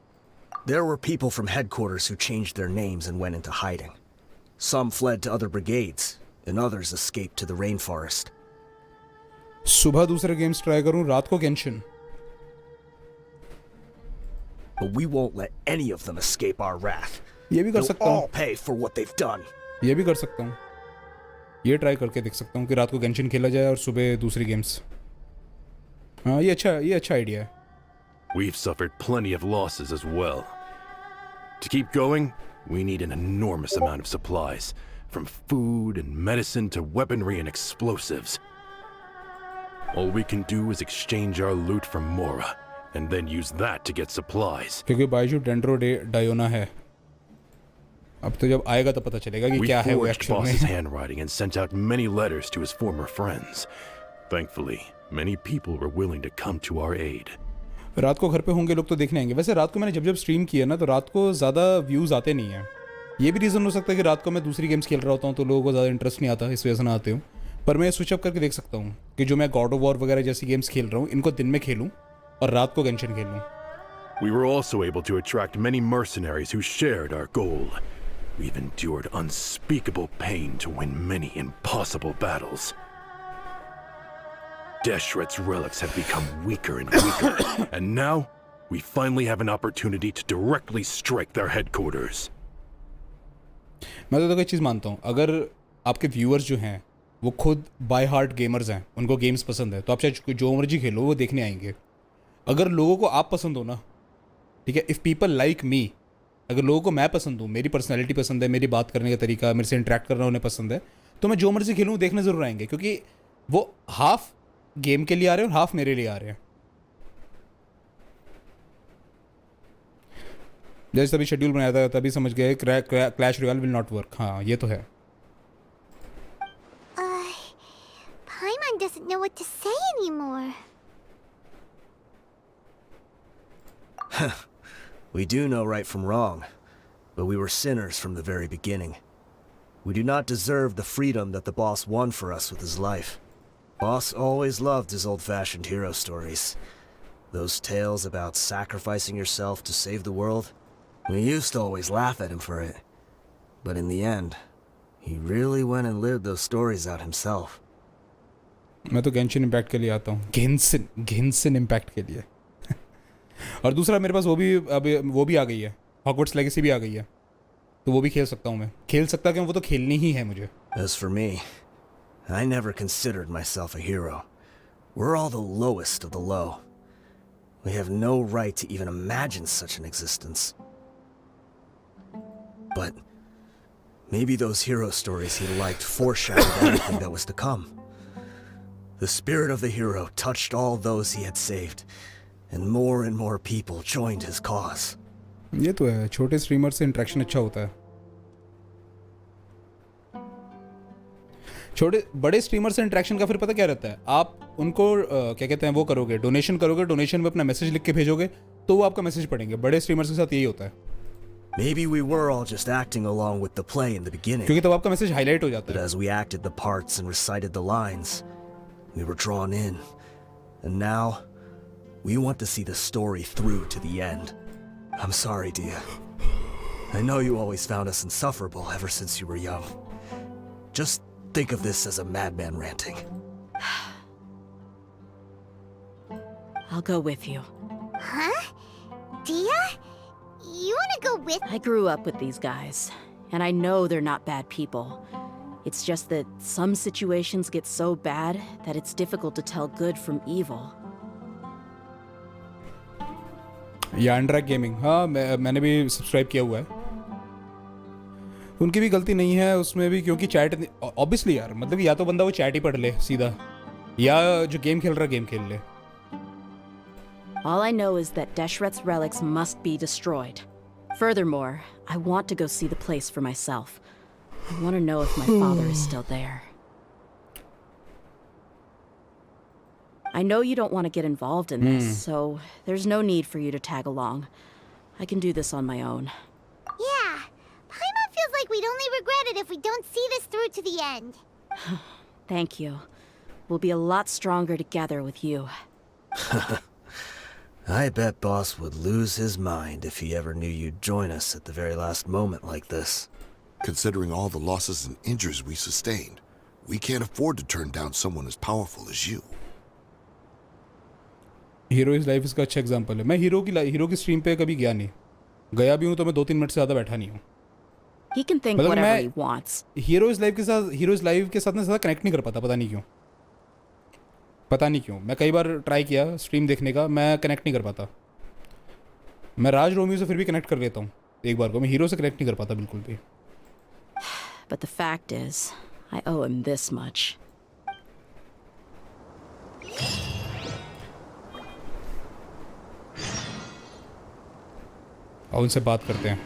There were people from headquarters who changed their names and went into hiding. Some fled to other brigades, and others escaped to the rainforest. सुबह दूसरे games try करूँ, रात को Genshin. But we won't let any of them escape our wrath. ये भी कर They'll सकता हूँ. all pay for what they've done. ये भी कर सकता हूँ. ये ट्राई करके देख सकता हूँ कि रात को Genshin खेला जाए और सुबह दूसरी गेम्स. हाँ ये अच्छा आइडिया है. We've suffered plenty of losses as well. To keep going, we need an enormous amount of supplies, from food and medicine to weaponry and explosives. All we can do is exchange our loot from Mora, and then use that to get supplies. क्योंकि Byju dendro डायोना है. अब तो जब आएगा तो पता चलेगा कि क्या है वो We forged एक्चुअल Boss's में. handwriting and sent out many letters to his former friends. Thankfully, many people were willing to come to our aid. रात को घर पे होंगे लोग तो देखने आएंगे. वैसे रात को मैंने जब स्ट्रीम किया ना तो रात को ज़्यादा व्यूज़ आते नहीं हैं. ये भी रीज़न हो सकता है कि रात को मैं दूसरी गेम्स खेल रहा होता हूँ तो लोगों को ज़्यादा इंटरेस्ट नहीं आता, इस वजह से ना आते हूँ. पर मैं स्विच अप करके देख सकता हूँ कि जो मैं गॉड ऑफ वॉर वगैरह जैसी गेम्स खेल रहा हूँ इनको दिन में खेलूँ और रात को Genshin खेलूँ. We were also able to attract many mercenaries who shared our goal. We've endured unspeakable pain to win many impossible battles. Deshret's relics have become weaker and weaker, and now we finally have an opportunity to directly strike their headquarters. मैं तो एक चीज़ मानता हूँ, अगर आपके viewers जो हैं वो खुद बाय हार्ट गेमर्स हैं, उनको गेम्स पसंद है, तो आप चाहे जो मर्जी खेलो वो देखने आएंगे. अगर लोगों को आप पसंद हो ना, ठीक है, इफ़ पीपल लाइक मी, अगर लोगों को मैं पसंद हूँ, मेरी पर्सनैलिटी पसंद है, मेरी बात करने का तरीका, मेरे से इंटरेक्ट करना उन्हें पसंद है, तो मैं जो मर्जी खेलूँ देखने ज़रूर आएंगे, क्योंकि वो हाफ गेम के लिए आ रहे हैं और हाफ मेरे लिए आ रहे हैं. जैसे तभी शेड्यूल बनाया था तभी समझ गए Clash Royale will not work. हाँ ये तो है. Paimon doesn't know what to say anymore. We do know right from wrong, but we were sinners from the very beginning. We do not deserve the freedom that the boss won for us with his life. Boss always loved his old-fashioned hero stories. Those tales about sacrificing yourself to save the world. We used to always laugh at him for it. But in the end, he really went and lived those stories out himself. मैं तो Genshin Impact के लिए आता हूँ. Genshin Impact के लिए. और दूसरा मेरे पास वो भी आ गई है, Hogwarts Legacy भी आ गई है, तो वो भी खेल सकता हूँ मैं. खेल सकता क्या, वो तो खेलनी ही है मुझे. As for me, I never considered myself a hero. We're all the lowest of the low. We have no right to even imagine such an existence. But maybe those hero stories he liked foreshadowed everything that was to come. The spirit of the hero touched all those he had saved, and more people joined his cause. ये तो है, छोटे streamer से interaction अच्छा होता है. बड़े streamer से इंटरेक्शन का फिर पता क्या रहता है, आप उनको क्या कहते हैं वो करोगे, डोनेशन करोगे, डोनेशन में अपना मैसेज लिख के भेजोगे तो वो आपका मैसेज पढ़ेंगे. बड़े स्ट्रीमर्स के साथ यही होता है. Maybe we were all just acting along with the play in the beginning. क्योंकि तब आपका मैसेज हाईलाइट हो जाता है. But as we acted the parts and recited the lines, we were drawn in. And now, we want to see the story through to the end. I'm sorry, Dehya. I know you always found us insufferable ever since you were young. Just think of this as a madman ranting. I'll go with you. Huh? Dehya? You wanna go with— I grew up with these guys, and I know they're not bad people. It's just that some situations get so bad that it's difficult to tell good from evil. यांड्रैक gaming, हाँ मैंने भी subscribe किया हुआ है. उनकी भी गलती नहीं है उसमें भी, क्योंकि चैट ऑब्वियसली यार, मतलब या तो बंदा वो चैट ही पढ़ ले सीधा, या जो गेम खेल रहा गेम खेल ले. All I know is that Deshret's relics must be destroyed. Furthermore, I want to go see the place for myself. I want to know if my father is still there. I know you don't want to get involved in this, so there's no need for you to tag along. I can do this on my own. Yeah, Paimon feels like we'd only regret it if we don't see this through to the end. Thank you. We'll be a lot stronger together with you. I bet Boss would lose his mind if he ever knew you'd join us at the very last moment like this. Considering all the losses and injuries we sustained, we can't afford to turn down someone as powerful as you. Hero is life इसका अच्छा example है. मैं hero की stream पे कभी गया नहीं. गया भी हूँ तो मैं 2-3 मिनट से ज़्यादा बैठा नहीं हूँ. He can think whatever he wants. Hero is life के साथ ना ज़्यादा कनेक्ट नहीं कर पाता, पता नहीं क्यों. मैं कई बार ट्राई किया स्ट्रीम देखने का, मैं कनेक्ट नहीं कर पाता. मैं राज रोमियो से फिर भी कनेक्ट कर लेता हूँ एक बार को, मैं हीरो से कनेक्ट नहीं कर पाता बिल्कुल भी. But the fact is, I owe him this much. और उनसे बात करते हैं.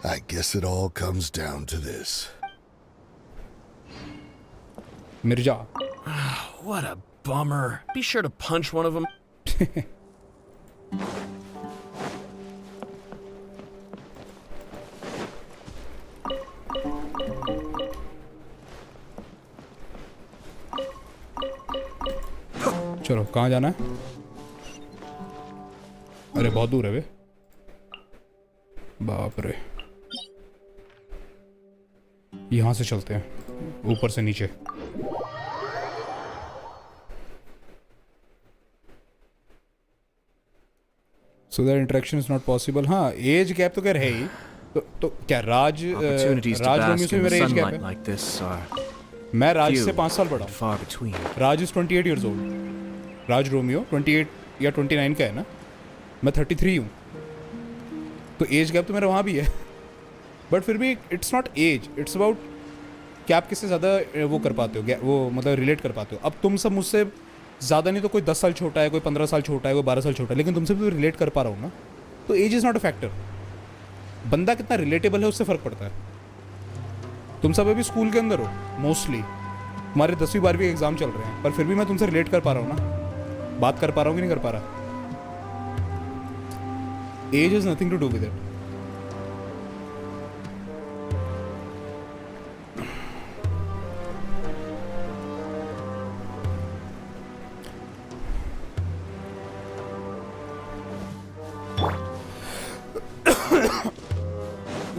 I guess it all comes down to this. Mirza. What a bummer. Be sure to punch one of them. चलो कहाँ जाना है? अरे बहुत दूर है बे. बाप रे. यहाँ से चलते हैं ऊपर से नीचे. So that interaction is not possible. हाँ, एज गैप तो क्या है ही. तो क्या राज रोमियो से मेरा एज गैप है. मैं राज से 5 साल बड़ा हूँ. Raj is 28 years old. Raj Romeo 28 या 29 का है ना. मैं 33 हूँ. तो एज गैप तो मेरा वहाँ भी है. बट फिर भी it's not age, it's about कि आप किससे ज़्यादा वो कर पाते हो, वो मतलब रिलेट कर पाते हो. अब तुम सब मुझसे ज़्यादा नहीं तो कोई 10 साल छोटा है, कोई 15 साल छोटा है, कोई 12 साल छोटा है, लेकिन तुमसे भी रिलेट कर पा रहा हूँ ना. तो age is not a factor. बंदा कितना रिलेटेबल है उससे फ़र्क पड़ता है. तुम सब अभी स्कूल के अंदर हो मोस्टली, तुम्हारे 10वीं 12वीं एग्ज़ाम चल रहे हैं, पर फिर भी मैं तुमसे रिलेट कर पा रहा हूँ ना. बात कर पा रहा हूँ कि नहीं कर पा रहा. Age is nothing to do with it.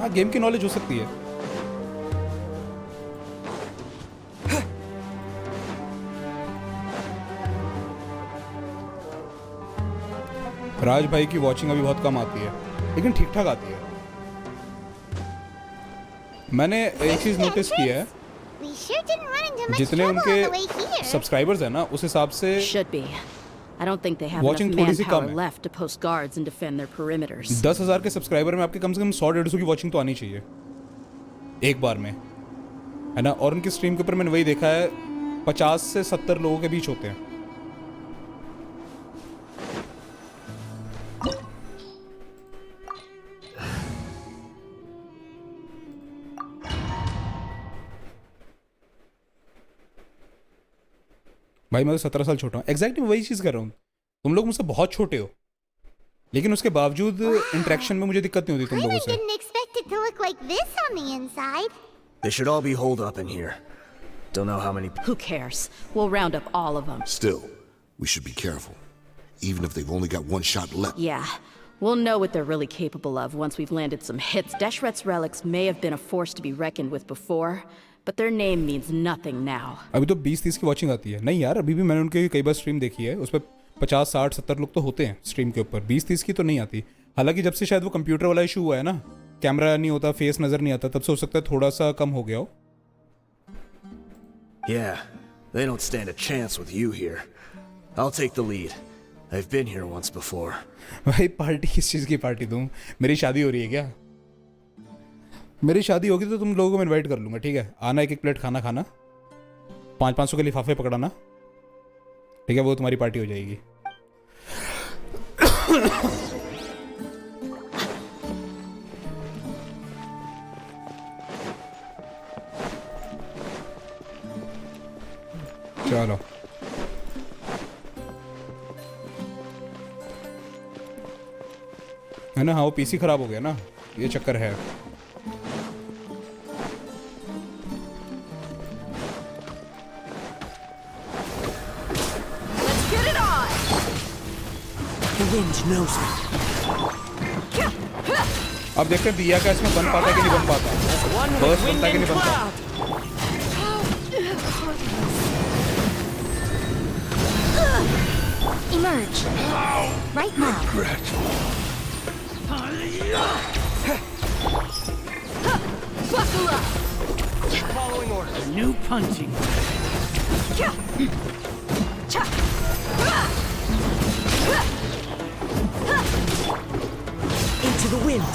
हाँ, गेम की नॉलेज हो सकती है. राज भाई की वॉचिंग अभी बहुत कम आती है, लेकिन ठीक ठाक आती है. मैंने एक चीज नोटिस की है, जितने उनके सब्सक्राइबर्स हैं ना उस हिसाब से I don't think they have Watching enough थोड़ी सी कम manpower है. left to post guards and defend their perimeters. 10,000 के सब्सक्राइबर में आपके कम से कम 100-150 की वॉचिंग तो आनी चाहिए एक बार में, है ना. और उनकी स्ट्रीम के ऊपर मैंने वही देखा है 50 से 70 लोगों के बीच होते हैं. भाई मैं तो 17 साल छोटा हूँ. एग्जैक्टली वही चीज़ कर रहा हूँ. तुम लोग मुझसे बहुत छोटे हो, लेकिन उसके बावजूद इंटरेक्शन में मुझे दिक्कत नहीं होती तुम लोगों से. Didn't expect it to look like this on the inside. They should all be holed up in here. Don't know how many. Who cares? We'll round up all of them. Still, we should be careful. Even if they've only got one shot left. Yeah, We'll know what they're really capable of once we've landed some hits. Deshret's relics may have been a force to be reckoned with before, but their name means nothing now. अभी तो 20-30 की watching आती है। नहीं यार, अभी भी मैंने उनके कई बार स्ट्रीम देखी है, उस पर 50, 60, 70 लोग तो होते हैं स्ट्रीम के ऊपर। 20-30 की तो नहीं आती। हालांकि जब से शायद वो कंप्यूटर वाला इशू हुआ है ना, कैमरा नहीं होता, फेस नजर नहीं आता, तब से हो सकता है थोड़ा सा कम हो गया हो। Yeah, they don't stand a chance with you here. I'll take the lead. I've been here once before. भाई पार्टी किस चीज़ की पार्टी दूँ? मेरी शादी हो रही है क्या? मेरी शादी होगी तो तुम लोगों को मैं इनवाइट कर लूँगा, ठीक है? आना, एक प्लेट खाना खाना, 500 के लिफाफे पकड़ाना, ठीक है? वो तुम्हारी पार्टी हो जाएगी। चलो है ना। हाँ, वो पीसी खराब हो गया ना, ये चक्कर है। अब देखते हैं दिया का इसमें बन पाता है कि नहीं बन पाता, बर्स्ट बनता है कि नहीं बनता। Emerge. Right now. Buckle up! Following orders. New punching. Into the wind.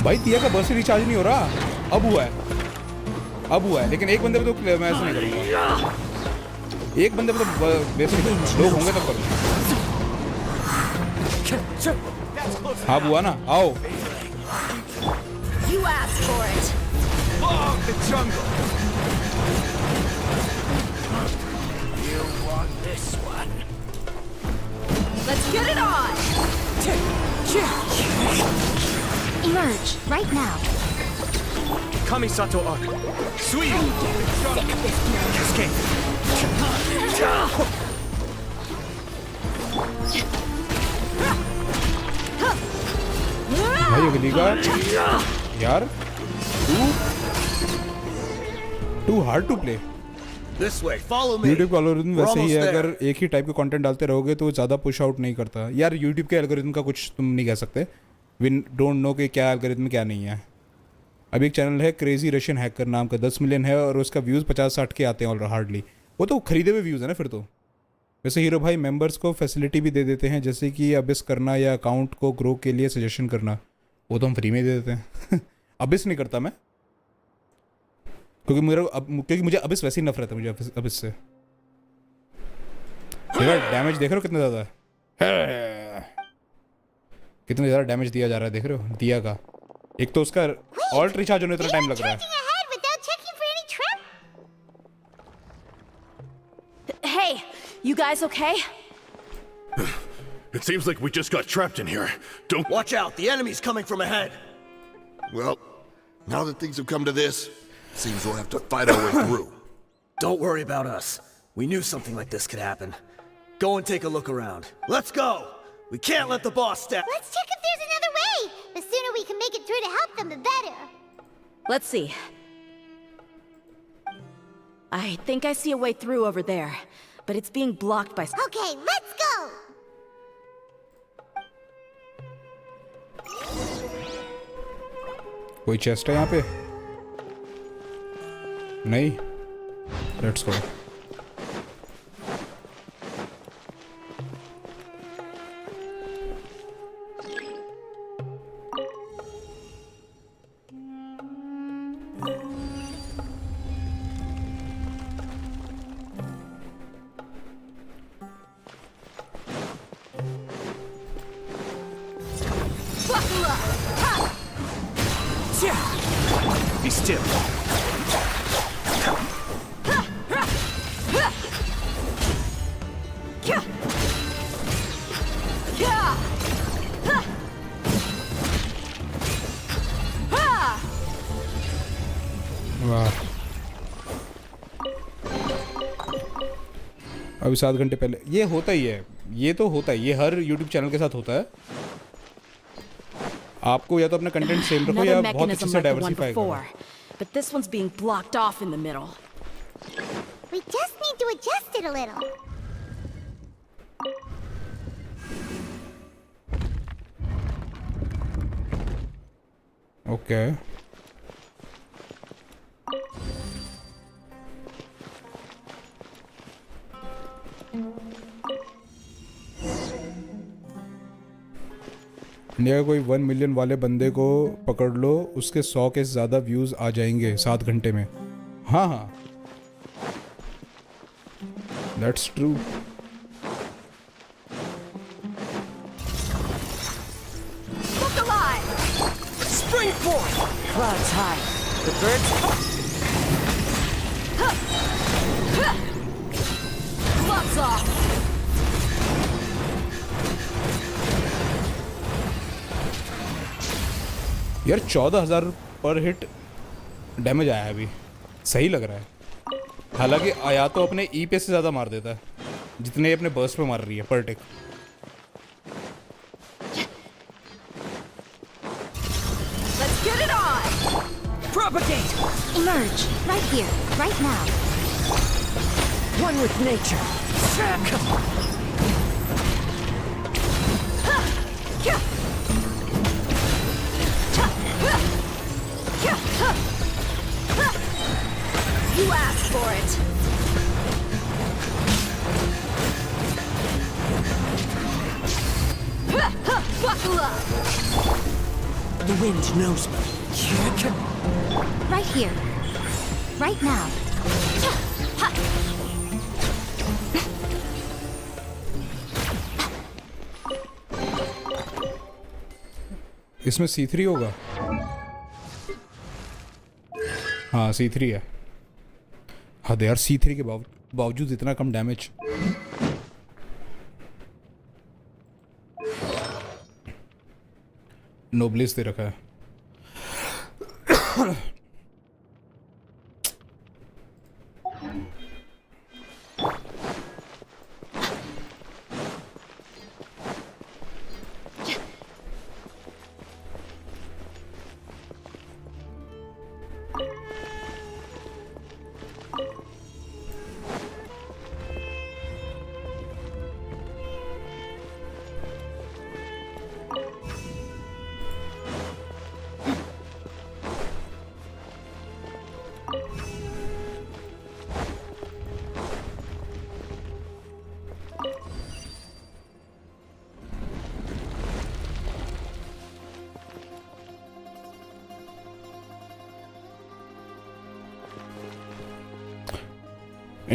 भाई दिया का बर्स्ट रिचार्ज नहीं हो रहा। अब हुआ है, लेकिन एक बंदे पे तो मैं ऐसे नहीं करूँगा। एक बंदे पे तो वैसे लोग होंगे तब करूँगा। हाँ बुआ ना, आओ। You asked for it. Fog the jungle. You want this one? Let's get it on! Emerge. Right now. Kamisato Arkhon. Sweet! Cascade. भाई अगली बार यार too hard to play. This way, follow me. YouTube का algorithm वैसे ही है, We're almost अगर एक ही टाइप के कंटेंट डालते रहोगे तो ज़्यादा पुश आउट नहीं करता। यार यूट्यूब के एल्गोरिथम का कुछ तुम नहीं कह सकते, वी डोंट नो कि क्या एल्गोरिथम क्या नहीं है। अभी एक चैनल है क्रेजी रशियन हैकर नाम का, 10 मिलियन है और उसका व्यूज़ 50-60 के आते हैं और हार्डली। वो तो खरीदे हुए व्यूज़ है ना फिर तो। वैसे हीरो भाई मेंबर्स को फैसिलिटी भी दे देते हैं, जैसे कि अबिस करना या अकाउंट को ग्रो के लिए सजेशन करना, वो तो हम फ्री में दे देते हैं। अबिस नहीं करता मैं, क्योंकि मुझे अबिस वैसे ही नफरत है मुझे अबिस से। डैमेज देख रहे हो कितना ज़्यादा है, कितना ज़्यादा डैमेज दिया जा रहा है, देख रहे हो दिया का। एक तो उसका ऑल्ट रिचार्ज होने इतना टाइम लग रहा है। Hey, you guys okay? It seems like we just got trapped in here. Don't watch out. The enemy's coming from ahead. Well, now that things have come to this, seems we'll have to fight our way through. Don't worry about us. We knew something like this could happen. Go and take a look around. Let's go. We can't let the boss step. Let's check if there's another way. The sooner we can make it through to help them, the better. Let's see. I think I see a way through over there, but it's being blocked by... Okay, let's go! कोई chest है यहाँ पे? नहीं? Let's go. Be still. वाह, अभी 7 घंटे पहले ये होता ही है, ये तो होता है, ये हर YouTube चैनल के साथ होता है। आपको या तो अपना कंटेंट सेम रखो या Another बहुत अच्छे mechanism से like the one डाइवर्सिफाई करो. before, but this one's being blocked off in the middle. We just need to adjust it a little. Okay. India कोई 1 मिलियन वाले बंदे को पकड़ लो, उसके 100 के ज़्यादा व्यूज़ आ जाएंगे 7 घंटे में. हाँ हाँ, that's true. Look alive! Spring forth! Clouds high. The birds... Gloves off! यार 14,000 पर हिट डैमेज आया है अभी. सही लग रहा है. हालांकि या तो अपने ई पे से ज़्यादा मार देता है जितने अपने बर्स्ट पे मार रही है पर टिक. Let's get it on! Propagate! Emerge, right here, right now. One with nature. You asked for it. Buckle up. The wind knows me. Right here, right now. इसमें C3 होगा. हाँ C3 है. हाँ यार C3 के बावजूद इतना कम डैमेज. नोब्लिस दे रखा है.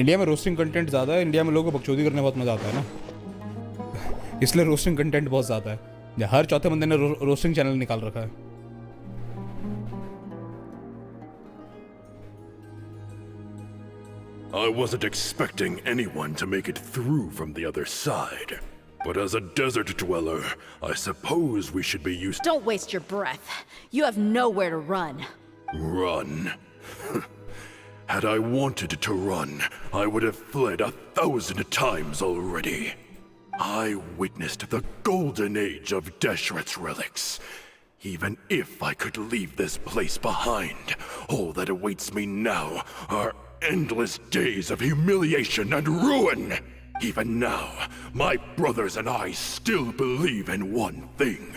इंडिया में रोस्टिंग कंटेंट ज़्यादा है. इंडिया में लोगों को बकचोदी करने बहुत मज़ा आता है ना, इसलिए रोस्टिंग कंटेंट बहुत ज़्यादा है. हर चौथे बंदे ने रोस्टिंग चैनल निकाल रखा है. I wasn't expecting anyone to make it through from the other side. But as a desert dweller, I suppose we should be used Don't waste your breath. You have nowhere to run. Run. Had I wanted to run, I would have fled 1,000 times already. I witnessed the golden age of Deshret's relics. Even if I could leave this place behind, all that awaits me now are endless days of humiliation and ruin. Even now, my brothers and I still believe in one thing.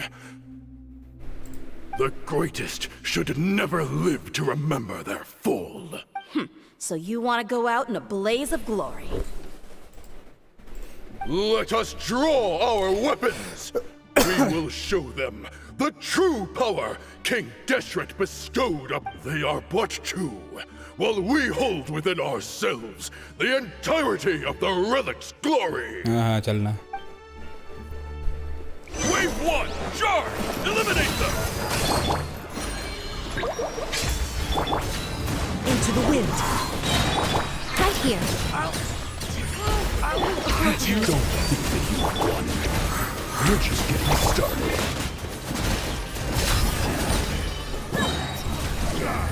The greatest should never live to remember their fall. So you want to go out in a blaze of glory. Let us draw our weapons! We will show them the true power King Deshret bestowed up. They are but two, while we hold within ourselves the entirety of the relic's glory. हाँ चलना. Wave 1, charge! Eliminate them! Into the wind. Right here. You don't think that you won. You're just getting started.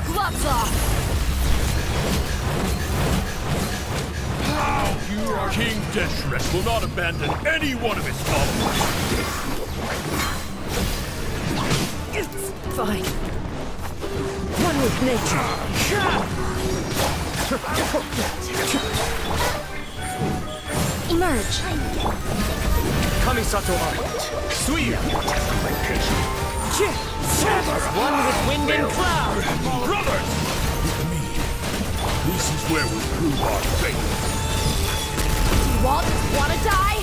Gloves off. King Deshret will not abandon any one of his followers. Fine. One with nature. Emerge. Kamisato Ari. Suya. As one with wind and cloud. Brothers! With me, this is where we prove our faith. Walt, wanna die?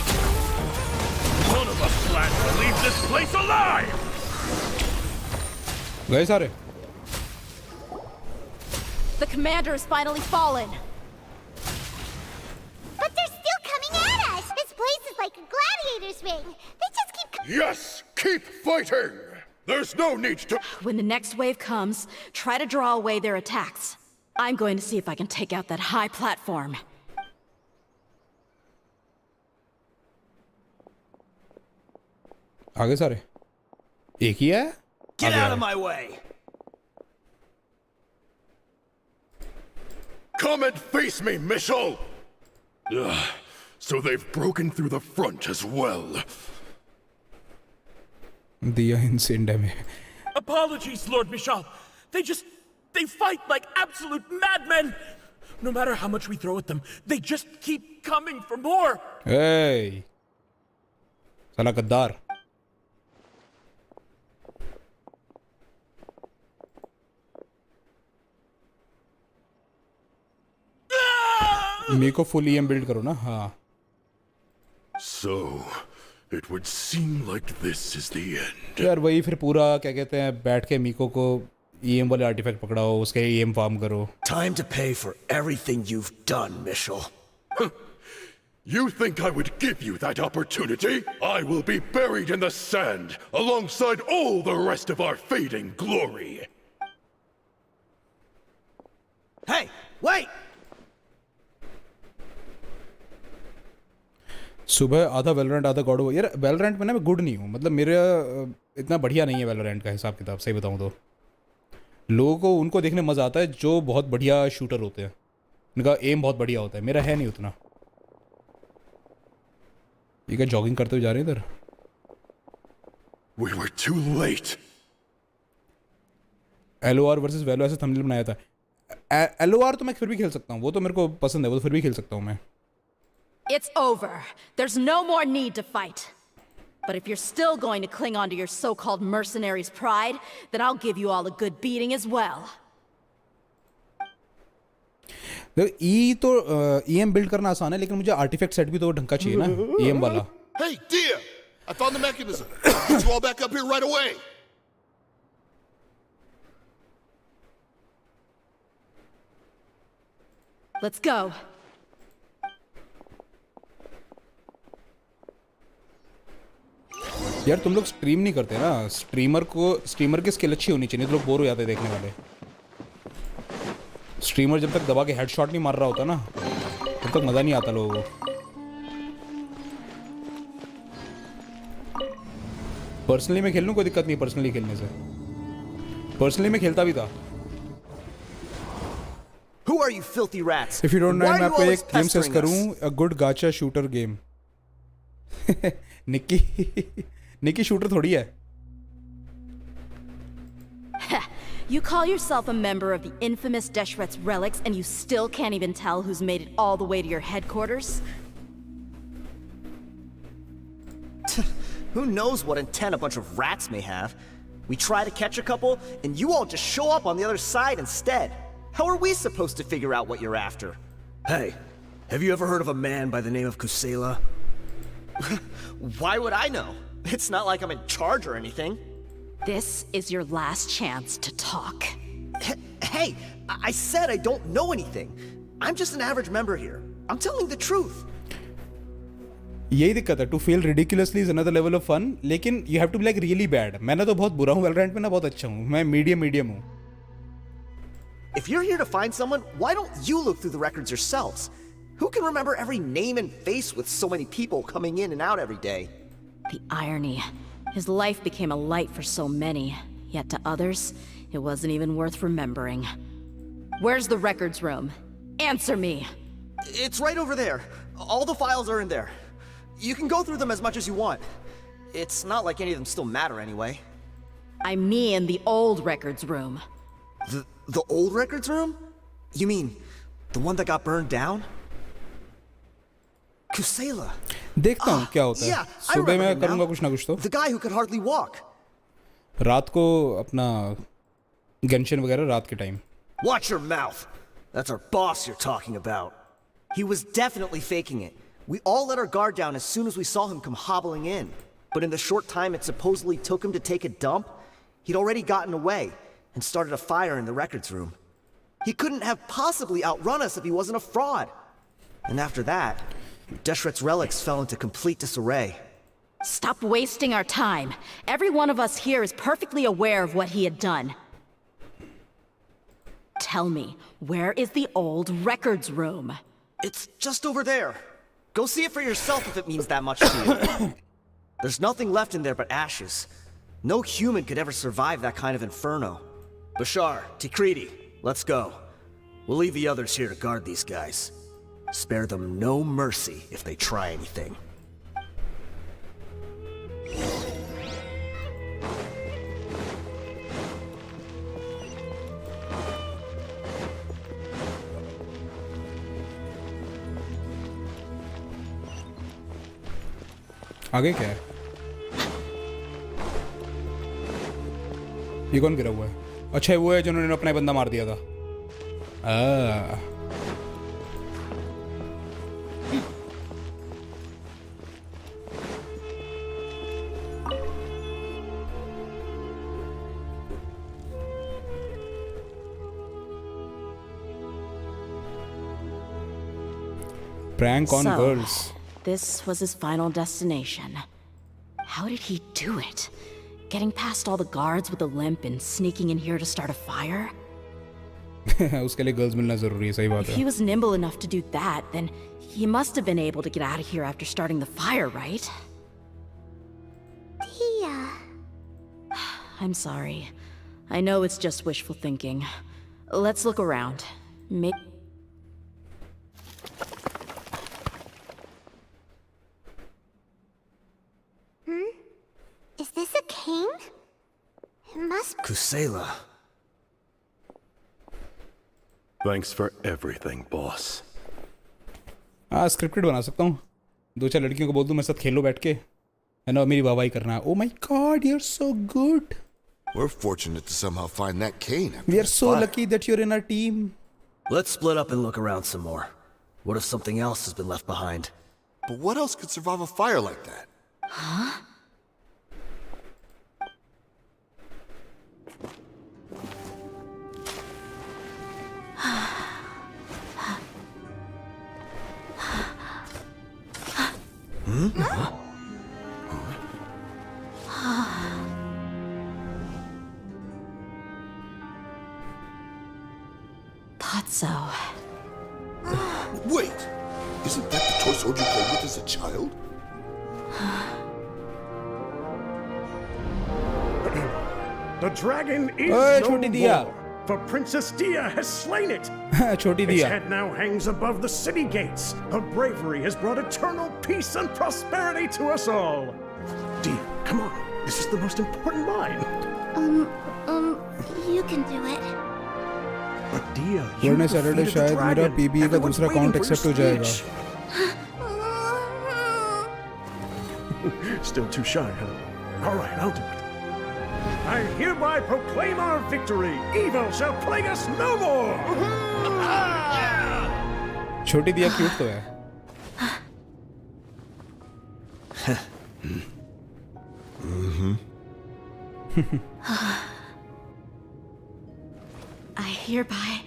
None of us plan to leave this place alive! गए सारे The commander has finally fallen. But they're still coming at us! This place is like a gladiator's ring. They just keep Yes! Keep fighting! There's no need to... When the next wave comes, try to draw away their attacks. I'm going to see if I can take out that high platform. आगे सारे एक ही है Get out of my way! Come and face me, Michel! So they've broken through the front as well. दिया insane damage. Apologies, Lord Michel. They fight like absolute madmen. No matter how much we throw at them, they just keep coming for more. Hey, साला गद्दार. मीको full EM build करो ना हाँ. So, it would seem like this is the end. यार वही फिर पूरा क्या कहते हैं बैठ के मीको को EM वाले आर्टिफैक्ट पकड़ाओ उसके EM फार्म करो. Time to pay for everything you've done, Michel. You think I would give you that opportunity? I will be buried in the sand alongside all the rest of our fading glory. Hey, wait! सुबह आधा Valorant आधा God of यार Valorant में ना मैं good नहीं हूँ मतलब मेरा इतना बढ़िया नहीं है वेलोरेंट का हिसाब किताब सही बताऊँ तो. लोगों को उनको देखने मज़ा आता है जो बहुत बढ़िया शूटर होते हैं उनका एम बहुत बढ़िया होता है मेरा है नहीं उतना. ये क्या जॉगिंग करते हुए जा रहे हैं इधर. We were too late. LOR versus वेलो ऐसे थंबनेल बनाया था. LOR तो मैं फिर भी खेल सकता हूँ वो तो मेरे को पसंद है वो तो फिर भी खेल सकता हूँ मैं. It's over. There's no more need to fight. But if you're still going to cling on to your so-called mercenaries' pride, then I'll give you all a good beating as well. देखो E तो EM build करना आसान है लेकिन मुझे artefact set भी तो ढंग का चाहिए ना EM वाला. Hey, Dehya! I found the mechanism. Get you all back up here right away. Let's go. यार तुम लोग स्ट्रीम नहीं करते ना. स्ट्रीमर की स्किल अच्छी होनी चाहिए तो लोग बोर हो जाते हैं देखने वाले. स्ट्रीमर जब तक दबा के हेडशॉट नहीं मार रहा होता ना तब तक मज़ा नहीं आता लोगों को. पर्सनली मैं खेल लूँ कोई दिक्कत नहीं पर्सनली खेलने से. पर्सनली मैं खेलता भी था. Who are you filthy rats? If you don't Why mind are मैं you आपको always एक गेम सजेस्ट pestering करूँ us? a good gacha shooter game. Nikki shooter थोड़ी है. You call yourself a member of the infamous Deshret's relics and you still can't even tell who's made it all the way to your headquarters? Who knows what intent a bunch of rats may have? We try to catch a couple, and you all just show up on the other side instead. How are we supposed to figure out what you're after? Hey, have you ever heard of a man by the name of Kusela? Why would I know? It's not like I'm in charge or anything. This is your last chance to talk. Hey, I said I don't know anything. I'm just an average member here. I'm telling the truth. यही दिक्कत है. To feel ridiculously is another level of fun लेकिन you have to be like really bad. मैं ना तो बहुत बुरा हूँ वेलोरेंट में ना बहुत अच्छा हूँ. मैं मीडियम हूँ. If you're here to find someone, why don't you look through the records yourselves? Who can remember every name and face with so many people coming in and out every day? The irony. His life became a light for so many, yet to others, it wasn't even worth remembering. Where's the records room? Answer me! It's right over there. All the files are in there. You can go through them as much as you want. It's not like any of them still matter anyway. I mean the old records room. The old records room? You mean the one that got burned down? Kusela. देखता हूँ क्या होता है. Yeah, I सुबह remember मैं him करूँगा now. कुछ ना कुछ तो. The guy who could hardly walk. रात को अपना गेंशिन वगैरह रात के time. Watch your mouth. That's our boss you're talking about. He was definitely faking it. We all let our guard down as soon as we saw him come hobbling in. But in the short time it supposedly took him to take a dump, he'd already gotten away and started a fire in the records room. He couldn't have possibly outrun us if he wasn't a fraud. And after that, Deshret's relics fell into complete disarray. Stop wasting our time. Every one of us here is perfectly aware of what he had done. Tell me, where is the old records room? It's just over there. Go see it for yourself if it means that much to you. There's nothing left in there but ashes. No human could ever survive that kind of inferno. Bashar, Tikriti, let's go. We'll leave the others here to guard these guys. Spare them no mercy if they try anything. आगे क्या है? ये कौन गिरा हुआ है? अच्छा वो है जिन्होंने अपना बंदा मार दिया था. Prank on girls. This was his final destination. How did he do it? Getting past all the guards with a limp and sneaking in here to start a fire? उसके लिए girls मिलना ज़रूरी है, सही बात If है. he was nimble enough to do that, then he must have been able to get out of here after starting the fire, right? Dehya. I'm sorry. I know it's just wishful thinking. Let's look around. Is this a cane? It must be. Kusela. Thanks for everything, boss. हाँ scripted बना सकता हूँ. 2-4 लड़कियों को बोल दूँ मेरे साथ खेलो बैठ के. है ना मेरी वाहवाही करना है. Oh my God, you're so good. We're fortunate to somehow find that cane. We are so lucky that you're in our team. Let's split up and look around some more. What if something else has been left behind? But what else could survive a fire like that? Huh? Thought so. Wait! Isn't that the toy sword you played with as a child? The dragon is no more, for Princess Dehya has slain it. Choti Its Dehya. head now hangs above the city gates. Her bravery has brought eternal peace and prosperity to us all. Dehya, come on. This is the most important line. You can do it. But Dehya, you वरना Saturday defeated the शायद मेरा dragon. PBA का Everyone's दूसरा waiting count for your accept हो जाएगा. speech. Still too shy, huh? All right, I'll do it. I hereby proclaim our victory. Evil shall plague us no more. छोटी दिया cute तो है. I hereby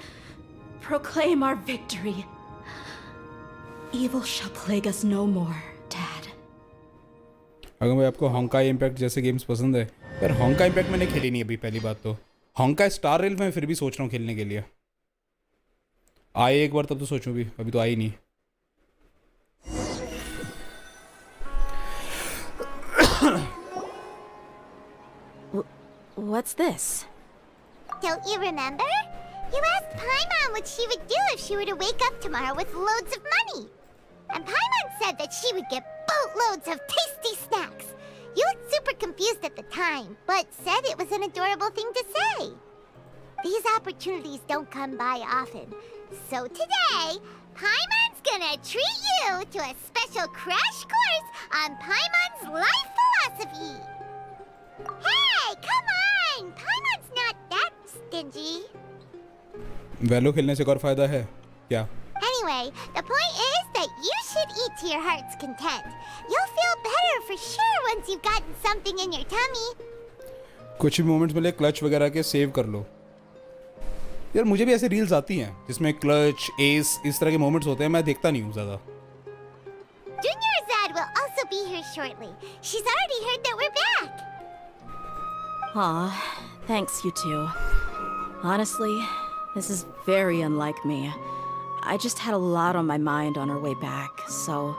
proclaim our victory. Evil shall plague us no more, Dad. अगर भाई आपको होंकाई impact जैसे games पसंद है यार. होंकाई इम्पैक्ट मैंने खेली नहीं अभी. पहली बात तो होंकाई स्टार रेल में फिर भी सोच रहा हूँ खेलने के लिए. आए एक बार तब तो सोचूं भी. अभी तो आई नहीं. What's this? Don't you remember? You asked Paimon what she would do if she were to wake up tomorrow with loads of money. And Paimon said that she would get boatloads of tasty snacks. You looked super confused at the time, but said it was an adorable thing to say. These opportunities don't come by often. So today, Paimon's gonna treat you to a special crash course on Paimon's life philosophy. Hey, come on! Paimon's not that stingy. वैलो खेलने से एक और फायदा है क्या? Anyway, the point is that you should eat to your heart's content. You'll feel better for sure once you've gotten something in your tummy. कुछ भी moments मिले क्लच वगैरह के सेव कर लो। यार मुझे भी ऐसे रील्स आती हैं जिसमें क्लच एस इस तरह के मोमेंट्स होते हैं, मैं देखता नहीं हूँ ज़्यादा। Junior Zad will also be here shortly. She's already heard that we're back. Aw, thanks you two. Honestly, this is very unlike me. I just had a lot on my mind on our way back, so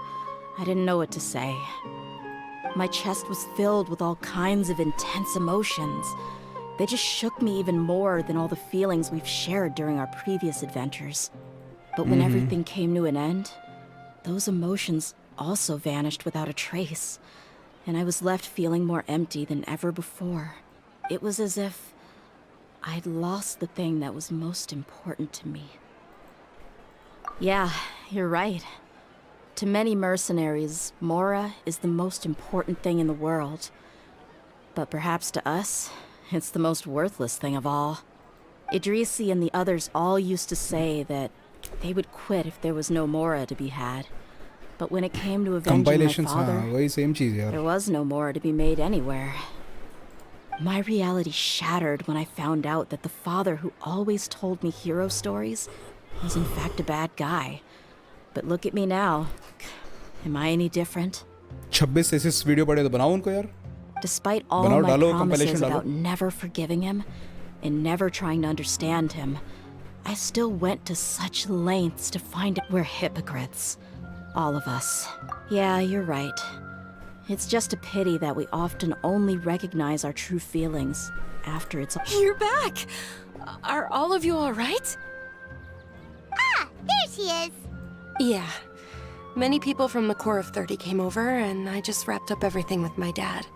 I didn't know what to say. My chest was filled with all kinds of intense emotions. They just shook me even more than all the feelings we've shared during our previous adventures. But when everything came to an end, those emotions also vanished without a trace, and I was left feeling more empty than ever before. It was as if I'd lost the thing that was most important to me. Yeah, you're right. To many mercenaries, Mora is the most important thing in the world. But perhaps to us, it's the most worthless thing of all. Idrisi and the others all used to say that they would quit if there was no Mora to be had. But when it came to avenging my father, वही same चीज़ यार। there was no Mora to be made anywhere. My reality shattered when I found out that the father who always told me hero stories was in fact a bad guy. But look at me now. Am I any different? 26 video पड़े तो बनाओ उनको यार। Despite all my promises about never forgiving him and never trying to understand him, I still went to such lengths to find out we're hypocrites. All of us. Yeah, you're right. It's just a pity that we often only recognize our true feelings after it's... You're back! Are all of you alright? Ah, there she is. Yeah. Many people from the Corps of 30 came over, and I just wrapped up everything with my dad.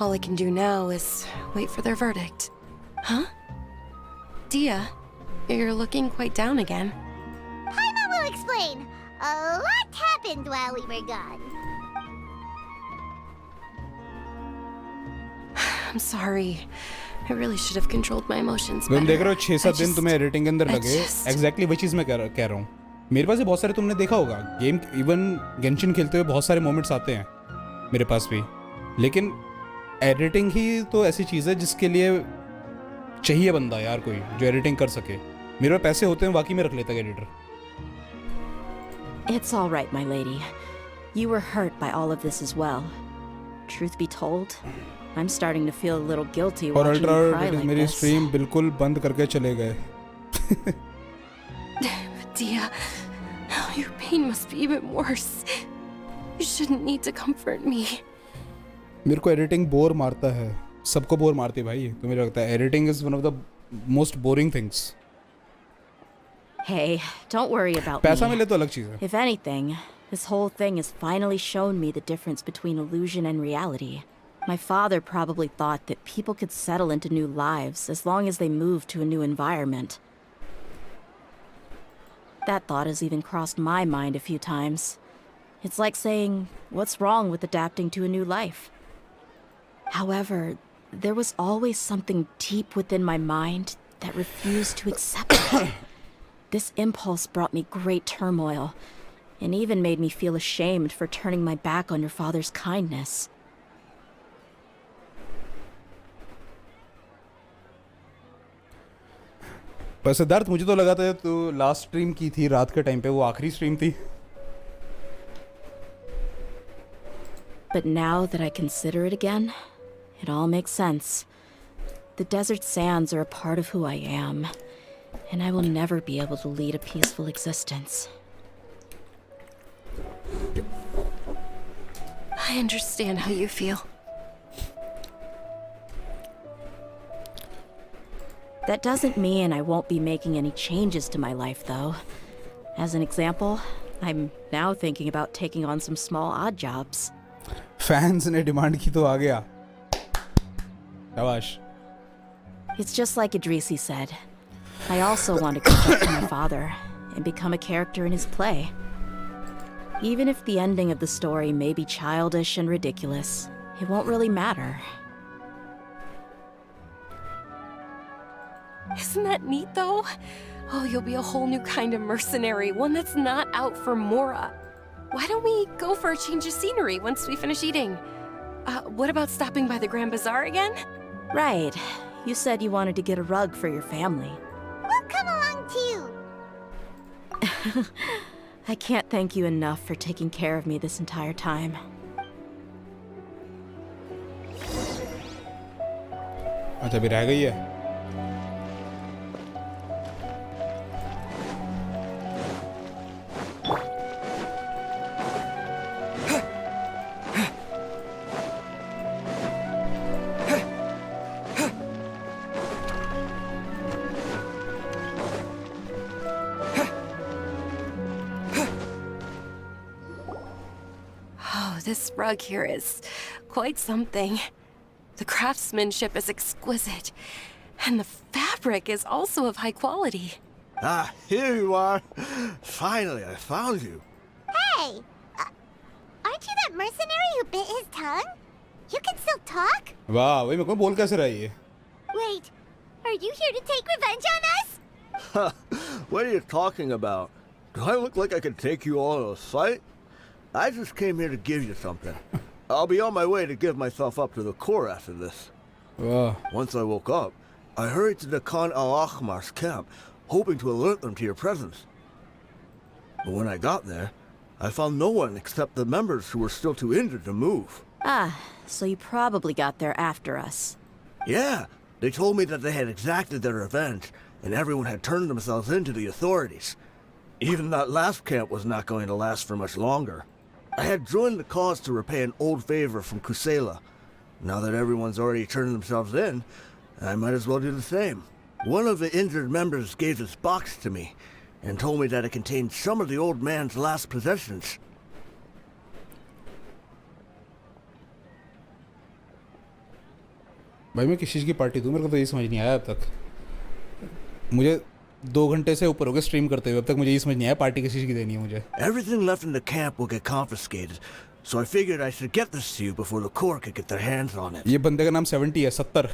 All I can do now is wait for their verdict. Huh? Dehya, you're looking quite down again. Paimon will explain. A lot happened while we were gone. I'm sorry. I really should have controlled my emotions तुम better. देख रहे हो 6-7 दिन तुम्हें editing के अंदर लगे, exactly वही चीज़ मैं कह रहा हूँ। मेरे पास भी बहुत सारे तुमने देखा होगा गेम, इवन गेंशिन खेलते हुए बहुत सारे मोमेंट्स आते हैं मेरे पास भी, लेकिन एडिटिंग ही तो ऐसी चीज़ है जिसके लिए चाहिए बंदा यार, कोई जो एडिटिंग कर सके। मेरे पास पैसे होते हैं वाकई में रख लेता है editor. It's all right, my lady. You were hurt by all of this as well. Truth be told, I'm starting to feel a little guilty और watching you cry ultra like मेरी this. स्ट्रीम बिल्कुल बंद करके चले गए। Dehya, your pain must be even worse. You shouldn't need to comfort me. मेरे को editing bore मारता है, सबको बोर मारती है भाई। तो मुझे लगता है editing is one of the most boring things. Hey, don't worry about पैसा me. मिले तो अलग चीज़ है। If anything, this whole thing has finally shown me the difference between illusion and reality. My father probably thought that people could settle into new lives as long as they moved to a new environment. That thought has even crossed my mind a few times. It's like saying, what's wrong with adapting to a new life? However, there was always something deep within my mind that refused to accept it. This impulse brought me great turmoil, and even made me feel ashamed for turning my back on your father's kindness. पर सिद्धार्थ मुझे तो लगा था तो last stream की थी रात के टाइम पे, वो आखिरी स्ट्रीम थी। But now that I consider it again, it all makes sense. The desert sands are a part of who I am, and I will never be able to lead a peaceful existence. I understand how you feel. That doesn't mean I won't be making any changes to my life, though. As an example, I'm now thinking about taking on some small odd jobs. Fans ने demand की तो आ गया। शाबाश। It's just like Idrisi said. I also want to catch up to my father and become a character in his play. Even if the ending of the story may be childish and ridiculous, it won't really matter. Isn't that neat, though? Oh, you'll be a whole new kind of mercenary, one that's not out for Mora. Why don't we go for a change of scenery once we finish eating? What about stopping by the Grand Bazaar again? Right. You said you wanted to get a rug for your family. We'll come along too. I can't thank you enough for taking care of me this entire time. अच्छा अभी रह गई है। This rug here is quite something. The craftsmanship is exquisite, and the fabric is also of high quality. Ah, here you are. Finally, I found you. Hey! Aren't you that mercenary who bit his tongue? You can still talk? वाह वही मेरे को बोल कैसे रहा है ये? Wait, are you here to take revenge on us? What are you talking about? Do I look like I could take you all in a fight? I just came here to give you something. I'll be on my way to give myself up to the Corps after this. Wow. Once I woke up, I hurried to the Khan al-Akhmar's camp, hoping to alert them to your presence. But when I got there, I found no one except the members who were still too injured to move. Ah, so you probably got there after us. Yeah, they told me that they had exacted their revenge, and everyone had turned themselves in to the authorities. Even that last camp was not going to last for much longer. I had joined the cause to repay an old favor from Kusela. Now that everyone's already turned themselves in, I might as well do the same. One of the injured members gave this box to me, and told me that it contained some of the old man's last possessions. भाई मैं किस चीज़ की party दूँ? मेरे को तो ये समझ नहीं आया अब तक। मुझे 2 घंटे से ऊपर हो गए स्ट्रीम करते हुए, अब तक मुझे ये समझ नहीं आया पार्टी किस चीज़ की देनी है मुझे। Everything left in the camp will get confiscated, so I figured I should get this to you before the Corps could get their hands on it. ये बंदे का नाम 70 है, 70।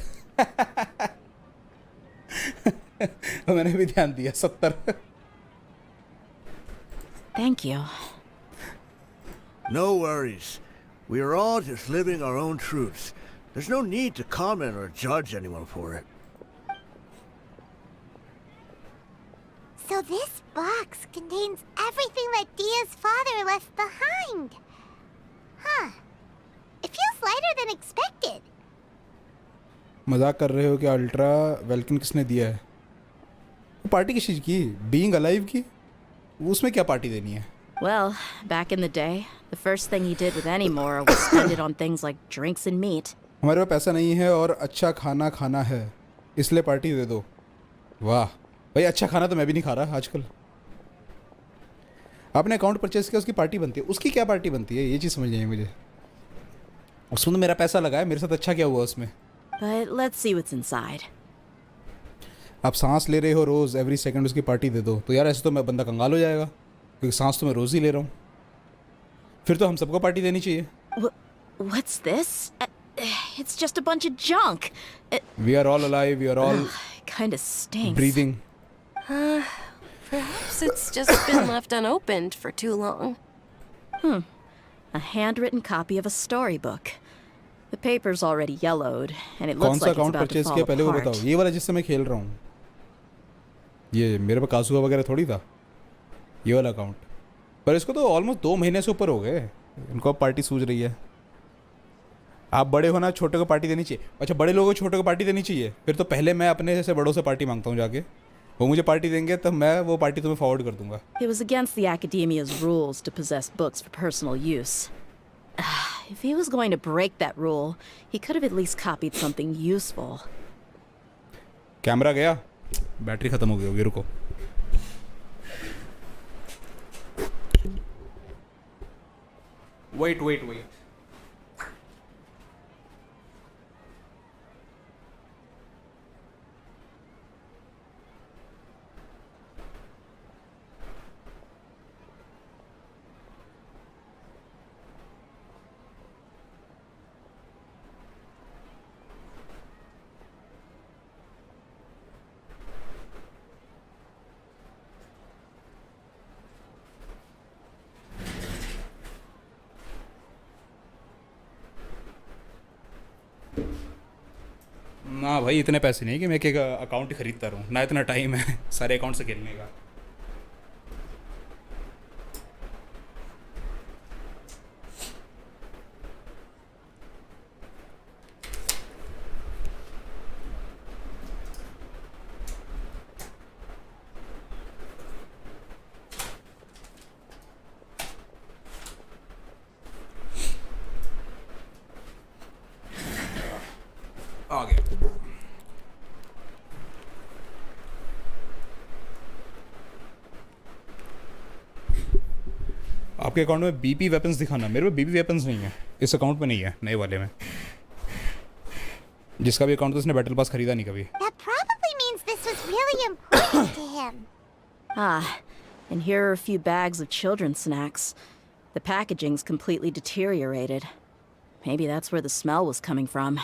मैंने भी ध्यान दिया, 70। Thank you. No worries. We are all just living our own truths. There's no need to comment or judge anyone for it. So this box contains everything that Dia's father left behind. Huh. It feels lighter than expected. मजाक कर रहे हो कि ultra welkin किसने दिया है? Party किस चीज़ की? बीइंग अलाइव की? उसमें क्या पार्टी देनी है? Well, back in the day, the first thing he did with any Mora was spend it on things like drinks and meat. हमारे पास पैसा नहीं है और अच्छा खाना खाना है, इसलिए पार्टी दे दो। वाह भाई, अच्छा खाना तो मैं भी नहीं खा रहा आजकल। आपने अकाउंट परचेज किया, उसकी पार्टी बनती है। उसकी क्या पार्टी बनती है, ये चीज़ समझ नहीं आई मुझे। उसमें तो मेरा पैसा लगा है, मेरे साथ अच्छा क्या हुआ उसमें? But let's see what's inside. आप सांस ले रहे हो रोज़, एवरी सेकंड उसकी पार्टी दे दो, तो यार ऐसे तो मैं बंदा कंगाल हो जाएगा, क्योंकि सांस तो मैं रोज़ ही ले रहा हूँ। फिर तो हम सबको पार्टी देनी चाहिए। What's this? It's just a bunch of junk. We are all alive, we are all Kinda stinks. breathing. Perhaps it's just been left unopened for too long. A handwritten copy of a storybook. The paper's already yellowed, and it कौन looks सा like it's account about to purchase fall किया पहले वो apart. बताओ। ये वाला जिससे मैं खेल रहा हूँ, ये मेरे पे कासुआ वगैरह थोड़ी था, ये वाला अकाउंट। पर इसको तो ऑलमोस्ट 2 महीने से ऊपर हो गए, इनको अब पार्टी सूझ रही है। आप बड़े होना, छोटे को पार्टी देनी चाहिए। अच्छा, बड़े लोगों को छोटे को पार्टी देनी चाहिए, फिर तो पहले मैं अपने जैसे बड़ों से पार्टी मांगता हूँ जाके, वो मुझे पार्टी देंगे तब मैं वो पार्टी तुम्हें फॉरवर्ड कर दूंगा। It was against the Academia's rules to possess books for personal use. If he was going to break that rule, he could have at least copied something useful. Camera गया, battery खत्म हो गई होगी, रुको। Wait wait wait भाई इतने पैसे नहीं कि मैं एक अकाउंट ही खरीदता रहूँ, ना इतना टाइम है सारे अकाउंट से खेलने का। आ गया। आपके अकाउंट में बीपी वेपन्स दिखाना। मेरे पे बीपी वेपन्स नहीं है, इस अकाउंट में नहीं है, नए वाले में। जिसका भी अकाउंट था उसने बैटल पास खरीदा नहीं कभी। That probably means this was really important to him. Ah, and here are a few bags of children's snacks. The packaging's completely deteriorated. Maybe that's where the smell was coming from.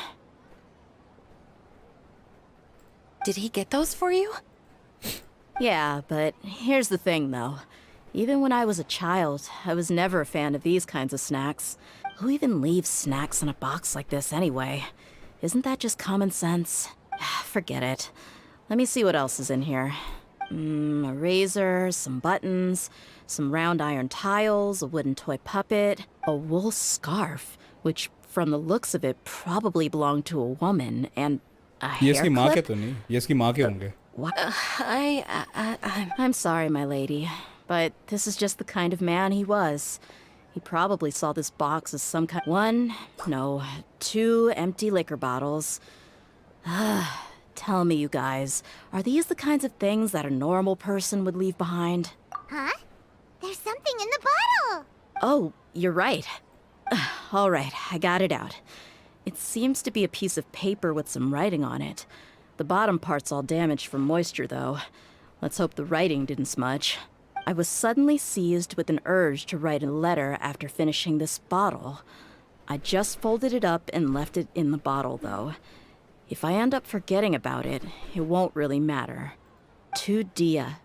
Did he get those for you? Yeah, but here's the thing, though. Even when I was a child, I was never a fan of these kinds of snacks. Who even leaves snacks in a box like this anyway? Isn't that just common sense? Forget it. Let me see what else is in here. A razor, some buttons, some round iron tiles, a wooden toy puppet, a wool scarf, which from the looks of it probably belonged to a woman, and a hair ये इसकी माँ के clip? तो नहीं, ये इसकी माँ के होंगे। What? I'm sorry, my lady, but this is just the kind of man he was. He probably saw this box as some kind... 2 empty liquor bottles. Tell me, you guys, are these the kinds of things that a normal person would leave behind? Huh? There's something in the bottle! Oh, you're right. All right, I got it out. It seems to be a piece of paper with some writing on it. The bottom part's all damaged from moisture, though. Let's hope the writing didn't smudge. I was suddenly seized with an urge to write a letter after finishing this bottle. I just folded it up and left it in the bottle, though. If I end up forgetting about it, it won't really matter. To Dehya.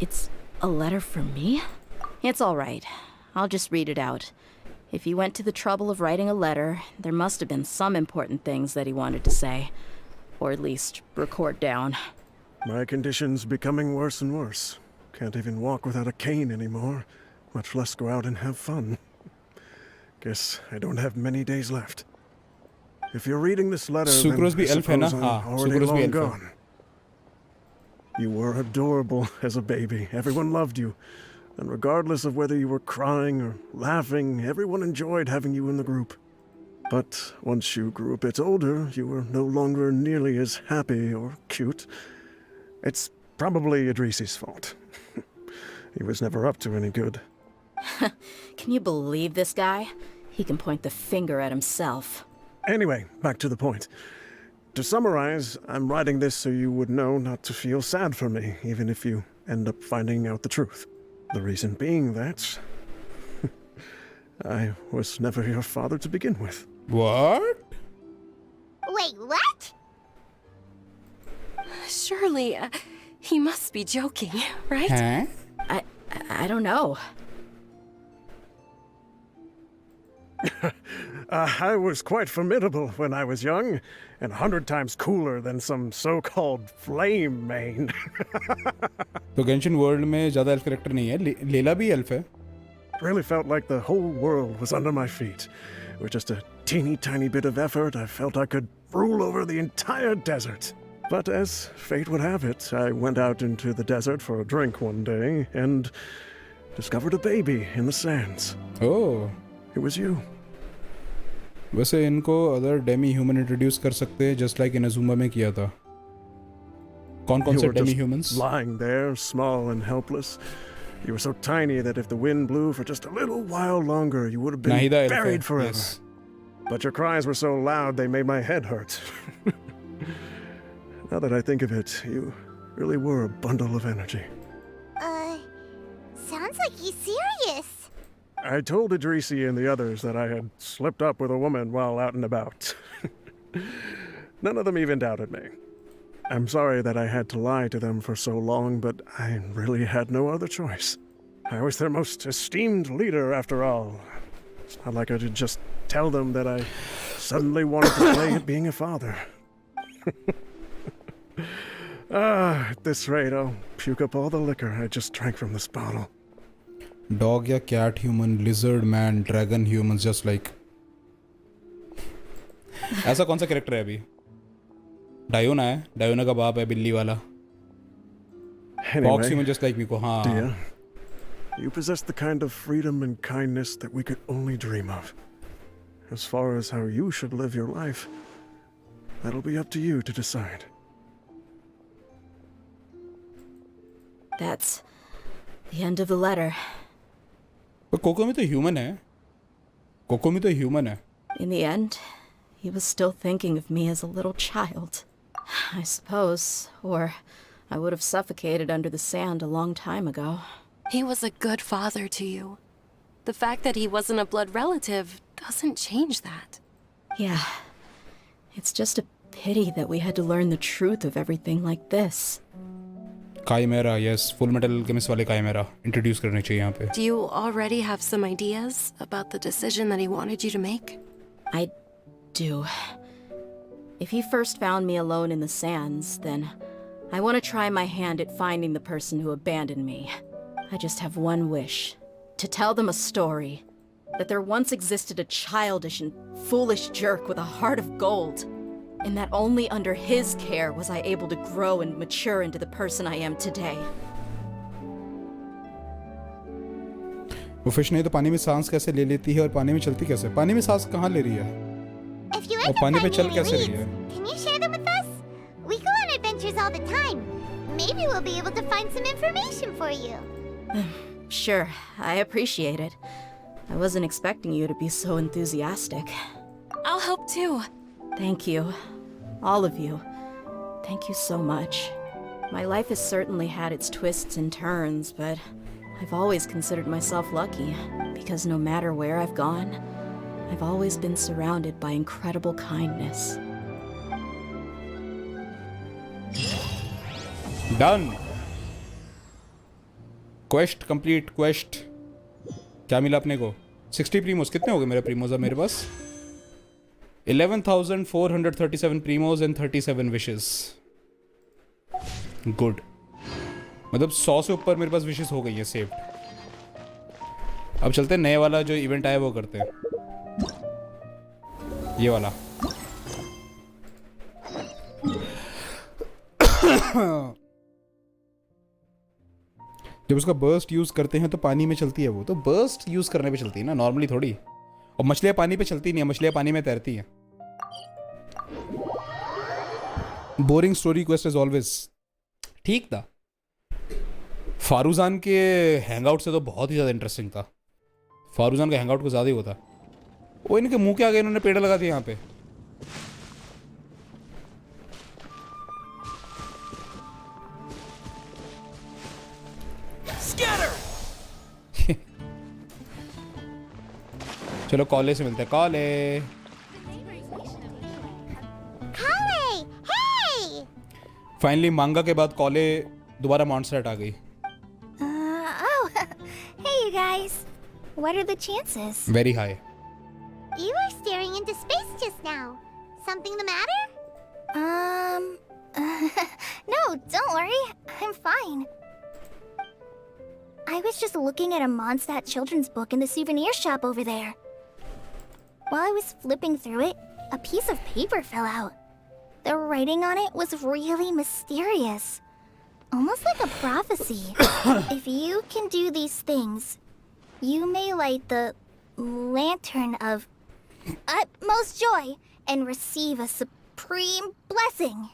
It's a letter from me? It's all right. I'll just read it out. If he went to the trouble of writing a letter, there must have been some important things that he wanted to say. Or at least record down. My condition's becoming worse and worse. Can't even walk without a cane anymore, much less go out and have fun. Guess I don't have many days left. If you're reading this letter, Sucrose then भी I elf है ना? suppose I'm हाँ, already Sucrose भी long elf है। gone. You were adorable as a baby. Everyone loved you. And regardless of whether you were crying or laughing, everyone enjoyed having you in the group. But once you grew a bit older, you were no longer nearly as happy or cute. It's probably Idrisi's fault. He was never up to any good. Can you believe this guy? He can point the finger at himself. Anyway, back to the point. To summarize, I'm writing this so you would know not to feel sad for me, even if you end up finding out the truth. The reason being that I was never your father to begin with. What? Wait, what? Surely, he must be joking, right? Huh? I don't know. I was quite formidable when I was young, and 100 times cooler than some so-called flame main. तो Genshin World में ज़्यादा elf character नहीं है, लेला भी elf है. Really felt like the whole world was under my feet. With just a teeny tiny bit of effort, I felt I could rule over the entire desert. But as fate would have it, I went out into the desert for a drink one day and discovered a baby in the sands. Oh. It was you. वैसे इनको other Demi human introduce कर सकते हैं just like Inazuma में किया था। कौन-कौन से Demi humans? Lying there, small and helpless. You were so tiny that if the wind blew for just a little while longer, you would have been Nahida buried forever. Yes. But your cries were so loud they made my head hurt. Now that I think of it, you really were a bundle of energy. Sounds like he's serious. I told Idrisi and the others that I had slipped up with a woman while out and about. None of them even doubted me. I'm sorry that I had to lie to them for so long, but I really had no other choice. I was their most esteemed leader, after all. It's not like I could just tell them that I suddenly wanted to play at being a father. At this rate, I'll puke up all the liquor I just drank from this bottle. Dog या cat human, lizard man, dragon humans, just like. ऐसा कौन सा character है अभी? डायोना है, डायोना का बाप है बिल्ली वाला. Fox human just like me को हाँ. Dehya, you possess the kind of freedom and kindness that we could only dream of. As far as how you should live your life, that'll be up to you to decide. That's the end of the letter. पर कोकोमी तो human है. कोकोमी तो human है. In the end, he was still thinking of me as a little child. I suppose, or I would have suffocated under the sand a long time ago. He was a good father to you. The fact that he wasn't a blood relative doesn't change that. Yeah. It's just a pity that we had to learn the truth of everything like this. Chimera, yes. Full Metal Alchemist वाले Chimera. Introduce करने चाहिए यहाँ पे. Do you already have some ideas about the decision that he wanted you to make? I do. If he first found me alone in the sands, then I want to try my hand at finding the person who abandoned me. I just have one wish. To tell them a story. That there once existed a childish and foolish jerk with a heart of gold. And that only under his care was I able to grow and mature into the person I am today. वो fish नहीं तो पानी में सांस कैसे ले लेती है और पानी में चलती कैसे? पानी में सांस कहाँ ले रही है? और पानी पे चल कैसे रही है? Can you share them with us? We go on adventures all the time. Maybe we'll be able to find some information for you. Sure, I appreciate it. I wasn't expecting you to be so enthusiastic. I'll help too. Thank you. All of you. Thank you so much. My life has certainly had its twists and turns, but I've always considered myself lucky, because no matter where I've gone, I've always been surrounded by incredible kindness. Done. Quest complete. Quest. क्या मिला अपने को? 60 प्रीमोस. कितने हो गए मेरे प्रीमोस अब मेरे पास? 11,437 प्रीमोस and 37 wishes. Good. मतलब 100 से ऊपर मेरे पास विशेस हो गई है सेव्ड. अब चलते हैं नए वाला जो इवेंट आया वो करते हैं. ये वाला. जब उसका बर्स्ट यूज करते हैं तो पानी में चलती है वो. तो बर्स्ट यूज करने पे चलती है ना, नॉर्मली थोड़ी. और मछलियां पानी पे चलती नहीं है, मछलियां पानी में तैरती हैं. Boring story quest is always. ठीक था. फारूजान के हैंगआउट से तो बहुत ही ज़्यादा इंटरेस्टिंग था. फारूजान का हैंगआउट को ज़्यादा ही होता. वो इनके मुंह के आगे इन्होंने पेड़ लगा दिए यहाँ पे. चलो कॉले से मिलते हैं. कॉले. फाइनली मांगा के बाद कॉले दोबारा मॉन्स्टर आ गई. Oh, hey you guys. What are the chances? Very high. You were staring into space just now. Something the matter? No, don't worry. I'm fine. I was just looking at a Mondstadt children's book in the souvenir shop over there. While I was flipping through it, a piece of paper fell out. The writing on it was really mysterious. Almost like a prophecy. If you can do these things, you may light the lantern of utmost joy and receive a supreme blessing.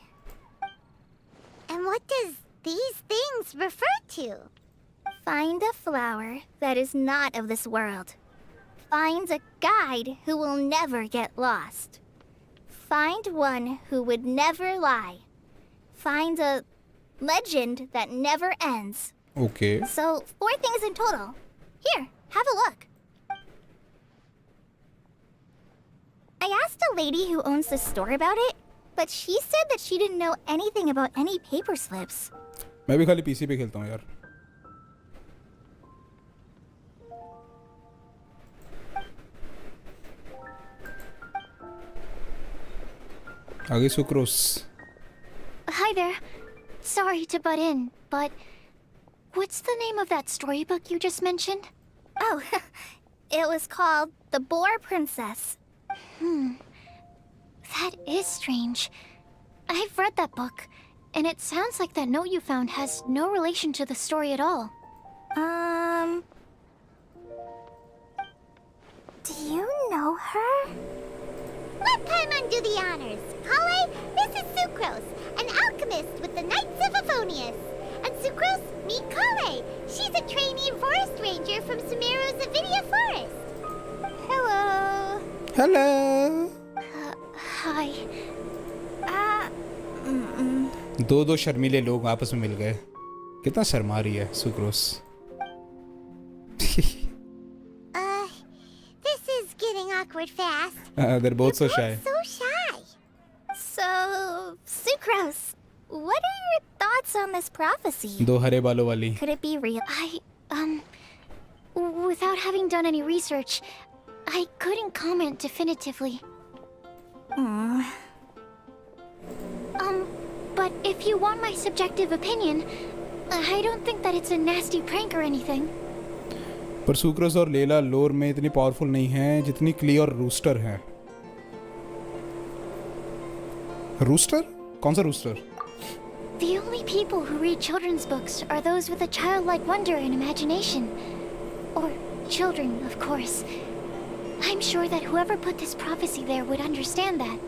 And what does these things refer to? Find a flower that is not of this world. Find a guide who will never get lost. Find one who would never lie. Find a legend that never ends. Okay. So, 4 things in total. Here, have a look. I asked a lady who owns the store about it, but she said that she didn't know anything about any paper slips. मैं भी खाली PC पे खेलता हूँ यार. आगे sucrose. Hi there. Sorry to butt in, but what's the name of that storybook you just mentioned? Oh, it was called The Boar Princess. That is strange. I've read that book, and it sounds like that note you found has no relation to the story at all. Do you know her? Let Paimon do the honors. Kale, this is Sucrose, an alchemist with the Knights of Favonius. And Sucrose, meet Kale. She's a trainee forest ranger from Sumeru's Avidia Forest. Hello. Hello. Hi. दो शर्मीले लोग आपस में मिल गए. कितना शर्मा रही है sucrose. This is getting awkward fast. They're both so shy. So shy. So, Sucrose, what are your thoughts on this prophecy? दो हरे बालों वाली. Could it be real? Without having done any research, I couldn't comment definitively. But if you want my subjective opinion, I don't think that it's a nasty prank or anything. पर sucrose और लेला लोर में इतनी powerful नहीं हैं जितनी क्ली और रूस्टर हैं. रूस्टर? कौन सा rooster? The only people who read children's books are those with a childlike wonder and imagination. Or children, of course. I'm sure that whoever put this prophecy there would understand that.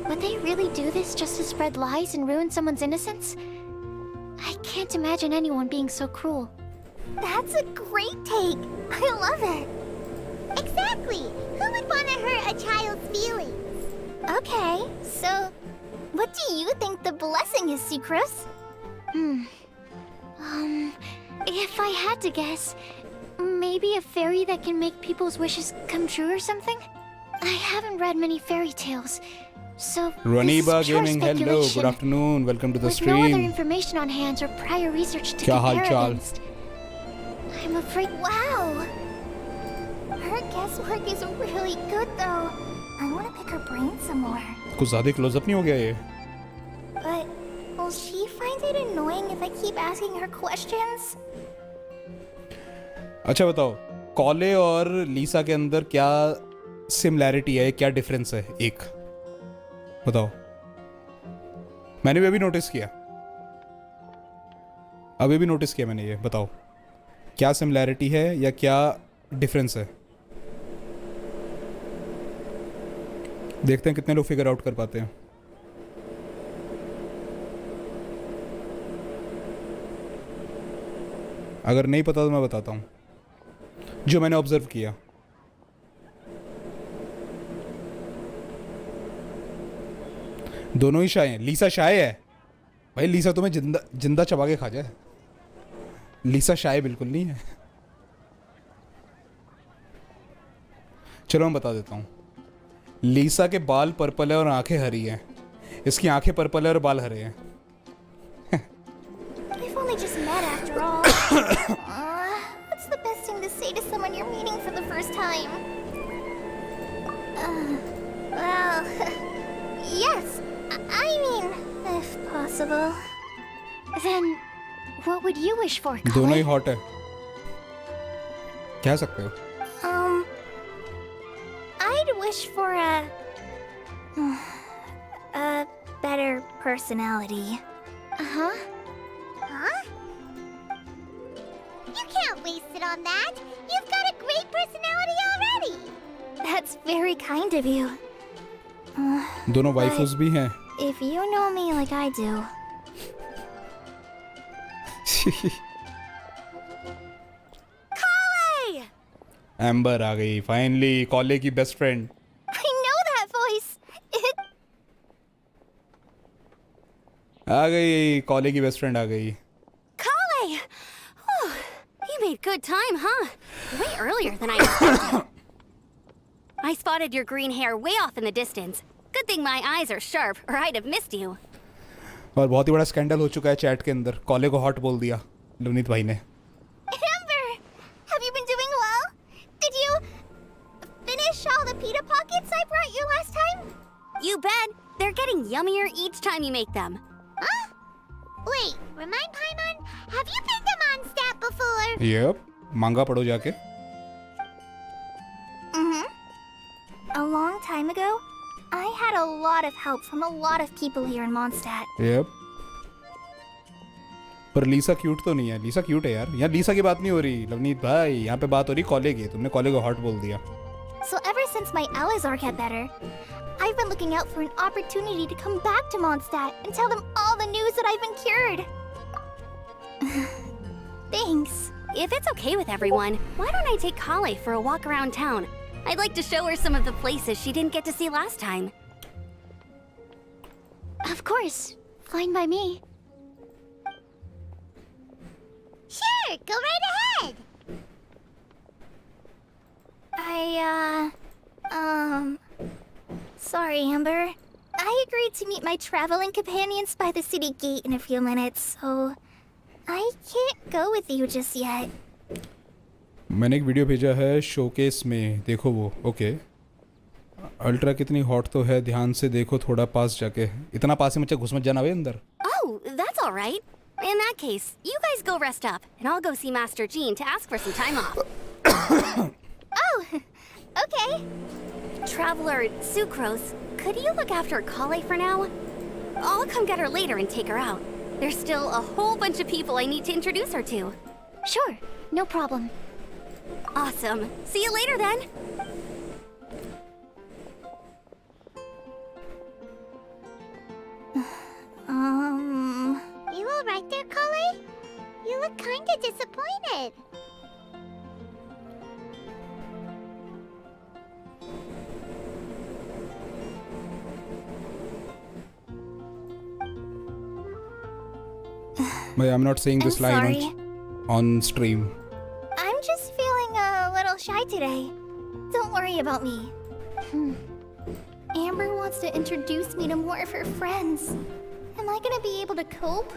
Would they really do this just to spread lies and ruin someone's innocence? I can't imagine anyone being so cruel. That's a great take. I love it. Exactly. Who would want to hurt a child's feelings? Okay, so what do you think the blessing is, Sucrose? If I had to guess, maybe a fairy that can make people's wishes come true or something? I haven't read many fairy tales, so Raniba this is pure Gaming, hello, speculation. good afternoon, welcome to the With stream. no other information on hand or prior research to क्या हाल compare चाल? against. I'm afraid. Wow. Her guesswork is really good, though. I want to pick her brain some more. कुछ ज़्यादा close up नहीं हो गया ये? But will she find it annoying if I keep asking her questions? अच्छा बताओ, कॉले और लीसा के अंदर क्या सिमिलैरिटी है, क्या डिफरेंस है? एक बताओ. मैंने भी अभी नोटिस किया. मैंने ये बताओ क्या सिमिलैरिटी है या क्या डिफरेंस है. देखते हैं कितने लोग फिगर आउट कर पाते हैं. अगर नहीं पता तो मैं बताता हूँ जो मैंने ऑब्जर्व किया. दोनों ही शाय हैं. लीसा शाय है भाई. लीसा तुम्हें जिंदा चबा के खा जाए. लीसा शाय बिल्कुल नहीं है. चलो मैं बता देता हूँ. लीसा के बाल पर्पल है और आंखें हरी हैं. इसकी आंखें पर्पल है और बाल हरे हैं. We've only just met after all. What's the best thing to say to someone you're meeting for the first time? Well, yes. I mean, if possible. Then, what would you wish for, Kale? दोनों ही hot है. कह सकते हो. I'd wish for a better personality. Uh-huh. Huh? You can't waste it on that. You've got a great personality already. That's very kind of you. दोनों वाइफूस भी हैं. If you know me like I do. Kale! Amber आ गई finally. Kale की best friend. I know that voice. आ गई. Kale की best friend आ गई. Kale! Oh, you made good time, huh? Way earlier than I expected. I spotted your green hair way off in the distance. Good thing my eyes are sharp, or I'd have missed you. और बहुत ही बड़ा scandal हो चुका है chat के अंदर. कॉले को हॉट बोल दिया लवनीत भाई ने. Amber! Have you been doing well? Did you finish all the pita pockets I brought you last time? You bet. They're getting yummier each time you make them. Huh? Wait, remind Paimon, have you been to Mondstadt before? Yep. मांगा पढ़ो जाके. A long time ago, I had a lot of help from a lot of people here in Mondstadt. Yep. पर लीसा cute तो नहीं है. लीसा cute है यार. यहाँ लीसा की बात नहीं हो रही. लवनीत भाई, यहाँ पे बात हो रही कॉलेज की. तुमने कॉलेज को हॉट बोल दिया. So ever since my Alizar got better, I've been looking out for an opportunity to come back to Mondstadt and tell them all the news that I've been cured. Thanks. If it's okay with everyone, why don't I take Kale for a walk around town? I'd like to show her some of the places she didn't get to see last time. Of course. Fine by me. Sure, go right ahead. Sorry, Amber. I agreed to meet my traveling companions by the city gate in a few minutes, so I can't go with you just yet. मैंने एक video भेजा है showcase में. देखो वो. Okay. Ultra कितनी hot तो है. ध्यान से देखो थोड़ा पास जाके. इतना पास ही मुझे घुस मत जाना भाई अंदर. Oh, that's all right. In that case, you guys go rest up, and I'll go see Master Jean to ask for some time off. Oh, okay. Traveler Sucrose, could you look after Kale for now? I'll come get her later and take her out. There's still a whole bunch of people I need to introduce her to. Sure, no problem. Awesome. See you later then. You all right there, Kale? You look kinda disappointed. But I'm not saying this line on stream. I'm just feeling a little shy today. Don't worry about me. Amber wants to introduce me to more of her friends. Am I gonna be able to cope?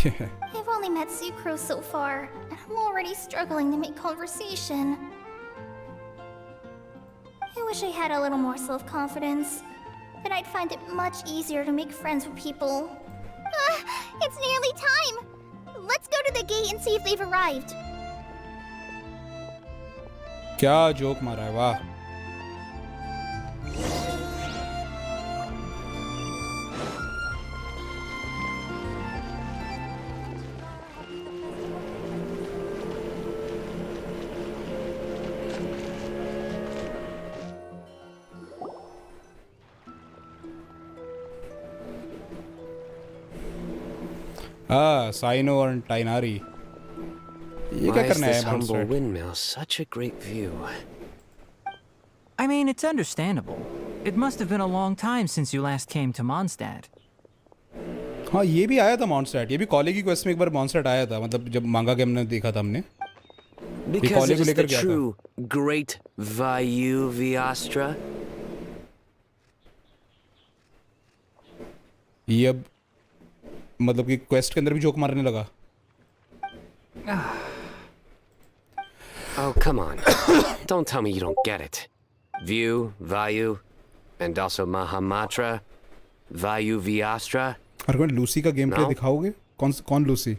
I've only met Sucrose so far, and I'm already struggling to make conversation. I wish I had a little more self-confidence. Then I'd find it much easier to make friends with people. It's nearly time! Let's go to the gate and see if they've arrived. क्या joke मारा है. वाह. Cyano और टाइनारी. ये क्या Why is करना है this humble Mondstadt? windmill such a great view? I mean, it's understandable. It must have been a long time since you last came to Mondstadt. हाँ ये भी आया था Mondstadt. ये भी कॉलेज की क्वेस्ट में एक बार Mondstadt आया था. मतलब जब मांगा के हमने देखा था हमने. Because it is the true great Vayu Viastra. ये अब मतलब कि क्वेस्ट के अंदर भी जोक मारने लगा. Oh, come on. Don't tell me you don't get it. View, Vayu, and also Mahamatra, Vayu Viastra. अर्कन लूसी का गेम प्ले दिखाओगे? कौन Lucy?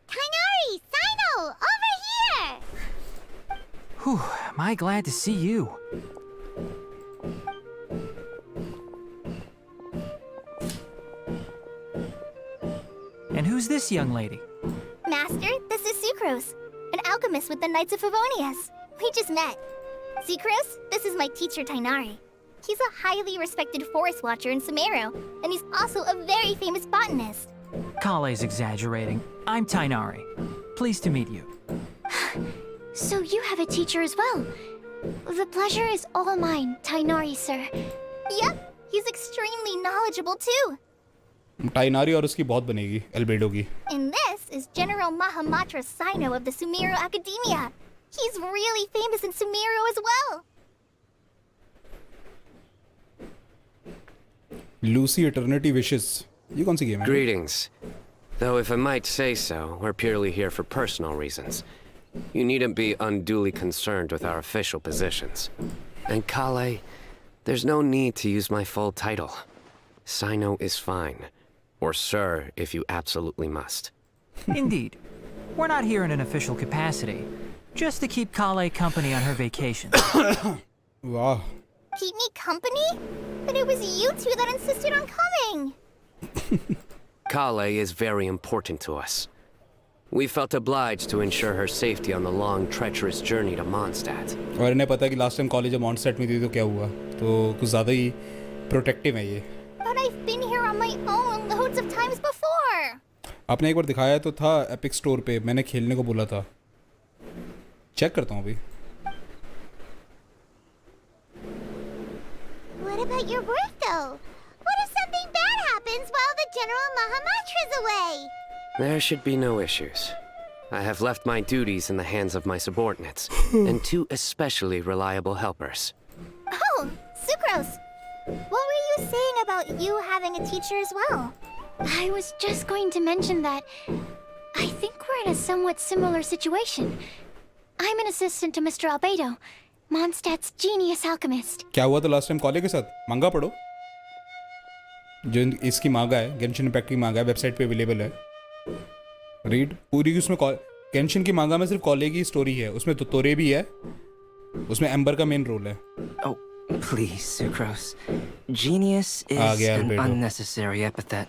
Tainari, Sino, over here! Whew, am I glad to see you. And who's this young lady? Master, this is Sucrose, an alchemist with the Knights of Favonius. We just met. Sucrose, this is my teacher Tainari. He's a highly respected forest watcher in Sumeru, and he's also a very famous botanist. Kale's exaggerating. I'm Tainari. Pleased to meet you. So you have a teacher as well. The pleasure is all mine, Tainari, sir. Yep, he's extremely knowledgeable too. टाइनारी और उसकी बहुत बनेगी albedo की. And this is General Mahamatra Sino of the Sumeru Academia. He's really famous in Sumeru as well. Lucy Eternity Wishes. ये कौन सी game है? Greetings. Though if I might say so, we're purely here for personal reasons. You needn't be unduly concerned with our official positions. And Kale, there's no need to use my full title. Sino is fine. Or sir, if you absolutely must. Indeed. We're not here in an official capacity. Just to keep Kale company on her vacation. Wow. Keep me company? But it was you two that insisted on coming. Kale is very important to us. We felt obliged to ensure her safety on the long, treacherous journey to Mondstadt. और इन्हें पता है कि last time college मॉन्स्टेट में थी तो क्या हुआ, तो कुछ ज़्यादा ही प्रोटेक्टिव है ये. But I've been here on my own loads of times before. आपने एक बार दिखाया तो था एपिक स्टोर पे, मैंने खेलने को बोला था. चेक करता हूँ अभी. What about your work though? What if something bad happens while the General Mahamatra's away? There should be no issues. I have left my duties in the hands of my subordinates, and 2 especially reliable helpers. Oh, Sucrose. What were you saying about you having a teacher as well? I was just going to mention that I think we're in a somewhat similar situation. I'm an assistant to Mr. Albedo, Mondstadt's genius alchemist. क्या हुआ था last time college के साथ? मांगा पढ़ो. जो इसकी मांगा है, गेंशिन इम्पैक्ट की मांगा है, वेबसाइट पे अवेलेबल है. रीड पूरी की उसमें गेंशिन की मांगा में सिर्फ कॉलेज की स्टोरी है, उसमें तोरे भी है, उसमें एम्बर का मेन रोल है. Oh, please, Sucrose. Genius is an unnecessary epithet.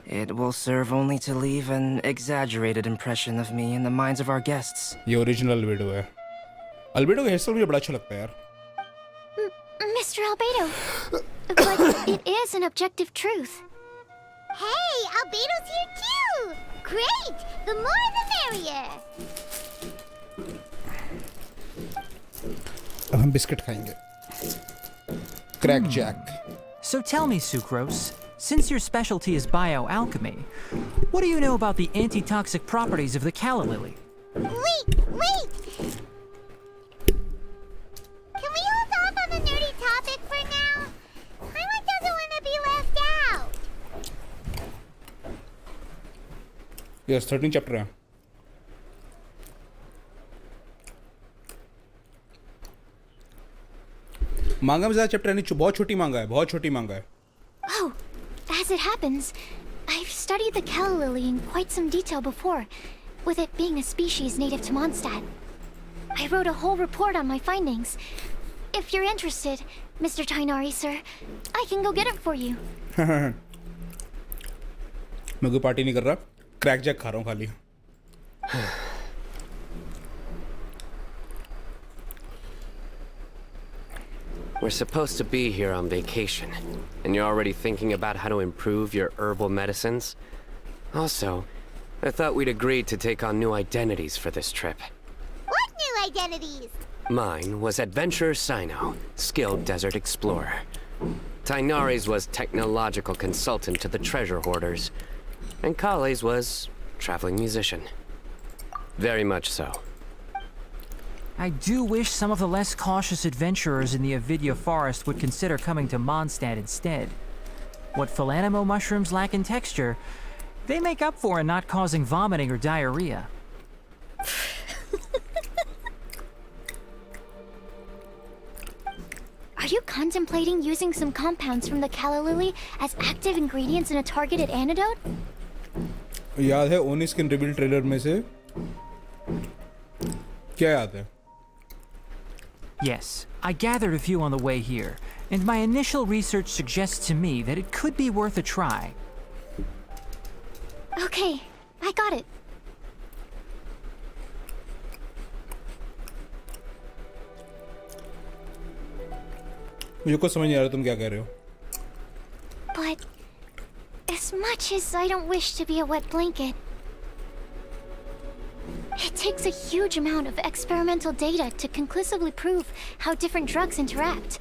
It will serve only to leave an exaggerated impression of me in the minds of our guests. ये ओरिजिनल अल्बेडो है. अल्बेडो का hair style मुझे बड़ा अच्छा लगता है यार. Mr. Albedo, but it is an objective truth. Hey, Albedo's here too! Great! The more the merrier! अब हम बिस्किट खाएंगे. Crack Jack. So tell me, Sucrose, since your specialty is bioalchemy, what do you know about the antitoxic properties of the calla lily? Wait! Can we hold off on the nerdy topic for now? Paimon doesn't want to be left out. Yes, 13 chapter है. मांगा में ज़्यादा chapter नहीं, बहुत छोटी मांगा है, बहुत छोटी मांगा है. Oh, as it happens, I've studied the calla lily in quite some detail before, with it being a species native to Mondstadt. I wrote a whole report on my findings. If you're interested, Mr. Tainari, sir, I can go get it for you. मैं कोई party नहीं कर रहा, crack Jack खा रहा हूँ खाली. We're supposed to be here on vacation, and you're already thinking about how to improve your herbal medicines? Also, I thought we'd agreed to take on new identities for this trip. What new identities? Mine was Adventurer Sino, skilled desert explorer. Tainari's was technological consultant to the treasure hoarders, and Kale's was traveling musician. Very much so. I do wish some of the less cautious adventurers in the Avidya forest would consider coming to Mondstadt instead. What Philanimo mushrooms lack in texture, they make up for in not causing vomiting or diarrhea. Are you contemplating using some compounds from the calla lily as active ingredients in a targeted antidote? याद है ओनी skin reveal trailer में से क्या याद है? Yes, I gathered a few on the way here, and my initial research suggests to me that it could be worth a try. Okay, I got it. मुझे कुछ समझ नहीं आ रहा तुम क्या कह रहे हो. But as much as I don't wish to be a wet blanket, it takes a huge amount of experimental data to conclusively prove how different drugs interact.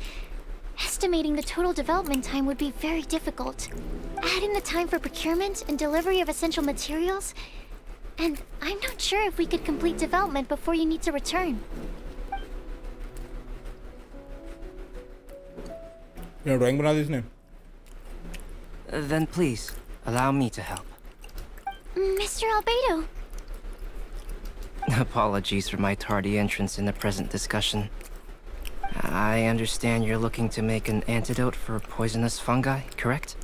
Estimating the total development time would be very difficult. Add in the time for procurement and delivery of essential materials, and I'm not sure if we could complete development before you need to return. ये drawing बना दी इसने. Then please, allow me to help. Mr. Albedo. Apologies for my tardy entrance in the present discussion. I understand you're looking to make an antidote for poisonous fungi, correct?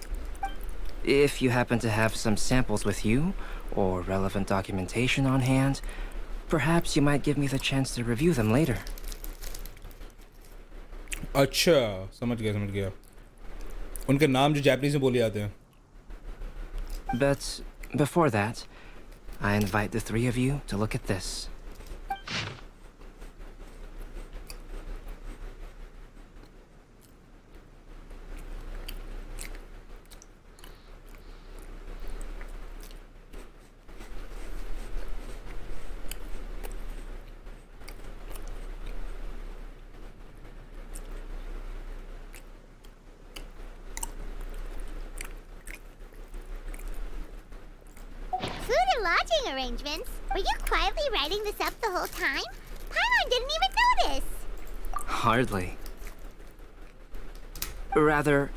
If you happen to have some samples with you, or relevant documentation on hand, perhaps you might give me the chance to review them later. अच्छा, समझ गया. उनके नाम जो Japanese में बोले जाते हैं. But before that, I invite the three of you to look at this. Lodging arrangements? Were you quietly writing this up the whole time? Paimon didn't even notice! Hardly. Rather,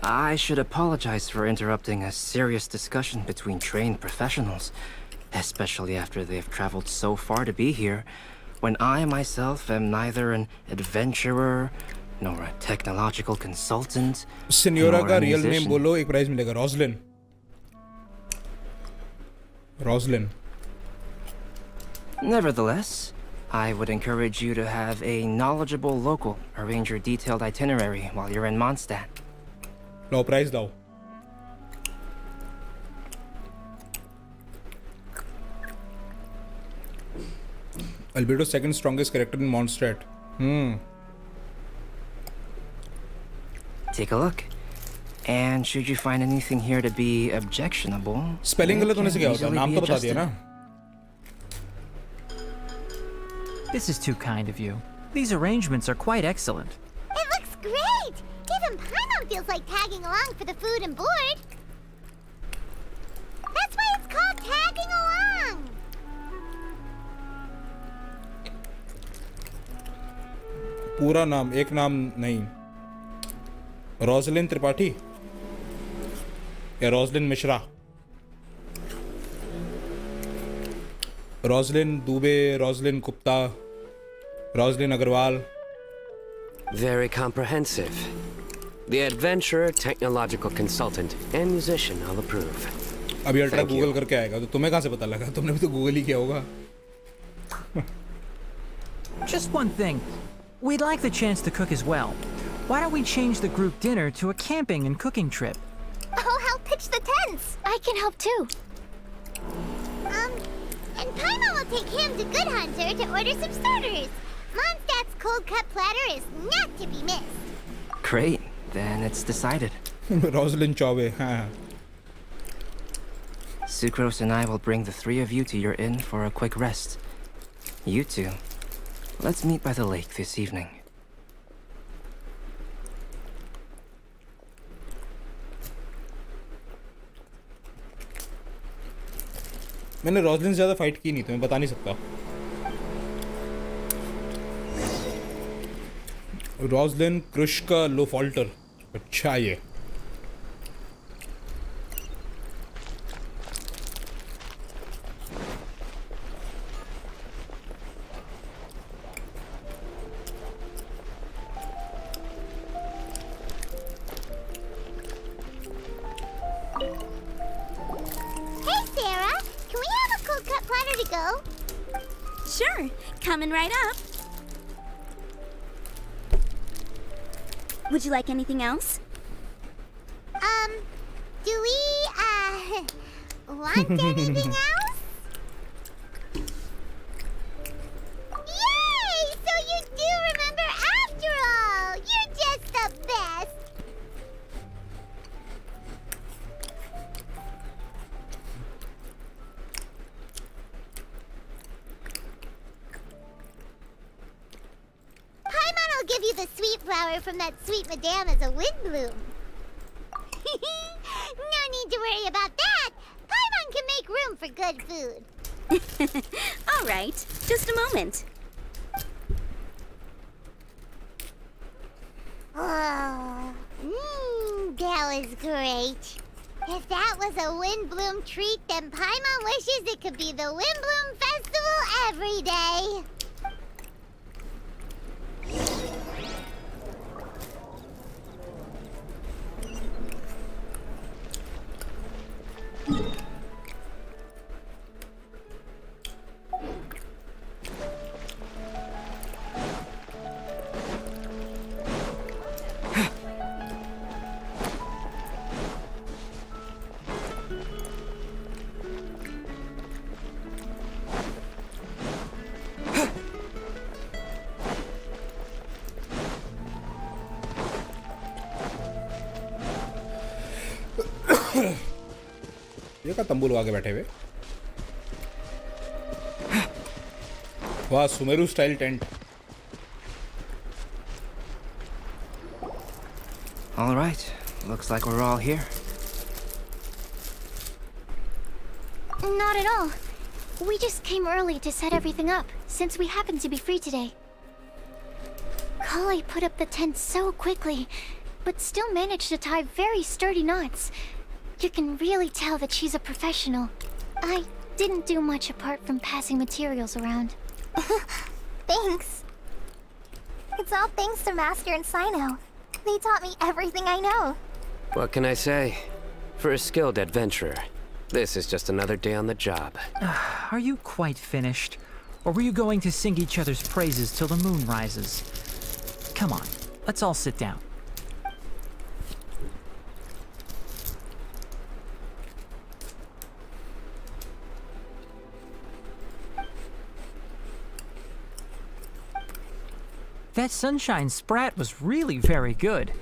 I should apologize for interrupting a serious discussion between trained professionals, especially after they have traveled so far to be here, when I myself am neither an adventurer, nor a technological consultant, Senora nor का a real name musician. बोलो, एक prize मिलेगा. Roslyn. Nevertheless, I would encourage you to have a knowledgeable local arrange your detailed itinerary while you're in Mondstadt. Low prize दाओ. Albedo's second strongest character in Mondstadt. Take a look. And should you find anything here to be objectionable, Spelling it गलत होने से can क्या होता है? easily नाम be तो बता दिया adjusted. ना. This is too kind of you. These arrangements are quite excellent. It looks great! Even Paimon feels like tagging along for the food and board. That's why it's called tagging along! पूरा नाम, एक नाम नहीं. Roslin Tripathi या Roslin Mishra. Roslin Dubey, Roslin Gupta, Roslin Agarwal. Very comprehensive. The adventurer, technological consultant, and musician I'll approve. अभी ultra Thank you. Google करके आएगा, तो तुम्हें कहाँ से पता लगा? तुमने भी तो गूगल ही किया होगा. Just one thing. We'd like the chance to cook as well. Why don't we change the group dinner to a camping and cooking trip? I'll help pitch the tents! I can help too. And Paimon will take him to Good Hunter to order some starters. Mondstadt's cold cut platter is not to be missed. Great, then it's decided. Roslin Chaubey. हाँ. Sucrose and I will bring the three of you to your inn for a quick rest. You two, let's meet by the lake this evening. मैंने Roslin से ज़्यादा fight की नहीं, तो मैं बता नहीं सकता. रोजलिन क्रुश का लो फॉल्टर. अच्छा ये. Hey, Sarah! Can we have a cold cut platter to go? Sure, coming right up. Would you like anything else? Do we, want anything else? Yay! So you do remember after all! You're just the best! Paimon will give you the sweet flower from that sweet madame as a Windblume. No need to worry about that. Paimon can make room for good food. All right, just a moment. Oh, that was great. If that was a Windblume treat, then Paimon wishes it could be the Windblume Festival every day. ये का तंबू लगा के बैठे हुए। वाह, Sumeru style tent. All right. Looks like we're all here. Not at all. We just came early to set everything up, since we happen to be free today. Kali put up the tent so quickly, but still managed to tie very sturdy knots. You can really tell that she's a professional. I didn't do much apart from passing materials around. Thanks. It's all thanks to Master and Sino. They taught me everything I know. What can I say? For a skilled adventurer, this is just another day on the job. Are you quite finished? Or were you going to sing each other's praises till the moon rises? Come on, let's all sit down. That sunshine sprat was really very good.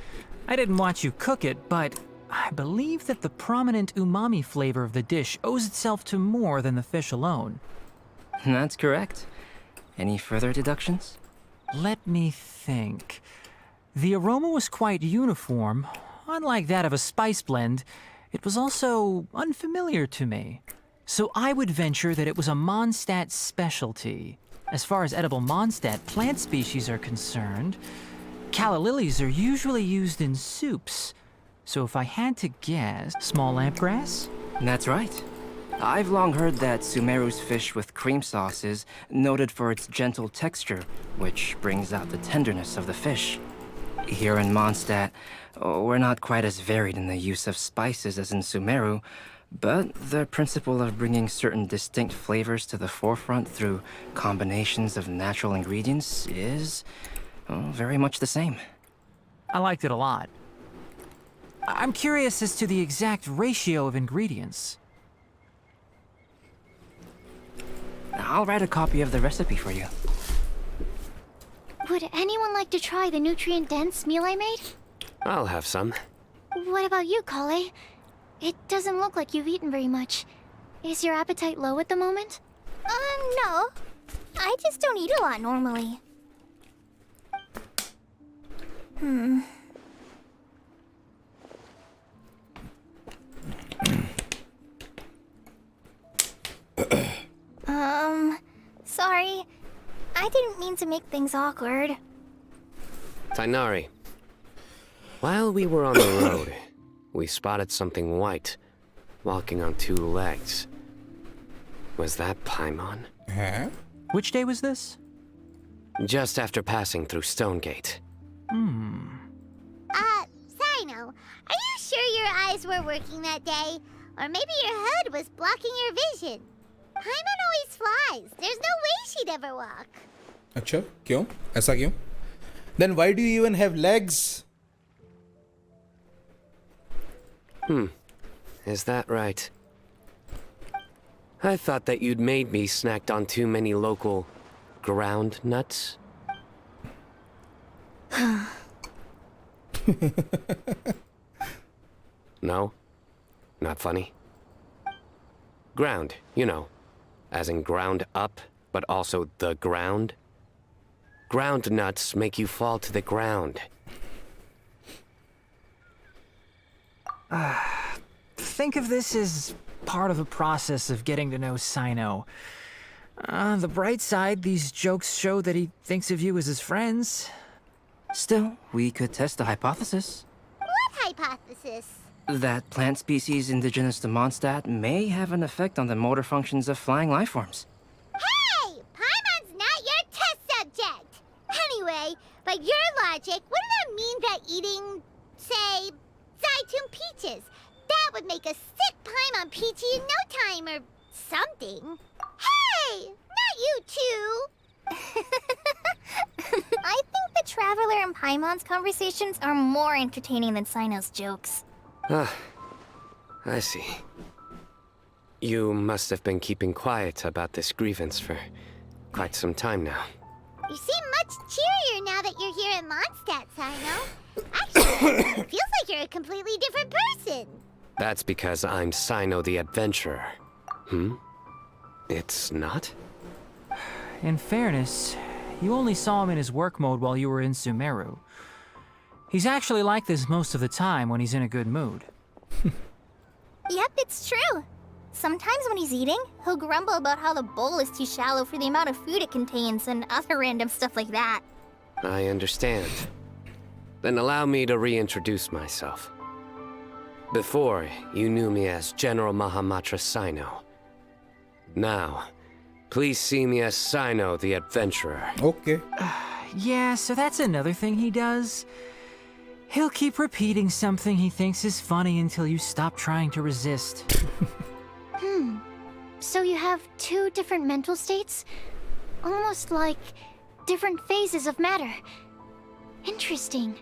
I didn't watch you cook it, but I believe that the prominent umami flavor of the dish owes itself to more than the fish alone. That's correct. Any further deductions? Let me think. The aroma was quite uniform. Unlike that of a spice blend, it was also unfamiliar to me. So I would venture that it was a Mondstadt specialty. As far as edible Mondstadt plant species are concerned, calla lilies are usually used in soups. So if I had to guess, small lampgrass? That's right. I've long heard that Sumeru's fish with cream sauce is noted for its gentle texture, which brings out the tenderness of the fish. Here in Mondstadt, we're not quite as varied in the use of spices as in Sumeru, but the principle of bringing certain distinct flavors to the forefront through combinations of natural ingredients is very much the same. I liked it a lot. I'm curious as to the exact ratio of ingredients. I'll write a copy of the recipe for you. Would anyone like to try the nutrient-dense meal I made? I'll have some. What about you, Kale? It doesn't look like you've eaten very much. Is your appetite low at the moment? No. I just don't eat a lot normally. Sorry. I didn't mean to make things awkward. Tainari, while we were on the road, we spotted something white, walking on two legs. Was that Paimon? Huh? Which day was this? Just after passing through Stonegate. Sino, are you sure your eyes were working that day? Or maybe your hood was blocking your vision? Paimon always flies. There's no way she'd ever walk. अच्छा, क्यों? ऐसा क्यों? Then why do you even have legs? Is that right? I thought that you'd made me snacked on too many local ground nuts. No? Not funny? Ground, you know. As in ground up, but also the ground. Ground nuts make you fall to the ground. Think of this as part of the process of getting to know Sino. On the bright side, these jokes show that he thinks of you as his friends. Still, we could test the hypothesis. What hypothesis? That plant species indigenous to Mondstadt may have an effect on the motor functions of flying lifeforms. Hey! Paimon's not your test subject! Anyway, by your logic, wouldn't that mean that eating, say, Zaitun peaches, that would make a sick Paimon peachy in no time or something? Hey! Not you two! I think the Traveler and Paimon's conversations are more entertaining than Sino's jokes. I see. You must have been keeping quiet about this grievance for quite some time now. You seem much cheerier now that you're here in Mondstadt, Sino. Actually, it feels like you're a completely different person. That's because I'm Sino the Adventurer. It's not? In fairness, you only saw him in his work mode while you were in Sumeru. He's actually like this most of the time when he's in a good mood. Yep, it's true. Sometimes when he's eating, he'll grumble about how the bowl is too shallow for the amount of food it contains and other random stuff like that. I understand. Then allow me to reintroduce myself. Before, you knew me as General Mahamatra Sino. Now, please see me as Sino the Adventurer. Okay. Yeah, so that's another thing he does. He'll keep repeating something he thinks is funny until you stop trying to resist. So you have two different mental states? Almost like different phases of matter. Interesting.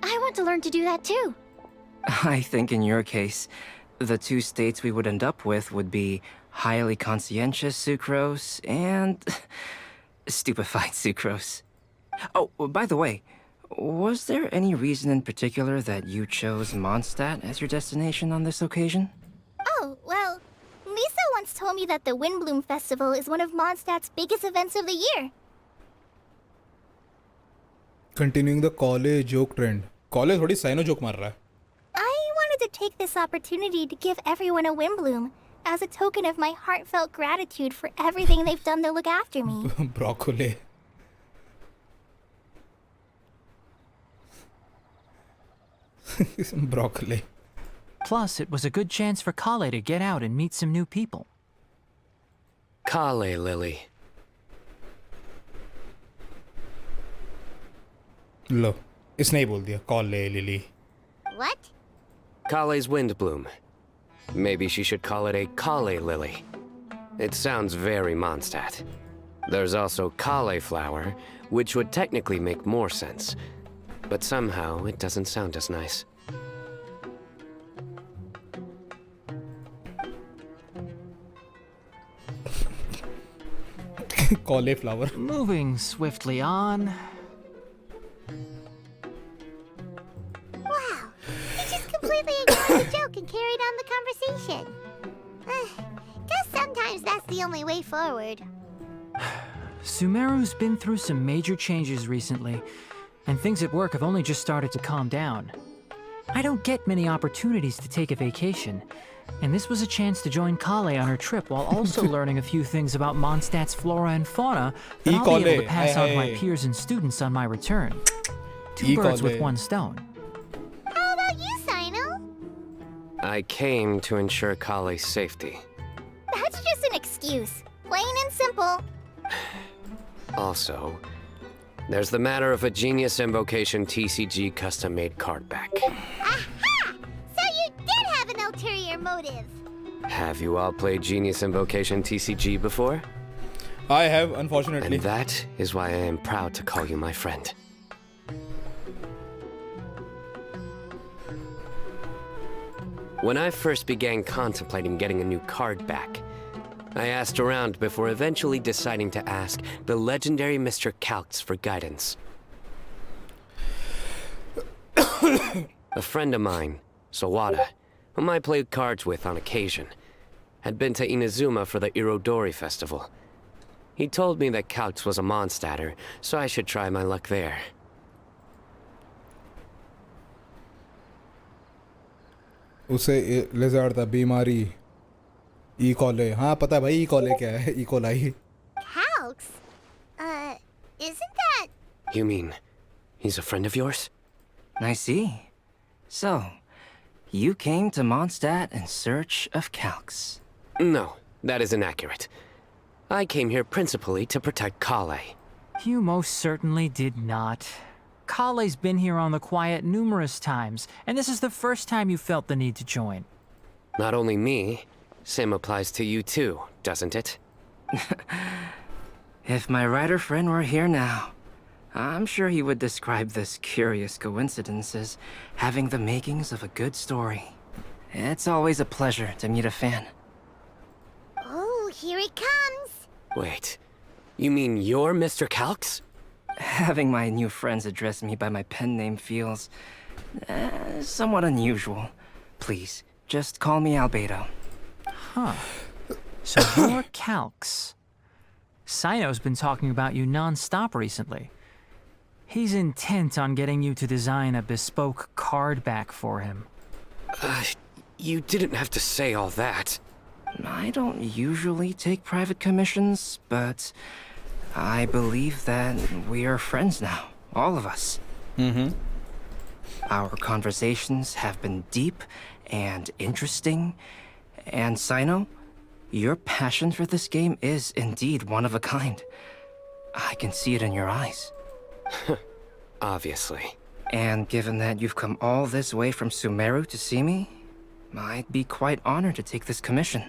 I want to learn to do that too. I think in your case, the two states we would end up with would be highly conscientious sucrose and stupefied sucrose. Oh, by the way, was there any reason in particular that you chose Mondstadt as your destination on this occasion? Oh, well, Lisa once told me that the Windblume Festival is one of Mondstadt's biggest events of the year. Continuing the college joke trend. College थोड़ी cyano joke मार रहा है. I wanted to take this opportunity to give everyone a Windblume as a token of my heartfelt gratitude for everything they've done to look after me. Broccoli. Broccoli. Plus, it was a good chance for Kale to get out and meet some new people. Kale Lily. लो इसने ही बोल दिया call ले lily. What? Kale's Windblume. Maybe she should call it a Kale Lily. It sounds very Mondstadt. There's also Kale Flower, which would technically make more sense. But somehow, it doesn't sound as nice. Cauliflower. Moving swiftly on. Wow, he just completely ignored the joke and carried on the conversation. Guess sometimes that's the only way forward. Sumeru's been through some major changes recently, and things at work have only just started to calm down. I don't get many opportunities to take a vacation, and this was a chance to join Kale on her trip while also learning a few things about Mondstadt's flora and fauna that I'll be able to pass on to my peers and students on my return. Two birds with one stone. How about you, Sino? I came to ensure Kale's safety. That's just an excuse. Plain and simple. Also, there's the matter of a Genius Invocation TCG custom-made card back. Aha! So you did have an ulterior motive. Have you all played Genius Invocation TCG before? I have, unfortunately. And that is why I am proud to call you my friend. When I first began contemplating getting a new card back, I asked around before eventually deciding to ask the legendary Mr. Calx for guidance. A friend of mine, Sawada, whom I played cards with on occasion, had been to Inazuma for the Irodori festival. He told me that Calx was a Mondstadter, so I should try my luck there. उसे लेज़ार्ड था बीमारी ई कॉले. हाँ पता है भाई ई कॉले क्या है. E coli. Calx? Isn't that... You mean he's a friend of yours? I see. So, you came to Mondstadt in search of Calx. No, that is inaccurate. I came here principally to protect Kale. You most certainly did not. Kale's been here on the quiet numerous times, and this is the first time you felt the need to join. Not only me, same applies to you too, doesn't it? If my writer friend were here now, I'm sure he would describe this curious coincidence as having the makings of a good story. It's always a pleasure to meet a fan. Oh, here it comes. Wait, you mean you're Mr. Calx? Having my new friends address me by my pen name feels somewhat unusual. Please, Just call me Albedo. Huh. So you're Calx. Sino's been talking about you non-stop recently. He's intent on getting you to design a bespoke card back for him. You didn't have to say all that. I don't usually take private commissions, but I believe that we are friends now, all of us. Mm-hmm. Our conversations have been deep and interesting, and Sino, your passion for this game is indeed one of a kind. I can see it in your eyes. Obviously. And given that you've come all this way from Sumeru to see me, I'd be quite honored to take this commission.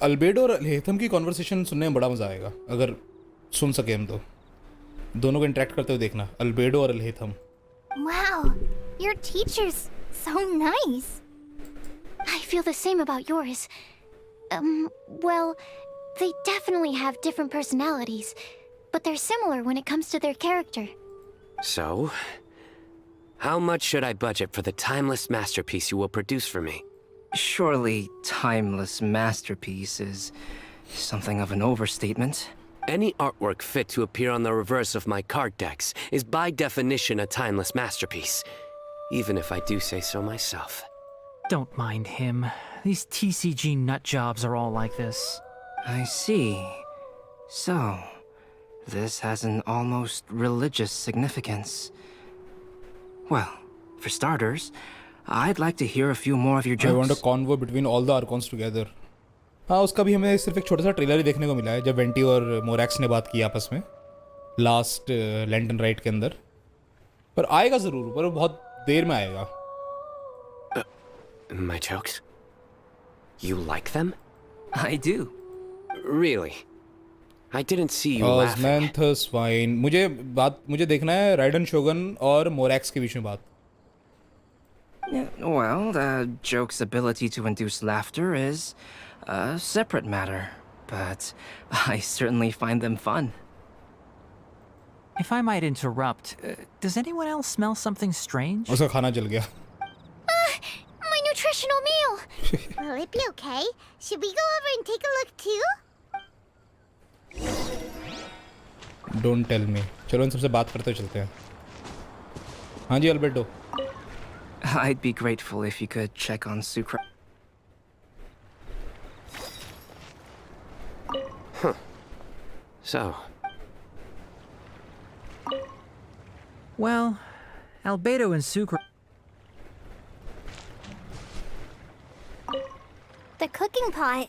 Albedo और अल्हैथम की conversation सुनने में बड़ा मजा आएगा अगर सुन सके हम तो दोनों को इंटरेक्ट करते हुए देखना अल्बेडो और अल्हैथम. Wow, your teacher's so nice. I feel the same about yours. Well, they definitely have different personalities, but they're similar when it comes to their character. So, how much should I budget for the timeless masterpiece you will produce for me? Surely, timeless masterpiece is something of an overstatement. Any artwork fit to appear on the reverse of my card decks is by definition a timeless masterpiece, even if I do say so myself. Don't mind him. These TCG nut jobs are all like this. I see. So, this has an almost religious significance. Well, for starters, I'd like to hear a few more of your jokes. I want a convo between all the Archons together. हाँ उसका भी हमें सिर्फ एक छोटा सा trailer ही देखने को मिला है जब वेंटी और मोरैक्स ने बात की आपस में लास्ट लैंटन राइट के अंदर पर आएगा ज़रूर पर बहुत देर में आएगा. My jokes? You like them? I do. Really? I didn't see you laughing. Osmanthus fine. मुझे देखना है राइडन शोगन और मोरैक्स के बीच में बात. Well, the joke's ability to induce laughter is a separate matter, but I certainly find them fun. If I might interrupt, does anyone else smell something strange? उसका खाना जल गया. My nutritional meal! Will it be okay? Should we go over and take a look too? Don't tell me. चलो इन सबसे बात करते चलते हैं. हाँ जी Alberto. I'd be grateful if you could check on Sucra. Huh. So. Well, Albedo and Sucra. The cooking pot.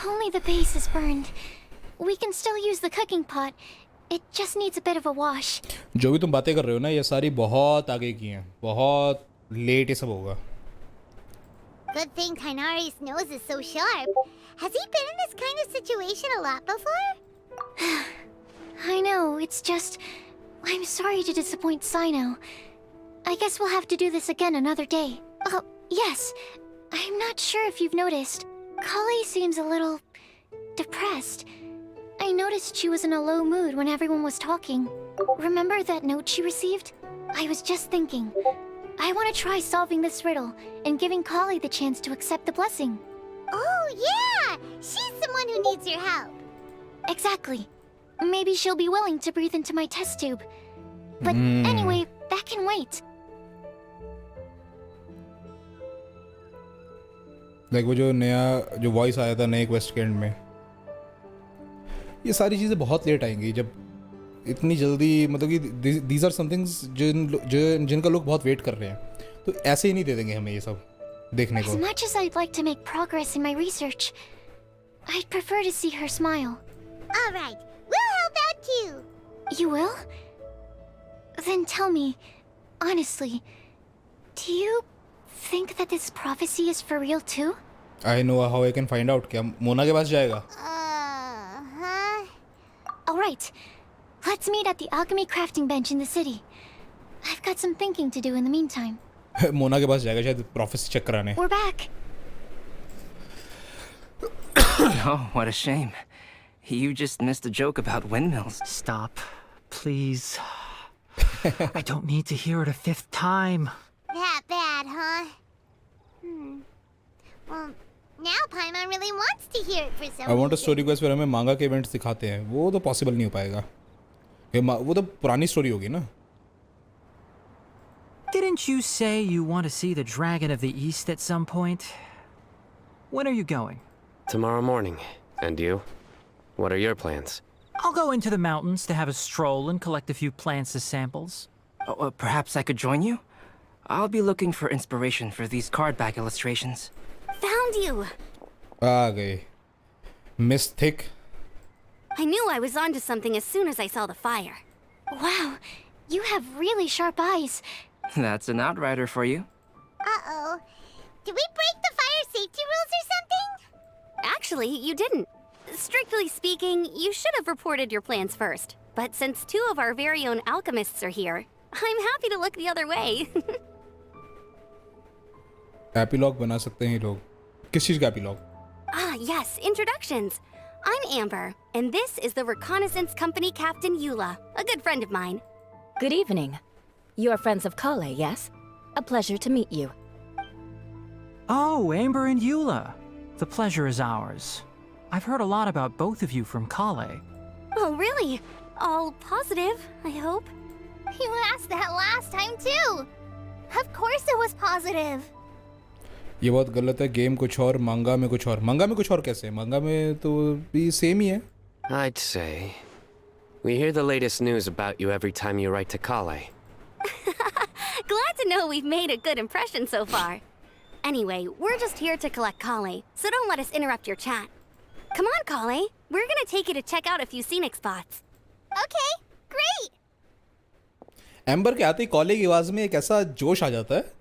Only the base is burned. We can still use the cooking pot. It just needs a bit of a wash. जो भी तुम बातें कर रहे हो ना ये सारी बहुत आगे की हैं. बहुत लेट ये सब होगा. Good thing Tainari's nose is so sharp. Has he been in this kind of situation a lot before? I know, it's just... I'm sorry to disappoint Sino. I guess we'll have to do this again another day. Oh, yes. I'm not sure if you've noticed. Kali seems a little... depressed. I noticed she was in a low mood when everyone was talking. Remember that note she received? I was just thinking. I want to try solving this riddle and giving Kali the chance to accept the blessing. Oh, yeah! She's someone who needs your help. Exactly. Maybe she'll be willing to breathe into my test tube. But anyway, that can wait. Like वो जो नया जो voice आया था नए quest के and में ये सारी चीज़ें बहुत लेट आएंगी जब इतनी जल्दी मतलब कि these are some things जिनका लोग बहुत वेट कर रहे हैं तो ऐसे ही नहीं दे देंगे हमें ये सब देखने को. As much as I'd like to make progress in my research, I'd prefer to see her smile. All right, we'll help out too. You will? Then tell me, honestly, do you think that this prophecy is for real too? I know how I can find out. क्या मोना के पास जाएगा? All right, let's meet at the alchemy crafting bench in the city. I've got some thinking to do in the meantime. Mona के पास जाएगा शायद prophecy check कराने. We're back. Oh, what a shame. You just missed a joke about windmills. Stop, please. I don't need to hear it a fifth time. That bad, huh? Well, now Paimon really wants to hear it for some I want a reason. story quest पर हमें मांगा के events दिखाते हैं, वो तो possible नहीं हो पाएगा, वो तो पुरानी स्टोरी होगी ना. Didn't you say you want to see the Dragon of the East at some point? When are you going? Tomorrow morning. And you? What are your plans? I'll go into the mountains to have a stroll and collect a few plants as samples. Oh, perhaps I could join you? I'll be looking for inspiration for these card back illustrations. Found you! आ गए. Mystic. I knew I was onto something as soon as I saw the fire. Wow, you have really sharp eyes. That's an outrider for you. Uh-oh. Did we break the fire safety rules or something? Actually, you didn't. Strictly speaking, you should have reported your plans first. But since two of our very own alchemists are here, I'm happy to look the other way. Epilogue बना सकते हैं ये लोग. किस चीज का epilogue? Ah, yes, introductions. I'm Amber, and this is the Reconnaissance Company Captain Eula, a good friend of mine. Good evening. You are friends of Kale, yes? A pleasure to meet you. Oh, Amber and Eula. The pleasure is ours. I've heard a lot about both of you from Kale. Oh, really? All positive, I hope. You asked that last time too. Of course it was positive. ये बहुत गलत है. Game कुछ और, मांगा में कुछ और. मांगा में कुछ और कैसे? मांगा में तो भी सेम ही है. I'd say. We hear the latest news about you every time you write to Kale. Glad to know we've made a good impression so far. Anyway, we're just here to collect Kale, so don't let us interrupt your chat. Come on, Kale. We're gonna take you to check out a few scenic spots. Okay, great. Amber के आते ही college की आवाज में एक ऐसा जोश आ जाता है,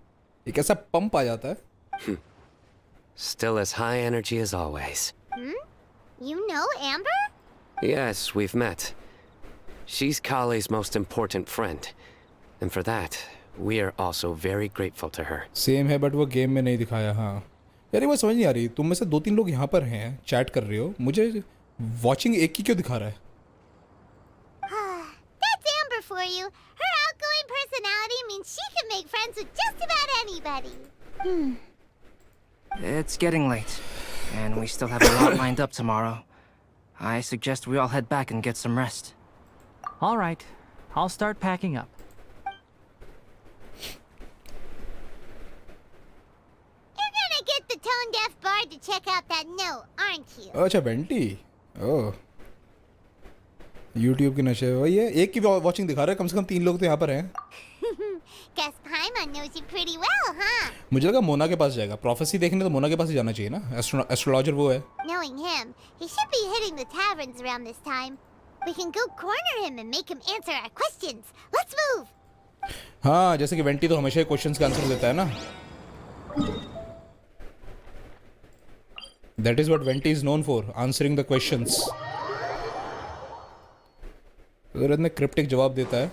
एक ऐसा पंप आ जाता है. Still as high energy as always. You know Amber? Yes, we've met. She's Kale's most important friend. And for that, we are also very grateful to her. Same है बट वो गेम में नहीं दिखाया. हाँ यार, ये समझ नहीं आ रही. तुम में से 2-3 लोग यहाँ पर हैं, चैट कर रहे हो, मुझे वॉचिंग एक ही क्यों दिखा रहा है? That's Amber for you. Her outgoing personality means she can make friends with just about anybody. It's getting late, and we still have a lot lined up tomorrow. I suggest we all head back and get some rest. All right, I'll start packing up. You're gonna get the tone-deaf bard to check out that note, aren't you? अच्छा बेंटी. ओह, YouTube के नशे. वही है, एक की watching दिखा रहा है. कम से कम 3 लोग तो यहाँ पर हैं. Guess Paimon knows you pretty well, huh? मुझे लगा मोना के पास जाएगा. प्रोफेसी देखने तो मोना के पास ही जाना चाहिए ना. एस्ट्रोलॉजर वो है. Knowing him, he should be hitting the taverns around this time. We can go corner him and make him answer our questions. Let's move. हाँ, जैसे कि वेंटी तो हमेशा क्वेश्चंस का आंसर देता है ना. That is what Venti is known for, answering the questions. तो इतने क्रिप्टिक जवाब देता है.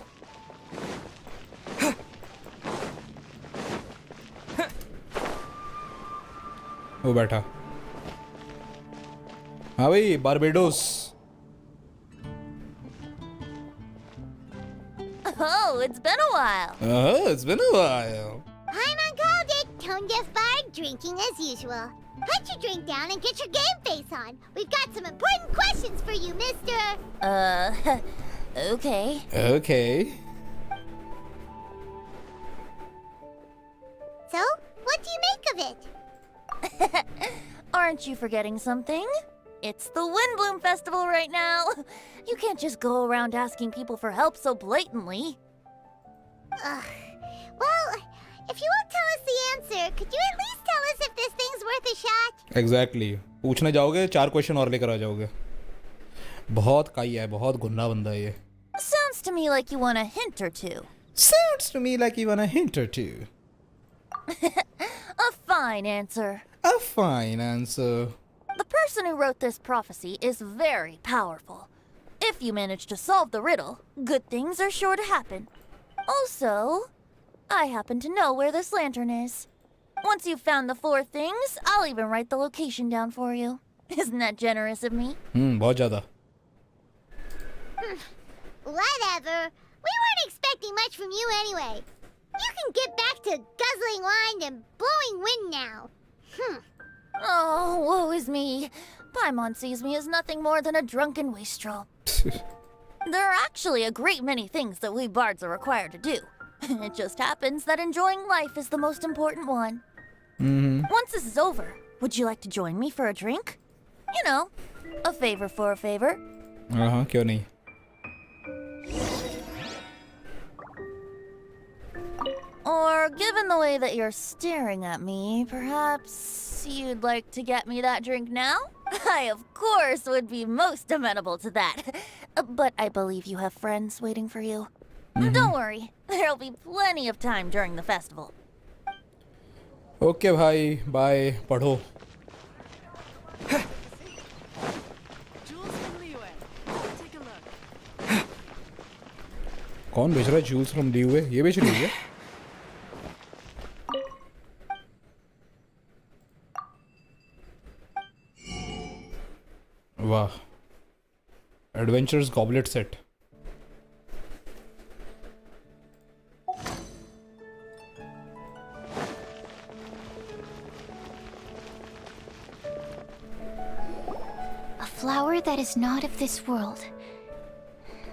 वो बैठा. हाँ भाई, Barbados. Oh, it's been a while. Oh, it's been a while. Paimon called it tone-deaf bard drinking as usual. Put your drink down and get your game face on. We've got some important questions for you, mister. Okay. Okay. So, what do you make of it? Aren't you forgetting something? It's the Windblume Festival right now. You can't just go around asking people for help so blatantly. Well, if you won't tell us the answer, could you at least tell us if this thing's worth a shot? Exactly. पूछने जाओगे 4 question और लेकर आ जाओगे. बहुत काई है, बहुत गुन्ना बंदा है ये. Sounds to me like you want a hint or two. Sounds to me like you want a hint or two. A fine answer. A fine answer. The person who wrote this prophecy is very powerful. If you manage to solve the riddle, good things are sure to happen. Also, I happen to know where this lantern is. Once you've found the 4 things, I'll even write the location down for you. Isn't that generous of me? बहुत ज़्यादा. whatever. We weren't expecting much from you anyway. You can get back to guzzling wine and blowing wind now. Oh, woe is me. Paimon sees me as nothing more than a drunken wastrel. There are actually a great many things that we bards are required to do. It just happens that enjoying life is the most important one. Once this is over, would you like to join me for a drink? You know, a favor for a favor. क्यों नहीं? Or, given the way that you're staring at me, perhaps you'd like to get me that drink now? I, of course, would be most amenable to that. But I believe you have friends waiting for you. Don't worry, there'll be plenty of time during the festival. Okay, भाई, bye. पढ़ो. कौन बेच रहा है jewels from Liu? ये बेच रही है? वाह. Adventures Goblet Set. A flower that is not of this world.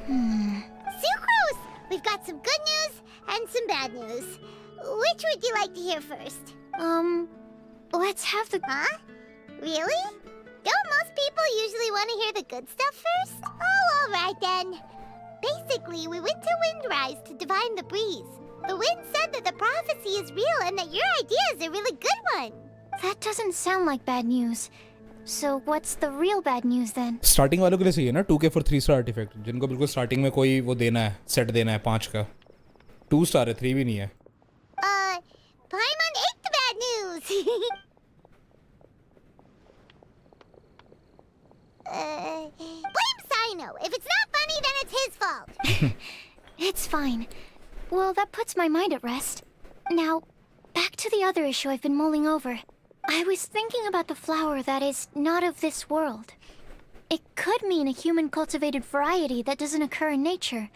Sucrose! We've got some good news and some bad news. Which would you like to hear first? Let's have the... Huh? Really? Don't most people usually want to hear the good stuff first? Oh, alright then. Basically, we went to Windrise to divine the breeze. The wind said that the prophecy is real and that your idea is a really good one. That doesn't sound like bad news. So what's the real bad news then? Starting वालों के लिए सही है ना 2K for 3 star artifact जिनको बिल्कुल starting में कोई वो देना है set देना है 5 का 2 star है 3 भी नहीं है. Paimon ate the bad news. Blame Sino. If it's not funny, then it's his fault. It's fine. Well, that puts my mind at rest. Now, back to the other issue I've been mulling over. I was thinking about the flower that is not of this world. It could mean a human-cultivated variety that doesn't occur in nature.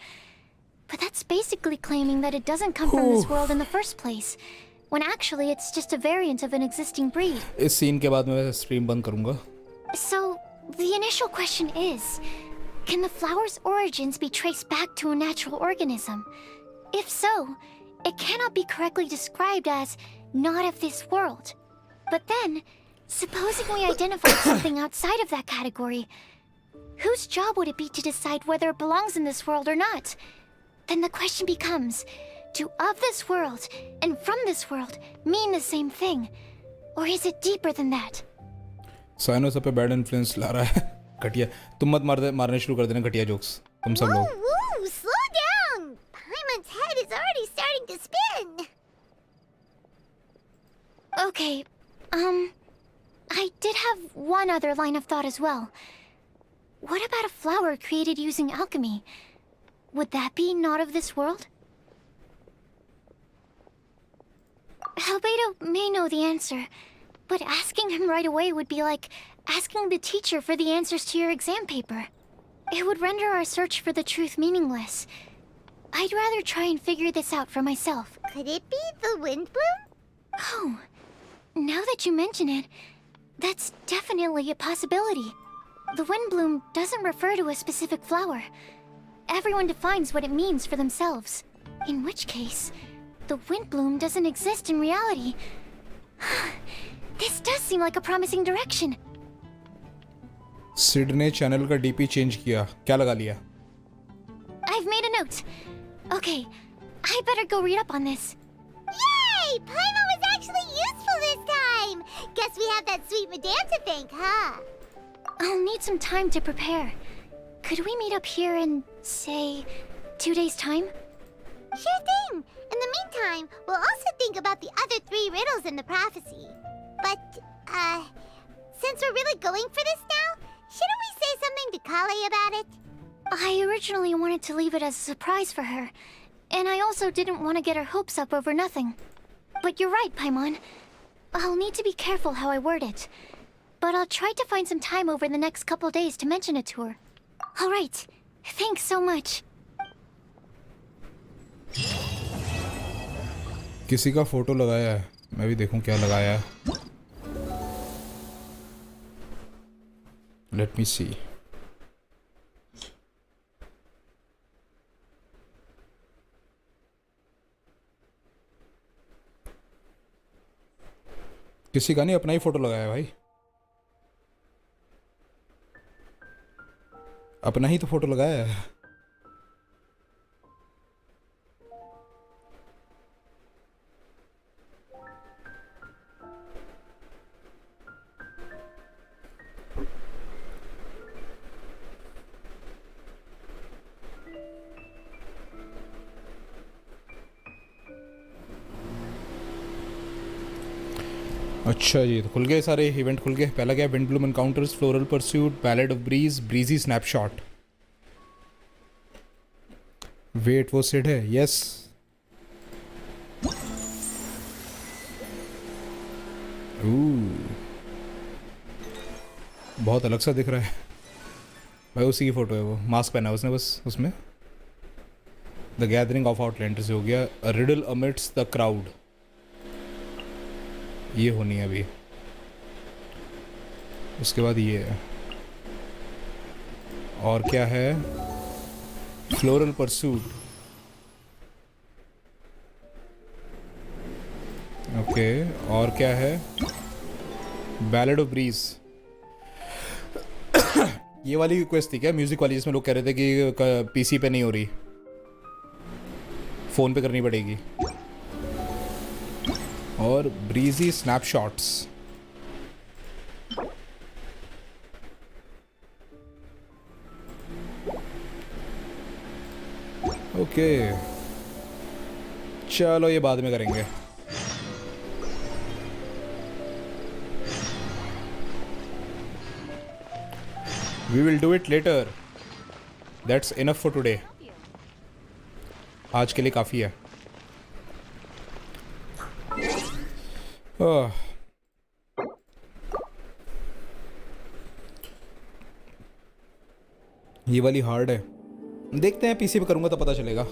But that's basically claiming that it doesn't come from this world in the first place, when actually it's just a variant of an existing breed. इस scene के बाद मैं stream बंद करूँगा. So, the initial question is, can the flower's origins be traced back to a natural organism? If so, it cannot be correctly described as not of this world. But then, supposing we identified something outside of that category, whose job would it be to decide whether it belongs in this world or not? Then the question becomes, do of this world and from this world mean the same thing? Or is it deeper than that? साइनो सब पे bad influence ला रहा है. घटिया. तुम मत मारने शुरू कर देना घटिया जोक्स. तुम सब लोग. Woo! Slow down! Paimon's head is already starting to spin. Okay, I did have one other line of thought as well. What about a flower created using alchemy? Would that be not of this world? Albedo may know the answer, but asking him right away would be like asking the teacher for the answers to your exam paper. It would render our search for the truth meaningless. I'd rather try and figure this out for myself. Could it be the Windblume? Oh, now that you mention it, that's definitely a possibility. The Windblume doesn't refer to a specific flower. Everyone defines what it means for themselves. In which case, the Windblume doesn't exist in reality. This does seem like a promising direction. Sid ने channel का DP change किया. क्या लगा लिया? I've made a note. Okay, I better go read up on this. Yay! Paimon was actually useful this time! Guess we have that sweet madame to thank, huh? I'll need some time to prepare. Could we meet up here in, say, 2 days' time? Sure thing! In the meantime, we'll also think about the other 3 riddles in the prophecy. But, since we're really going for this now, shouldn't we say something to Kale about it? I originally wanted to leave it as a surprise for her, and I also didn't want to get her hopes up over nothing. But you're right, Paimon. I'll need to be careful how I word it. But I'll try to find some time over the next couple days to mention it to her. All right. Thanks so much. किसी का photo लगाया है, मैं भी देखूं क्या लगाया है। लेट मी सी। किसी का नहीं, अपना ही फोटो लगाया है भाई, अपना ही तो फोटो लगाया है। अच्छा जी, तो खुल गए सारे इवेंट, खुल गए। पहला क्या है, Windblume encounters, floral pursuit, ballad of breeze, breezy snapshot. Wait, वो सिड है? यस। बहुत अलग सा दिख रहा है भाई, उसी की फोटो है वो, मास्क पहना है उसने बस उसमें। द गैदरिंग ऑफ आउटलैंडर्स से हो गया। A riddle amidst the crowd, ये होनी है अभी। उसके बाद ये है, और क्या है, फ्लोरल परसूट। ओके, और क्या है, बैलेड ऑफ ब्रीज। ये वाली रिक्वेस्ट थी क्या, म्यूजिक वाली, जिसमें लोग कह रहे थे कि पीसी पे नहीं हो रही, फोन पे करनी पड़ेगी। और ब्रीजी स्नैपशॉट्स। ओके, चलो ये बाद में करेंगे। We will do it later. That's enough for today. आज के लिए काफ़ी है। ये वाली हार्ड है, देखते हैं, पीसी पे करूँगा तो पता चलेगा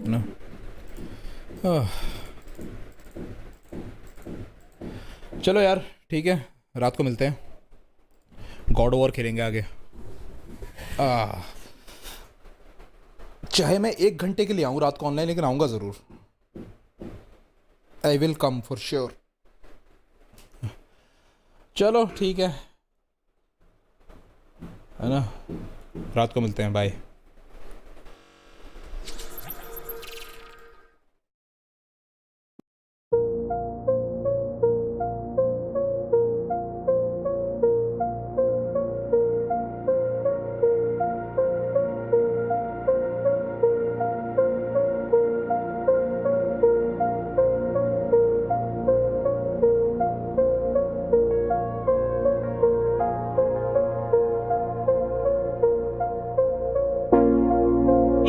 ना। चलो यार, ठीक है, रात को मिलते हैं, गॉड ओवर खेलेंगे आगे। चाहे मैं 1 घंटे के लिए आऊँ रात को ऑनलाइन, लेकिन आऊँगा ज़रूर। I will come for sure. चलो ठीक है ना, रात को मिलते हैं, बाय।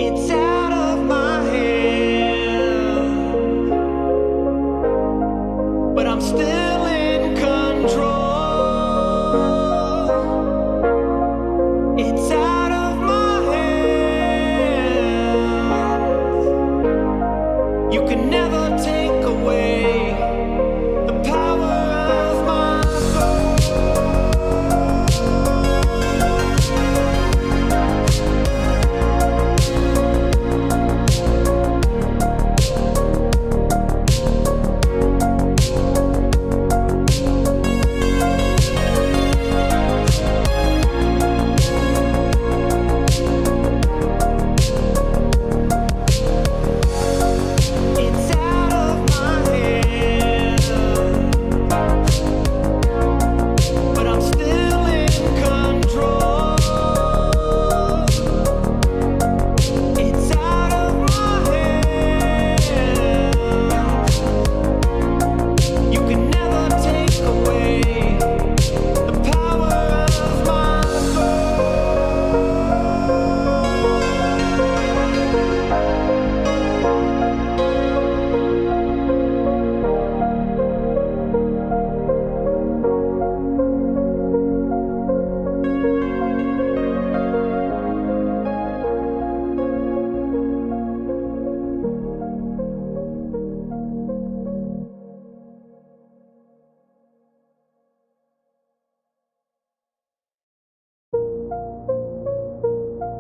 It's